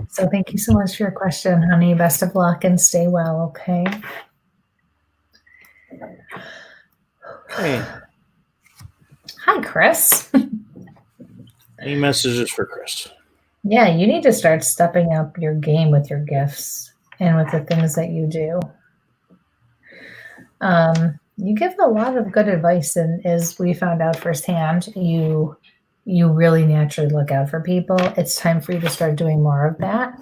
So thank you so much for your question, honey. Best of luck and stay well, okay? Hey. Hi, Chris. Any messages for Chris? Yeah, you need to start stepping up your game with your gifts and with the things that you do. You give a lot of good advice, and as we found out firsthand, you really naturally look out for people. It's time for you to start doing more of that.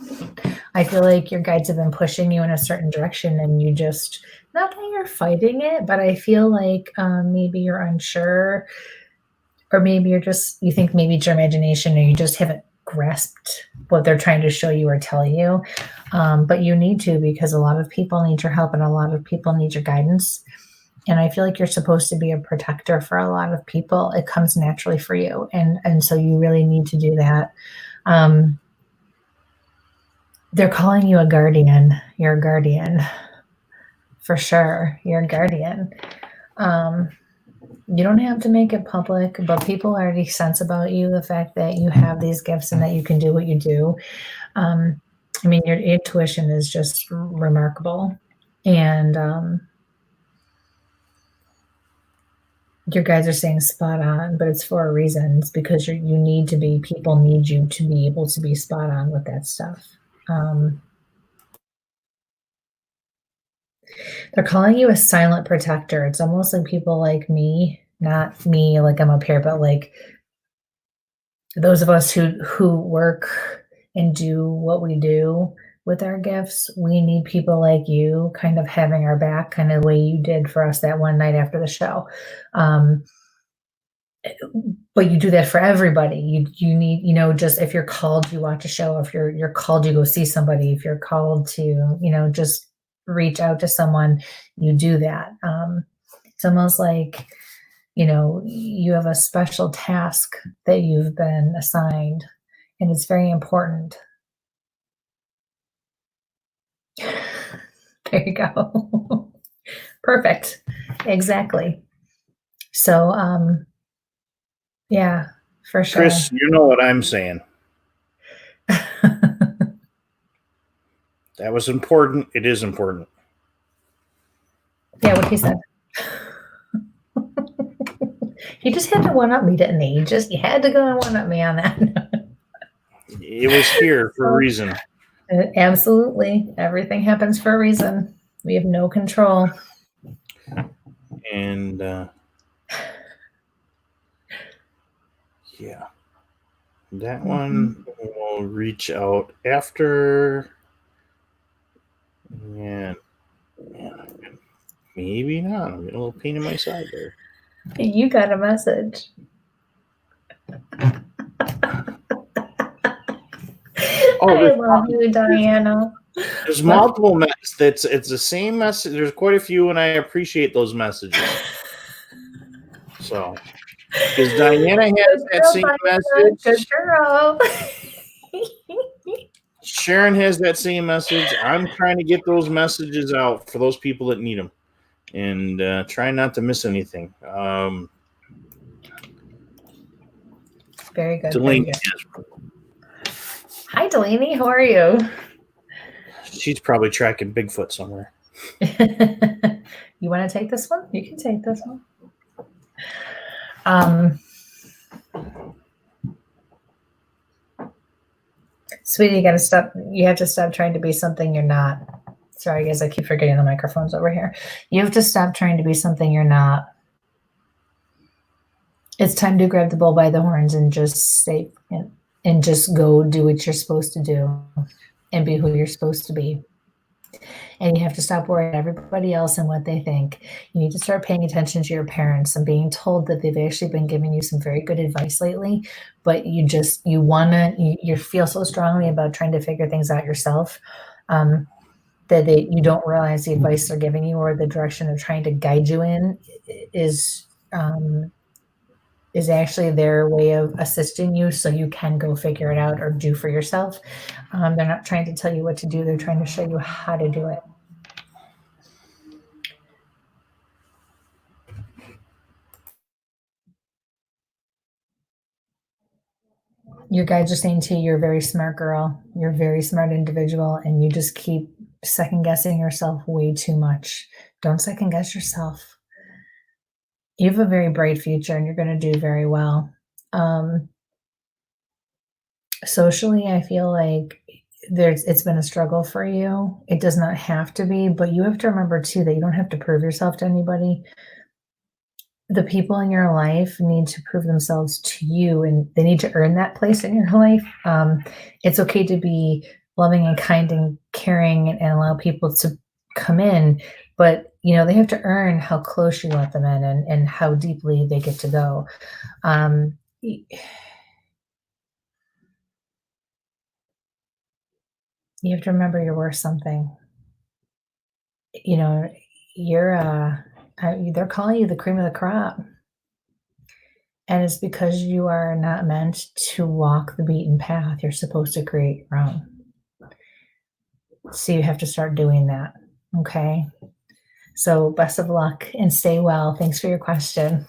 I feel like your guides have been pushing you in a certain direction, and you just, not that you're fighting it, but I feel like maybe you're unsure, or maybe you think maybe it's your imagination, or you just haven't grasped what they're trying to show you or tell you. But you need to, because a lot of people need your help and a lot of people need your guidance. And I feel like you're supposed to be a protector for a lot of people. It comes naturally for you. And so you really need to do that. They're calling you a guardian. You're a guardian. For sure. You're a guardian. You don't have to make it public, but people already sense about you the fact that you have these gifts and that you can do what you do. I mean, your intuition is just remarkable. And your guys are saying spot on, but it's for a reason. It's because people need you to be able to be spot on with that stuff. They're calling you a silent protector. It's almost like people like me, not me, like I'm up here, but like those of us who work and do what we do with our gifts, we need people like you kind of having our back, kind of the way you did for us that one night after the show. But you do that for everybody. You need, just if you're called, you watch a show. If you're called, you go see somebody. If you're called to, just reach out to someone, you do that. It's almost like, you have a special task that you've been assigned, and it's very important. There you go. Perfect. Exactly. So, yeah, for sure. Chris, you know what I'm saying. That was important. It is important. Yeah, what he said. He just had to one-up me, didn't he? You had to go and one-up me on that. It was here for a reason. Absolutely. Everything happens for a reason. We have no control. And yeah, that one will reach out after. And maybe not. I'm getting a little pain in my side there. You got a message. I love you, Diana. There's multiple messages. It's the same message. There's quite a few, and I appreciate those messages. So, because Diana has that same message. Good girl. Sharon has that same message. I'm trying to get those messages out for those people that need them, and try not to miss anything. Very good. Delaney. Hi, Delaney. How are you? She's probably tracking Bigfoot somewhere. You want to take this one? You can take this one. Sweetie, you gotta stop. You have to stop trying to be something you're not. Sorry, guys, I keep forgetting the microphone's over here. You have to stop trying to be something you're not. It's time to grab the bull by the horns and just say, and just go do what you're supposed to do and be who you're supposed to be. And you have to stop worrying about everybody else and what they think. You need to start paying attention to your parents. I'm being told that they've actually been giving you some very good advice lately, but you feel so strongly about trying to figure things out yourself, that you don't realize the advice they're giving you or the direction they're trying to guide you in is actually their way of assisting you so you can go figure it out or do for yourself. They're not trying to tell you what to do. They're trying to show you how to do it. Your guides are saying to you, you're a very smart girl. You're a very smart individual, and you just keep second guessing yourself way too much. Don't second guess yourself. You have a very bright future, and you're going to do very well. Socially, I feel like it's been a struggle for you. It does not have to be, but you have to remember too that you don't have to prove yourself to anybody. The people in your life need to prove themselves to you, and they need to earn that place in your life. It's okay to be loving and kind and caring and allow people to come in, but they have to earn how close you let them in and how deeply they get to go. You have to remember you're worth something. You're they're calling you the cream of the crop. And it's because you are not meant to walk the beaten path. You're supposed to create your own. So you have to start doing that. Okay. So best of luck and stay well. Thanks for your question.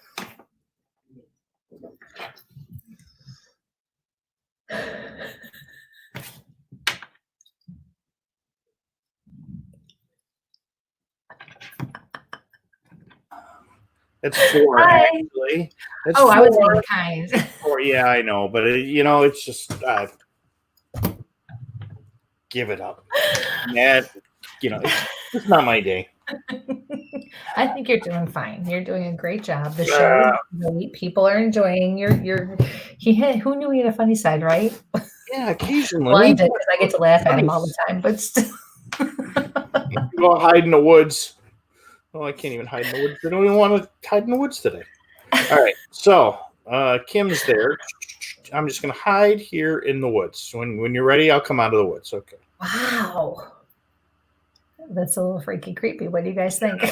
It's 4, Hi. actually. It's I was 4. being kind. 4, yeah, I know, but it's just give it up. Yeah, it's not my day. I think you're doing fine. You're doing a great job. The show is great. People are enjoying your. Who knew he had a funny side, right? Yeah, occasionally. Well, I did because I get to laugh at him all the time, but still. Go hide in the woods. Oh, I can't even hide in the woods. I don't even want to hide in the woods today. All right, so Kim's there. I'm just going to hide here in the woods. When you're ready, I'll come out of the woods. Okay. Wow. That's a little freaky creepy. What do you guys think?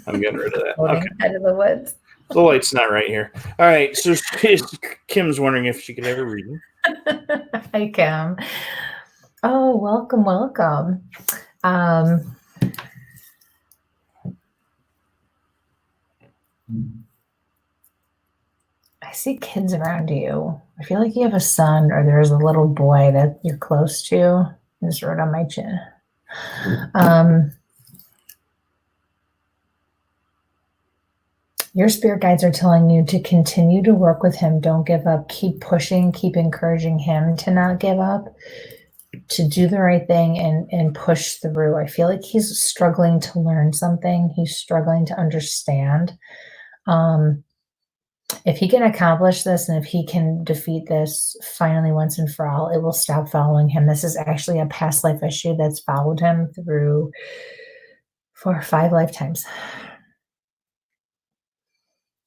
I'm getting rid of that. Okay. Out of the woods. The light's not right here. All right, so Kim's wondering if she could have a reading. Hi, Kim. Oh, welcome. I see kids around you. I feel like you have a son or there's a little boy that you're close to. I just wrote on my chin. Your spirit guides are telling you to continue to work with him. Don't give up. Keep pushing. Keep encouraging him to not give up, to do the right thing and push through. I feel like he's struggling to learn something. He's struggling to understand. If he can accomplish this and if he can defeat this finally once and for all, it will stop following him. This is actually a past life issue that's followed him through 4 or 5 lifetimes.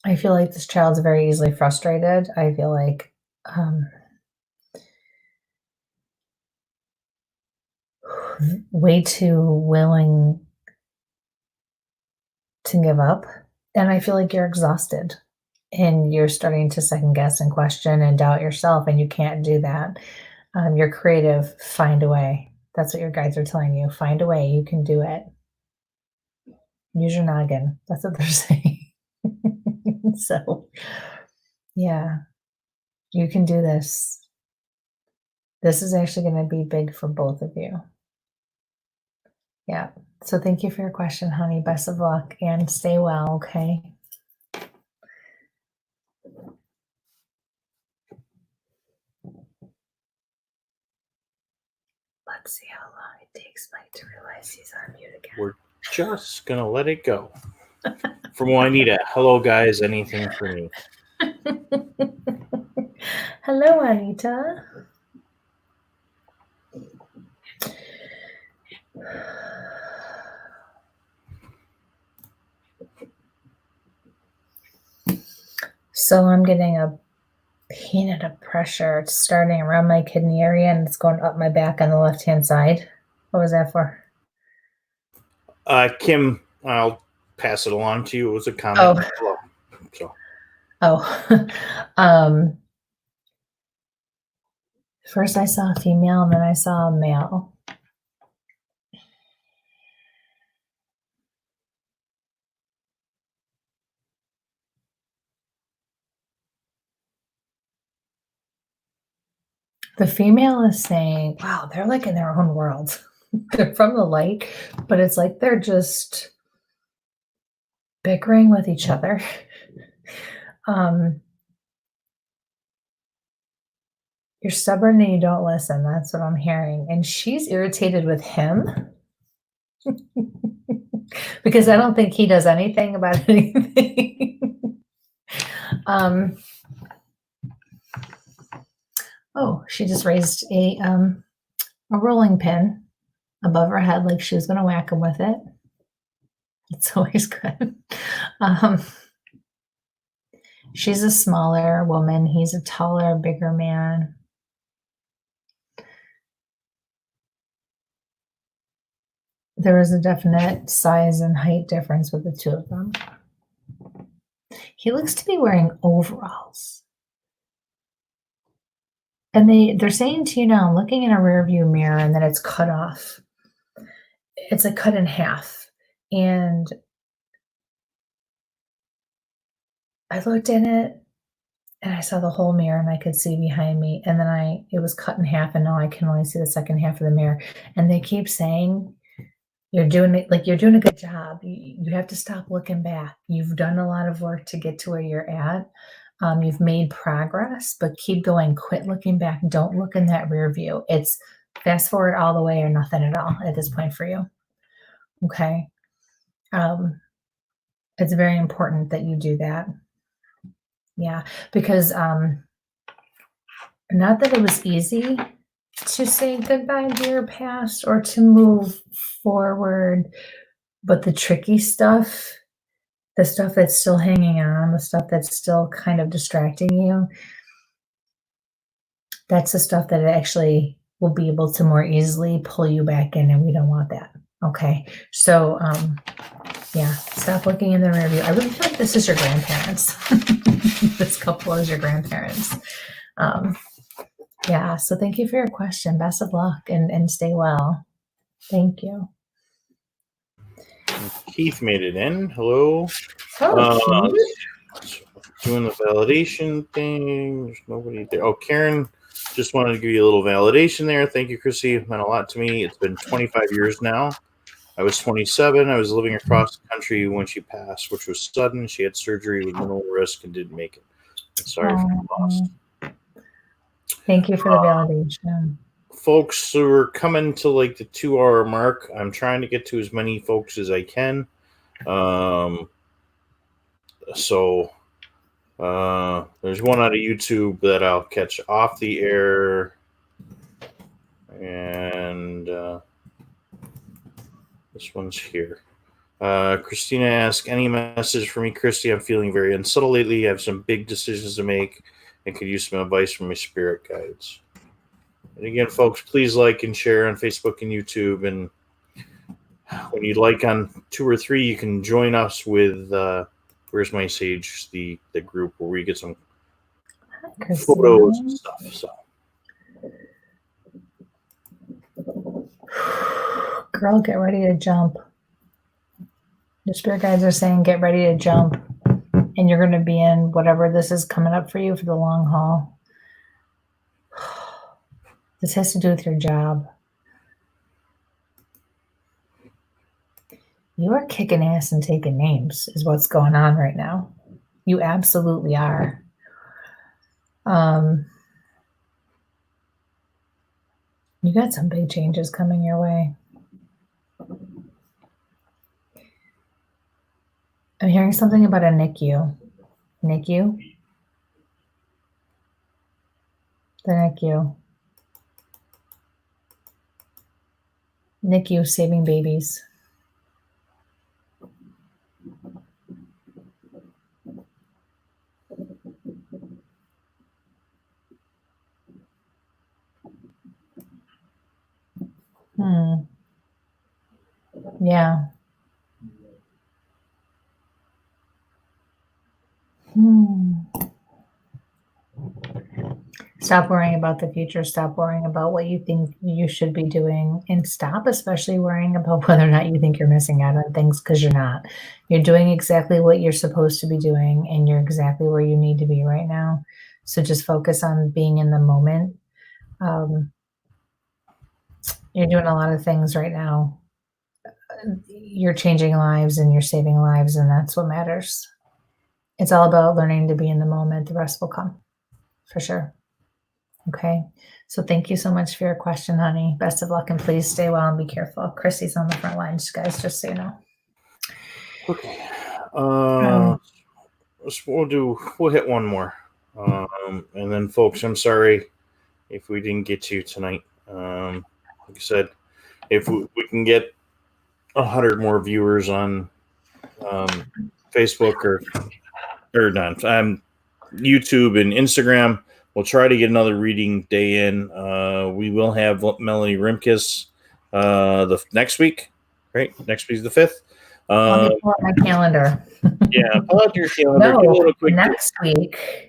I feel like this child's very easily frustrated. I feel like way too willing to give up. And I feel like you're exhausted and you're starting to second guess and question and doubt yourself, and you can't do that. You're creative. Find a way. That's what your guides are telling you. Find a way. You can do it. Use your noggin. That's what they're saying. So, yeah, you can do this. This is actually going to be big for both of you. Yeah. So thank you for your question, honey. Best of luck and stay well, okay? see how long it takes Mike to realize he's on mute again. We're just going to let it go. From Juanita, hello, guys. Anything for me? Hello, Anita. So I'm getting a peanut of pressure. It's starting around my kidney area and it's going up my back on the left-hand side. What was that for? Kim, I'll pass it along to you. It was a comment. First I saw a female and then I saw a male. The female is saying, wow, they're like in their own world. They're from the light, but it's like they're just bickering with each other. You're stubborn and you don't listen. That's what I'm hearing. And she's irritated with him because I don't think he does anything about anything. Oh, she just raised a rolling pin above her head like she was going to whack him with it. It's always good. She's a smaller woman. He's a taller, bigger man. There is a definite size and height difference with the two of them. He looks to be wearing overalls. And they're saying to you now, I'm looking in a rear view mirror and then it's cut off. It's like cut in half. And I looked in it and I saw the whole mirror and I could see behind me. And then it was cut in half and now I can only see the second half of the mirror. And they keep saying, you're doing it, like you're doing a good job. You have to stop looking back. You've done a lot of work to get to where you're at. You've made progress, but keep going. Quit looking back. Don't look in that rear view. It's fast forward all the way or nothing at all at this point for you. Okay. It's very important that you do that. Yeah, because not that it was easy to say goodbye to your past or to move forward, but the tricky stuff, the stuff that's still hanging on, the stuff that's still kind of distracting you, that's the stuff that actually will be able to more easily pull you back in, and we don't want that. Okay, so yeah, stop looking in the rear view. I really feel like this is your grandparents. This couple is your grandparents. Yeah, so thank you for your question. Best of luck and stay well. Thank you. Keith made it in. Hello. Keith. Doing the validation thing. There's nobody there. Oh, Karen just wanted to give you a little validation there. Thank you, Kristie. It meant a lot to me. It's been 25 years now. I was 27. I was living across the country when she passed, which was sudden. She had surgery with minimal risk and didn't make it. Sorry for the loss. Thank you for the validation. Folks, so we're coming to like the 2-hour mark. I'm trying to get to as many folks as I can. So there's one out of YouTube that I'll catch off the air. And this one's here. Christina asks, any message for me, Kristie? I'm feeling very unsettled lately. I have some big decisions to make and could use some advice from my spirit guides. And again, folks, please like and share on Facebook and YouTube. And when you like on 2 or 3, you can join us with Where's My Sage, the group where we get some photos and stuff. So, girl, get ready to jump. The spirit guides are saying get ready to jump, and you're going to be in whatever this is coming up for you for the long haul. This has to do with your job. You are kicking ass and taking names is what's going on right now. You absolutely are. You got some big changes coming your way. I'm hearing something about a NICU. NICU? The NICU. NICU saving babies. Yeah. Stop worrying about the future. Stop worrying about what you think you should be doing, and stop especially worrying about whether or not you think you're missing out on things, because you're not. You're doing exactly what you're supposed to be doing, and you're exactly where you need to be right now. So just focus on being in the moment. You're doing a lot of things right now. You're changing lives and you're saving lives, and that's what matters. It's all about learning to be in the moment. The rest will come, for sure. Okay. So thank you so much for your question, honey. Best of luck, and please stay well and be careful. Kristie's on the front lines, guys, just so you know. Okay. We'll hit one more. And then, folks, I'm sorry if we didn't get to you tonight. Like I said, if we can get 100 more viewers on Facebook or not, YouTube and Instagram, we'll try to get another reading day in. We will have Melanie Rimkus the next week, right? Next week's the 5th. Let me pull up my calendar. Yeah, pull out your calendar. No,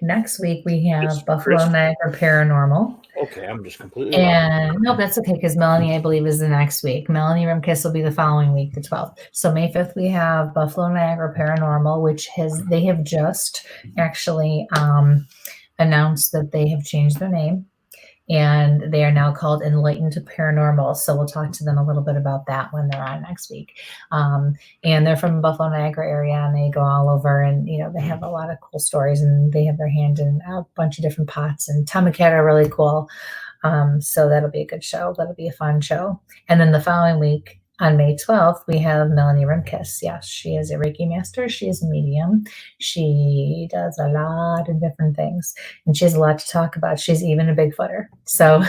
next week we have Buffalo Niagara Paranormal. Okay, I'm just completely lost. No, that's okay, because Melanie, I believe, is the next week. Melanie Rimkus will be the following week, the 12th. So May 5th, we have Buffalo Niagara Paranormal, which they have just actually announced that they have changed their name, and they are now called Enlightened Paranormal. So we'll talk to them a little bit about that when they're on next week. And they're from the Buffalo Niagara area, and they go all over, and they have a lot of cool stories, and they have their hand in a bunch of different pots. And Tom and Kat are really cool. So that'll be a good show. That'll be a fun show. And then the following week, on May 12th, we have Melanie Rimkus. Yes, she is a Reiki master. She is a medium. She does a lot of different things, and she has a lot to talk about. She's even a Bigfooter. So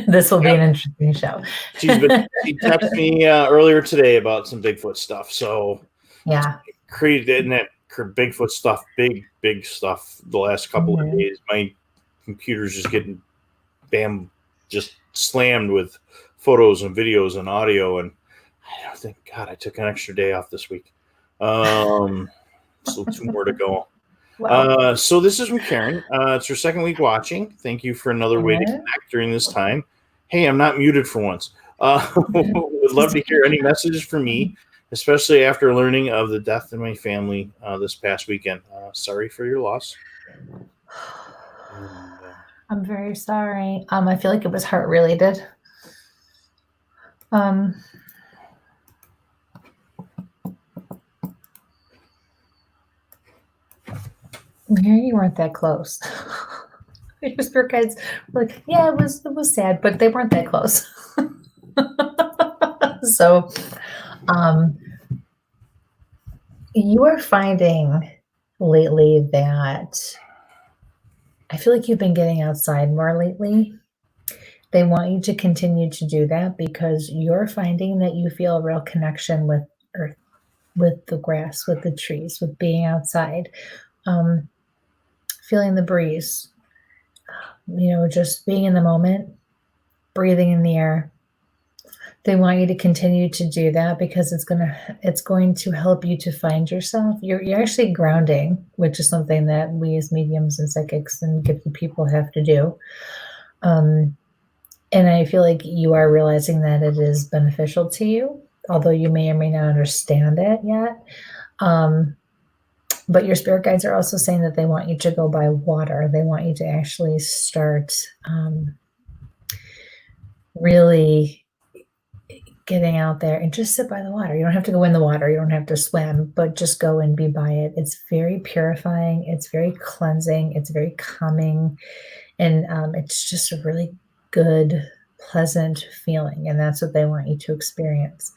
this will be an interesting show. She texted me earlier today about some Bigfoot stuff. So yeah, created that Bigfoot stuff, big stuff. The last couple of days, my computer's just getting just slammed with photos and videos and audio, and thank God I took an extra day off this week. So 2 more to go. Wow. So this is from Karen. It's her second week watching. Thank you for another way to connect during this time. Hey, I'm not muted for once. Would love to hear any messages from me, especially after learning of the death in my family this past weekend. Sorry for your loss. I'm very sorry. I feel like it was heart related. You weren't that close. Your spirit guides were like, yeah, it was sad, but they weren't that close. So, you are finding lately that I feel like you've been getting outside more lately. They want you to continue to do that, because you're finding that you feel a real connection with earth, with the grass, with the trees, with being outside. Feeling the breeze, just being in the moment, breathing in the air. They want you to continue to do that, because it's going to help you to find yourself. You're actually grounding, which is something that we as mediums and psychics and gifted people have to do. And I feel like you are realizing that it is beneficial to you, although you may or may not understand it yet. But your spirit guides are also saying that they want you to go by water. They want you to actually start really getting out there and just sit by the water. You don't have to go in the water. You don't have to swim, but just go and be by it. It's very purifying. It's very cleansing. It's very calming. And it's just a really good pleasant feeling, and that's what they want you to experience.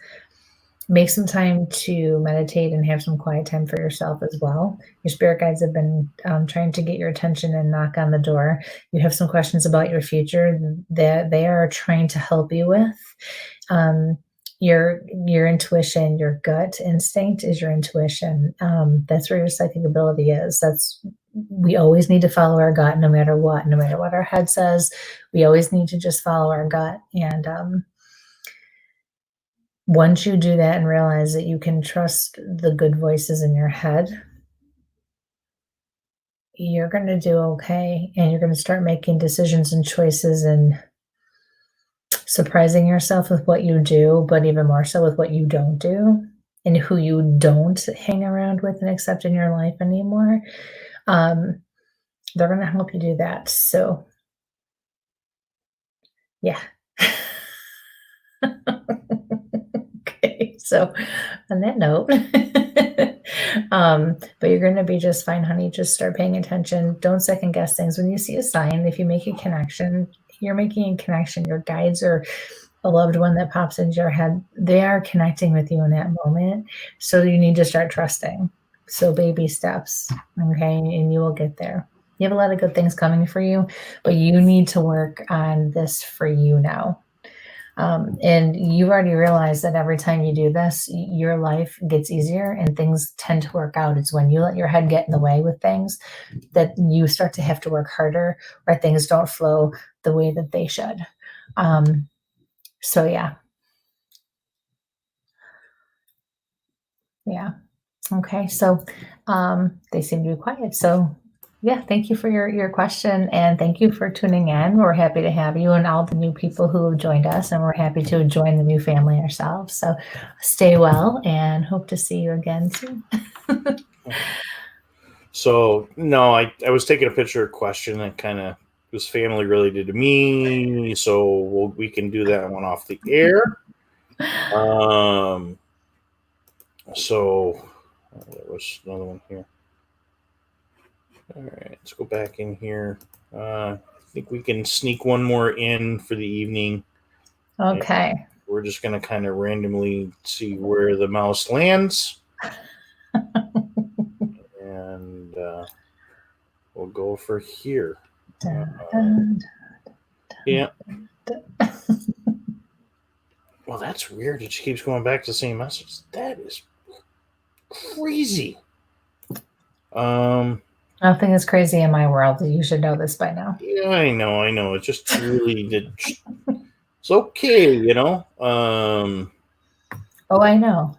Make some time to meditate and have some quiet time for yourself as well. Your spirit guides have been trying to get your attention and knock on the door. You have some questions about your future that they are trying to help you with. Um, your intuition, your gut instinct is your intuition. That's where your psychic ability is. That's we always need to follow our gut no matter what, no matter what our head says. We always need to just follow our gut. And once you do that and realize that you can trust the good voices in your head, you're going to do okay. And you're going to start making decisions and choices and surprising yourself with what you do, but even more so with what you don't do and who you don't hang around with and accept in your life anymore. Um, they're going to help you do that. So, yeah. Okay, so on that note, but you're going to be just fine, honey. Just start paying attention. Don't second guess things. When you see a sign, if you make a connection, you're making a connection. Your guides or a loved one that pops into your head, they are connecting with you in that moment. So you need to start trusting. So baby steps, okay, and you will get there. You have a lot of good things coming for you, but you need to work on this for you now. And you've already realized that every time you do this, your life gets easier and things tend to work out. It's when you let your head get in the way with things that you start to have to work harder or things don't flow the way that they should. So yeah. Yeah. Okay. So they seem to be quiet. So yeah, thank you for your question and thank you for tuning in. We're happy to have you and all the new people who have joined us, and we're happy to join the new family ourselves. So stay well and hope to see you again soon. So no, I was taking a picture of a question that kind of was family related to me, so we can do that one off the air. So there was another one here. All right, let's go back in here. I think we can sneak one more in for the evening. Okay. And we're just going to kind of randomly see where the mouse lands. And we'll go for here. Yeah. Well, that's weird. It keeps going back to the same message. That is crazy. Nothing is crazy in my world. You should know this by now. Yeah, I know. It just really did. It's okay, you know. Oh, I know.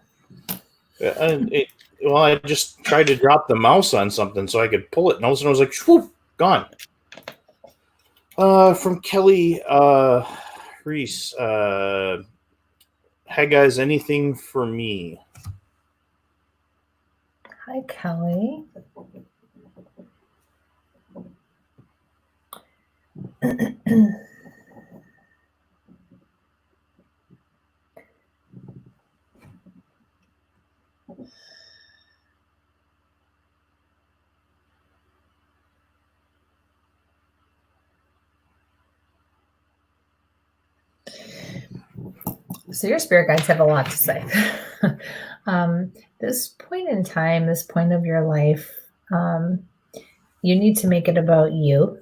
Well, I just tried to drop the mouse on something so I could pull it, and all of a sudden I was like, "Whoop, gone." From Kelly Reese. Hi guys, anything for me? Hi, Kelly. So your spirit guides have a lot to say. This point in time, this point of your life, you need to make it about you.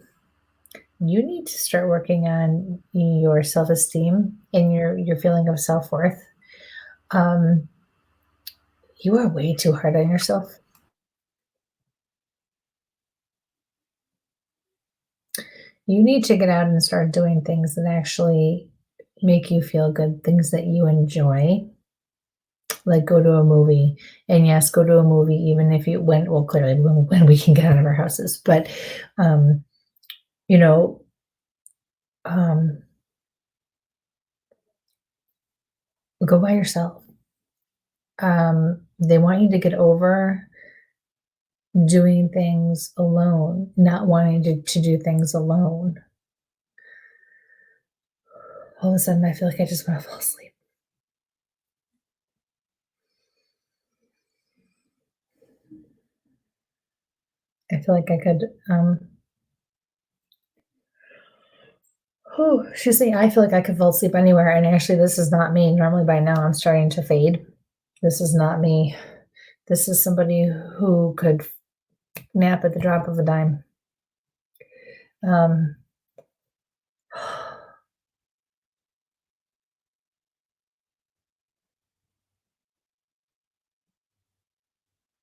You need to start working on your self-esteem and your feeling of self-worth. You are way too hard on yourself. You need to get out and start doing things that actually make you feel good, things that you enjoy. Like go to a movie, and yes, go to a movie even if you went well, clearly when we can get out of our houses, but um, you know, um, go by yourself. They want you to get over doing things alone, not wanting to do things alone. All of a sudden, I feel like I just want to fall asleep. I feel like I could Whew, she's saying, I feel like I could fall asleep anywhere. And actually, this is not me. Normally, by now, I'm starting to fade. This is not me. This is somebody who could nap at the drop of a dime.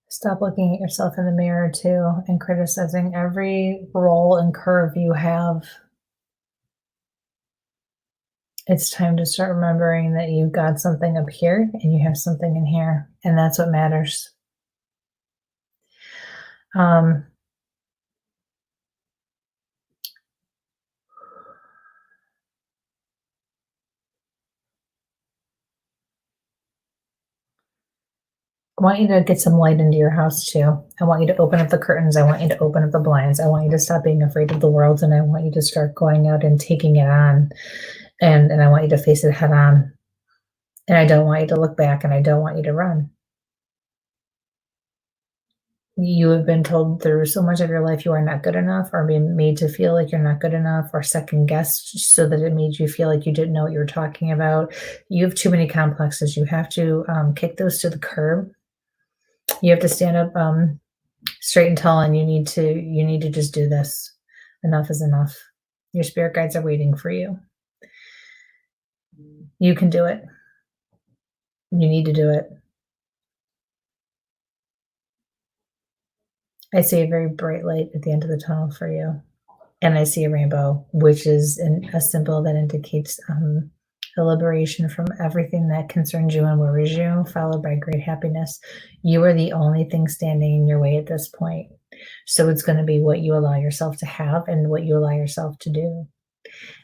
Stop looking at yourself in the mirror, too, and criticizing every roll and curve you have. It's time to start remembering that you've got something up here and you have something in here, and that's what matters. I want you to get some light into your house too. I want you to open up the curtains. I want you to open up the blinds. I want you to stop being afraid of the world, and I want you to start going out and taking it on. And I want you to face it head on. And I don't want you to look back, and I don't want you to run. You have been told through so much of your life you are not good enough, or being made to feel like you're not good enough, or second guessed so that it made you feel like you didn't know what you were talking about. You have too many complexes. You have to kick those to the curb. You have to stand up straight and tall, and you need to just do this. Enough is enough. Your spirit guides are waiting for you. You can do it. You need to do it. I see a very bright light at the end of the tunnel for you. And I see a rainbow, which is a symbol that indicates the liberation from everything that concerns you and worries you, followed by great happiness. You are the only thing standing in your way at this point. So it's going to be what you allow yourself to have and what you allow yourself to do.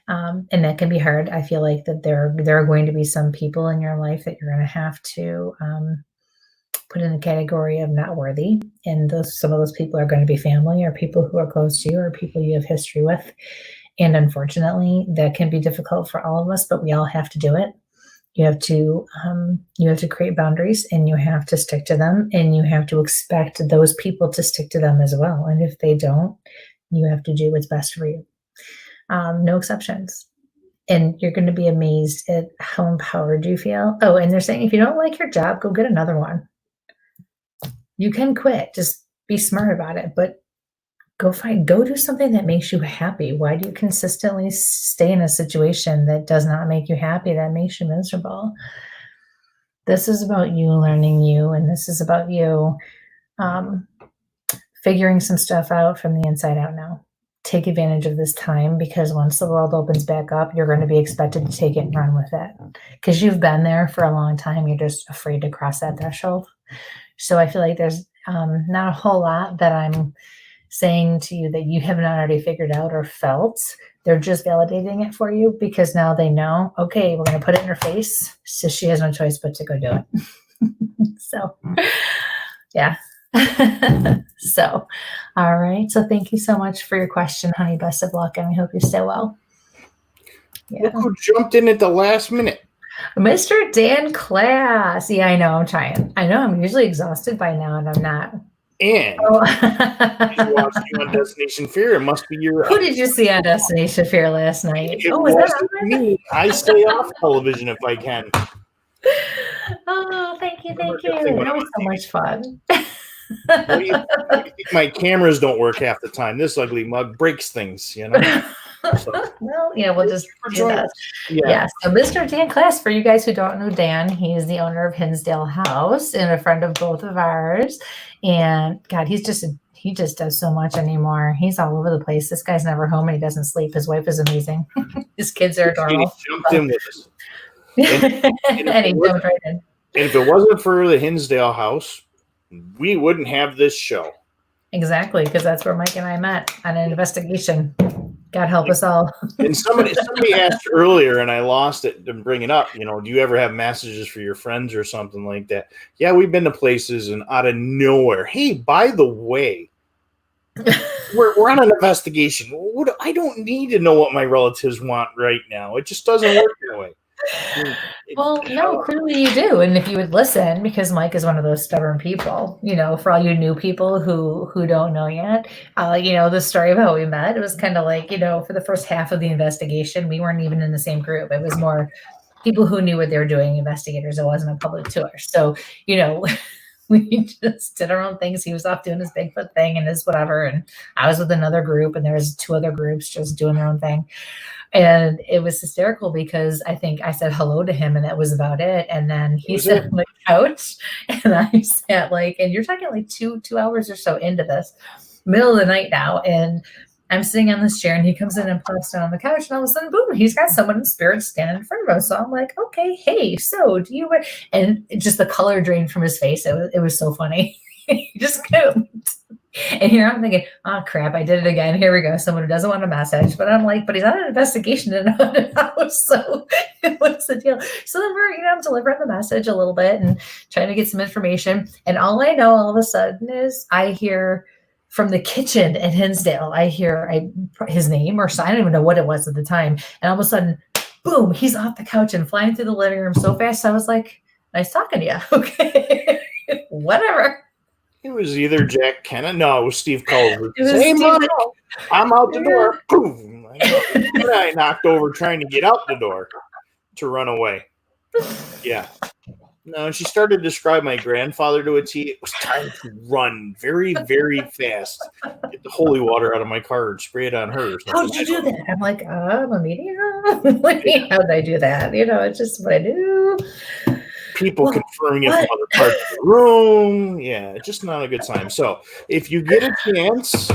And that can be hard. I feel like that there are going to be some people in your life that you're going to have to put in the category of not worthy. And some of those people are going to be family, or people who are close to you, or people you have history with. And unfortunately, that can be difficult for all of us, but we all have to do it. You have to create boundaries, and you have to stick to them, and you have to expect those people to stick to them as well. And if they don't, you have to do what's best for you. No exceptions. And you're going to be amazed at how empowered you feel. Oh, and they're saying, if you don't like your job, go get another one. You can quit. Just be smart about it. But go do something that makes you happy. Why do you consistently stay in a situation that does not make you happy, that makes you miserable? This is about you learning you, and this is about you figuring some stuff out from the inside out now. Take advantage of this time, because once the world opens back up, you're going to be expected to take it and run with it, because you've been there for a long time. You're just afraid to cross that threshold. So I feel like there's not a whole lot that I'm saying to you that you have not already figured out or felt. They're just validating it for you, because now they know, okay, we're going to put it in her face. So she has no choice but to go do it. So, yeah. So, all right. So thank you so much for your question, honey. Best of luck, and I hope you stay well. Yeah. Look who jumped in at the last minute. Mr. Dan Class. Yeah, I know. I'm trying. I know I'm usually exhausted by now, and I'm not. And you watched you on Destination Fear. It must be your. Who did you see on Destination Fear last night? Was that me? I stay off television if I can. Oh, thank you. That was so much fun. My cameras don't work half the time. This ugly mug breaks things, you know. So. Well, yeah, we'll just do that. Yeah. So Mr. Dan Class, for you guys who don't know Dan, he's the owner of Hinsdale House and a friend of both of ours. And God, he just does so much anymore. He's all over the place. This guy's never home and he doesn't sleep. His wife is amazing. His kids are adorable. He jumped in with us. And he jumped right in. And if it wasn't for the Hinsdale House, we wouldn't have this show. Exactly, because that's where Mike and I met on an investigation. God help us all. And somebody asked earlier, and I lost it to bring it up. You know, do you ever have messages for your friends or something like that? Yeah, we've been to places, and out of nowhere, hey, by the way, we're on an investigation. I don't need to know what my relatives want right now. It just doesn't work that way. Well, no, clearly you do. And if you would listen, because Mike is one of those stubborn people, for all you new people who don't know yet, the story of how we met, it was kind of like, for the first half of the investigation, we weren't even in the same group. It was more people who knew what they were doing, investigators. It wasn't a public tour. So, we just did our own things. He was off doing his Bigfoot thing and his whatever. And I was with another group, and there was 2 other groups just doing their own thing. And it was hysterical because I think I said hello to him and that was about it. And then he sat on the couch and I sat and you're talking like two hours or so into this, middle of the night now. And I'm sitting on this chair and he comes in and plops down on the couch and all of a sudden, boom, he's got someone in spirit standing in front of him. So I'm like, okay, hey, so do you, and just the color drained from his face. It was so funny. He just kind of, and here I'm thinking, oh crap, I did it again. Here we go. Someone who doesn't want a message. But I'm like, but he's on an investigation in a house. So what's the deal? So then I'm delivering the message a little bit and trying to get some information. And all I know all of a sudden is I hear from the kitchen in Hinsdale, I hear his name or I don't even know what it was at the time. And all of a sudden, boom, he's off the couch and flying through the living room so fast. I was like, nice talking to you. Okay, whatever. It was either Jack Kenna. No, it was Steve Culver. Hey, Mike, I'm out the door. Boom. I knocked over trying to get out the door to run away. Yeah. No, she started to describe my grandfather to a T. It was time to run very, very fast. Get the holy water out of my car and spray it on her. How did you do that? I'm like, I'm a medium. How did I do that? It's just what I do. People confirming it from other parts of the room. Yeah, just not a good time. So if you get a chance,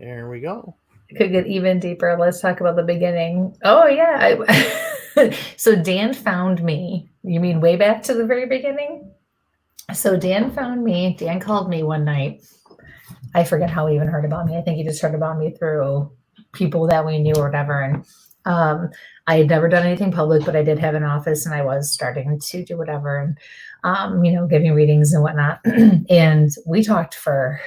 there we go. Could get even deeper. Let's talk about the beginning. Oh yeah. So Dan found me. You mean way back to the very beginning? So Dan found me. Dan called me one night. I forget how he even heard about me. I think he just heard about me through people that we knew or whatever. And I had never done anything public, but I did have an office and I was starting to do whatever and, giving readings and whatnot. And we talked for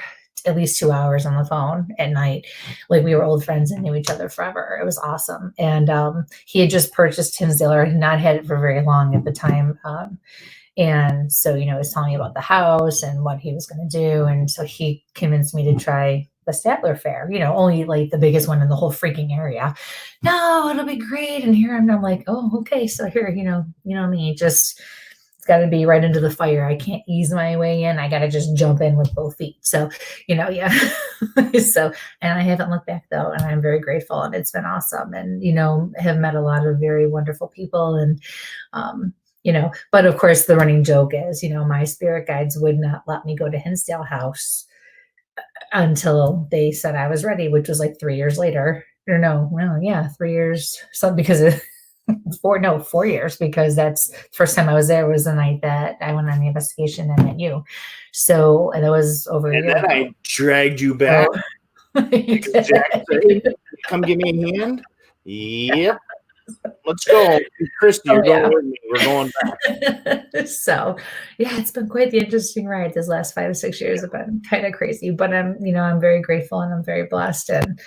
at least 2 hours on the phone at night. Like we were old friends and knew each other forever. It was awesome. And he had just purchased Hinsdale, or had not had it for very long at the time. And so, he was telling me about the house and what he was going to do. And so he convinced me to try the Statler Fair, only like the biggest one in the whole freaking area. No, it'll be great. And here I'm like, oh, okay. So here, me, just, it's got to be right into the fire. I can't ease my way in. I got to just jump in with both feet. So, yeah. So, and I haven't looked back though. And I'm very grateful and it's been awesome. And, have met a lot of very wonderful people and, but of course the running joke is, my spirit guides would not let me go to Hinsdale House until they said I was ready, which was like 3 years later. Or no, well, yeah, 3 years. So because of 4 years, because that's the first time I was there was the night that I went on the investigation and met you. So that was over a year ago. I dragged you back. Jack said, come give me a hand. Yep. Let's go. Kristie, you're going with me. We're going back. So, yeah, it's been quite the interesting ride. These last 5 or 6 years have been kind of crazy, but I'm very grateful and I'm very blessed. And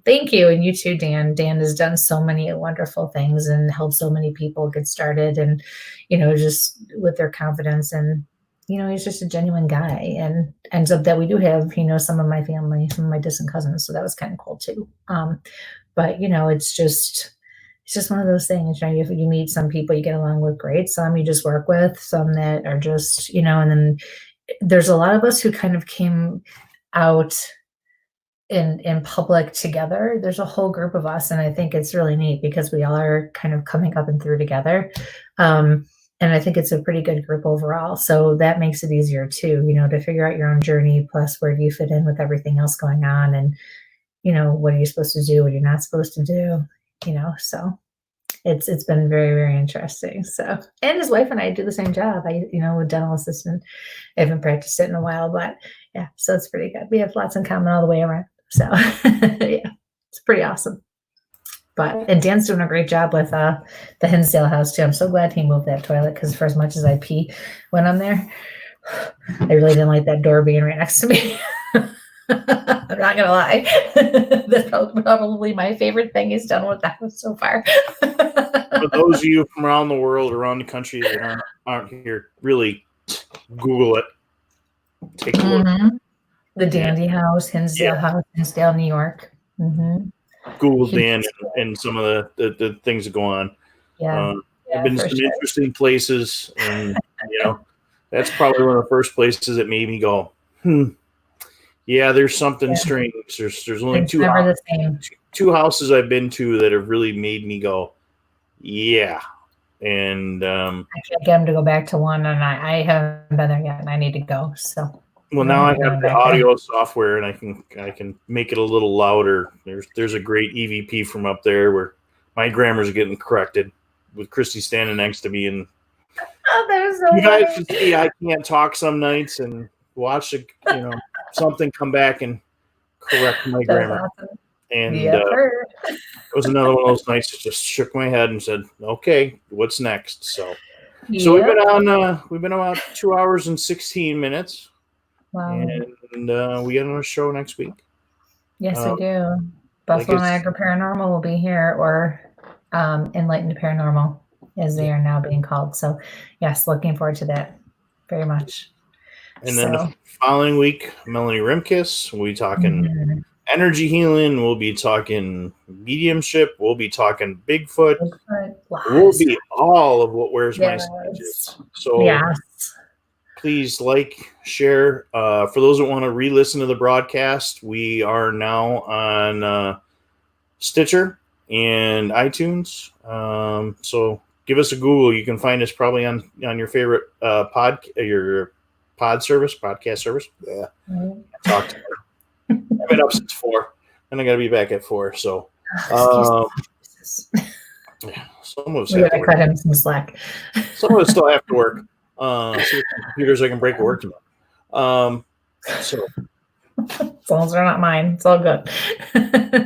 thank you. And you too, Dan. Dan has done so many wonderful things and helped so many people get started and, just with their confidence. And, he's just a genuine guy. And ends up that we do have, some of my family, some of my distant cousins. So that was kind of cool too. But, it's just one of those things, you meet some people you get along with great, some you just work with, some that are just, and then there's a lot of us who kind of came out in public together. There's a whole group of us. And I think it's really neat because we all are kind of coming up and through together. And I think it's a pretty good group overall. So that makes it easier too, to figure out your own journey, plus where do you fit in with everything else going on and, what are you supposed to do, what you're not supposed to do. So it's been very, very interesting. So, and his wife and I do the same job. With dental assistant. I haven't practiced it in a while, but yeah, so it's pretty good. We have lots in common all the way around. So yeah, it's pretty awesome. And Dan's doing a great job with the Hinsdale house too. I'm so glad he moved that toilet because for as much as I pee when I'm there, I really didn't like that door being right next to me. I'm not gonna lie. That's probably my favorite thing he's done with the house so far. For those of you from around the world, around the country that aren't here, really Google it. Take a look. Mm-hmm. The Dandy House, Hinsdale Yeah. House, Hinsdale, New York. Mm-hmm. Google Dan and some of the things that go on. Yeah. I've been to some interesting places, and that's probably one of the first places that made me go, yeah, there's something strange. There's only two houses I've been to that have really made me go, yeah. And I can't get him to go back to one, and I haven't been there yet, and I need to go. So well, now I have the audio software, and I can make it a little louder. There's a great EVP from up there where my grammar's getting corrected with Kristie standing next to me, and you guys should see I can't talk some nights and watch something come back and correct my grammar. Awesome. And it was another one of those nights that just shook my head and said, "Okay, what's next?" So we've been on. We've been about 2 hours and 16 minutes. Wow. And we got another show next week. Yes, we do. Buffalo Niagara Paranormal will be here, or Enlightened Paranormal, as they are now being called. So, yes, looking forward to that very much. And then the following week, Melanie Rimkus. We'll be talking energy healing. We'll be talking mediumship. We'll be talking Bigfoot. We'll be all of what Where's My Sage is. So please share. For those that want to re-listen to the broadcast, we are now on Stitcher and iTunes. So give us a Google. You can find us probably on your favorite podcast service. Yeah. Talk to her. I've been up since 4, and I got to be back at 4. So, some of us have to cut him some slack. Some of us still have to work. See what computers I can break at work tomorrow. So. As long as they're not mine, it's all good.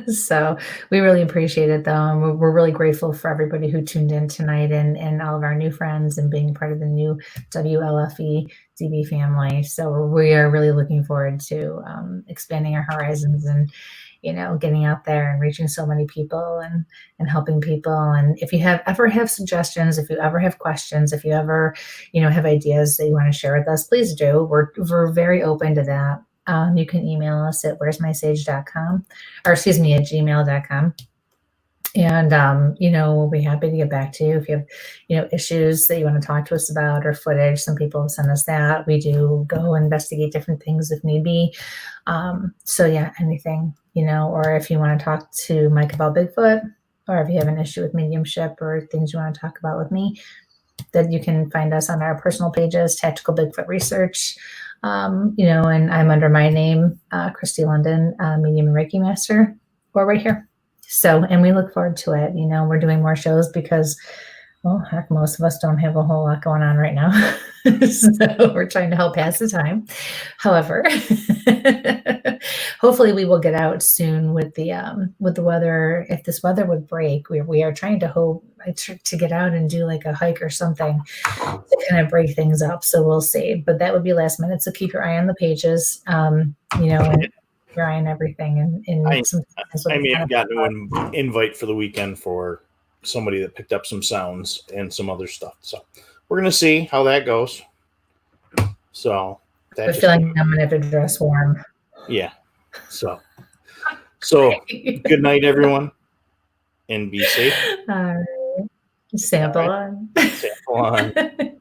So we really appreciate it, though. We're really grateful for everybody who tuned in tonight and all of our new friends and being part of the new WLFE DB family. So we are really looking forward to expanding our horizons and getting out there and reaching so many people and helping people. And if you ever have suggestions, if you ever have questions, if you ever have ideas that you want to share with us, please do. We're very open to that. You can email us at where'smysage.com or at gmail.com. And, we'll be happy to get back to you if you have, issues that you want to talk to us about or footage. Some people have sent us that. We do go investigate different things if need be. So yeah, anything, or if you want to talk to Mike about Bigfoot, or if you have an issue with mediumship or things you want to talk about with me, then you can find us on our personal pages, Tactical Bigfoot Research. And I'm under my name, Kristie London, Medium and Reiki Master, or right here. So, and we look forward to it. We're doing more shows because, well, heck, most of us don't have a whole lot going on right now. So we're trying to help pass the time. However, hopefully we will get out soon with the weather. If this weather would break, we are trying to hope to get out and do like a hike or something to kind of break things up. So we'll see, but that would be last minute. So keep your eye on the pages, and your eye on everything. And I may have gotten an invite for the weekend for somebody that picked up some sounds and some other stuff. So we're going to see how that goes. So I feel like I'm going to have to dress warm. Yeah. So good night, everyone, and be safe. All right. Sample on. Sample on.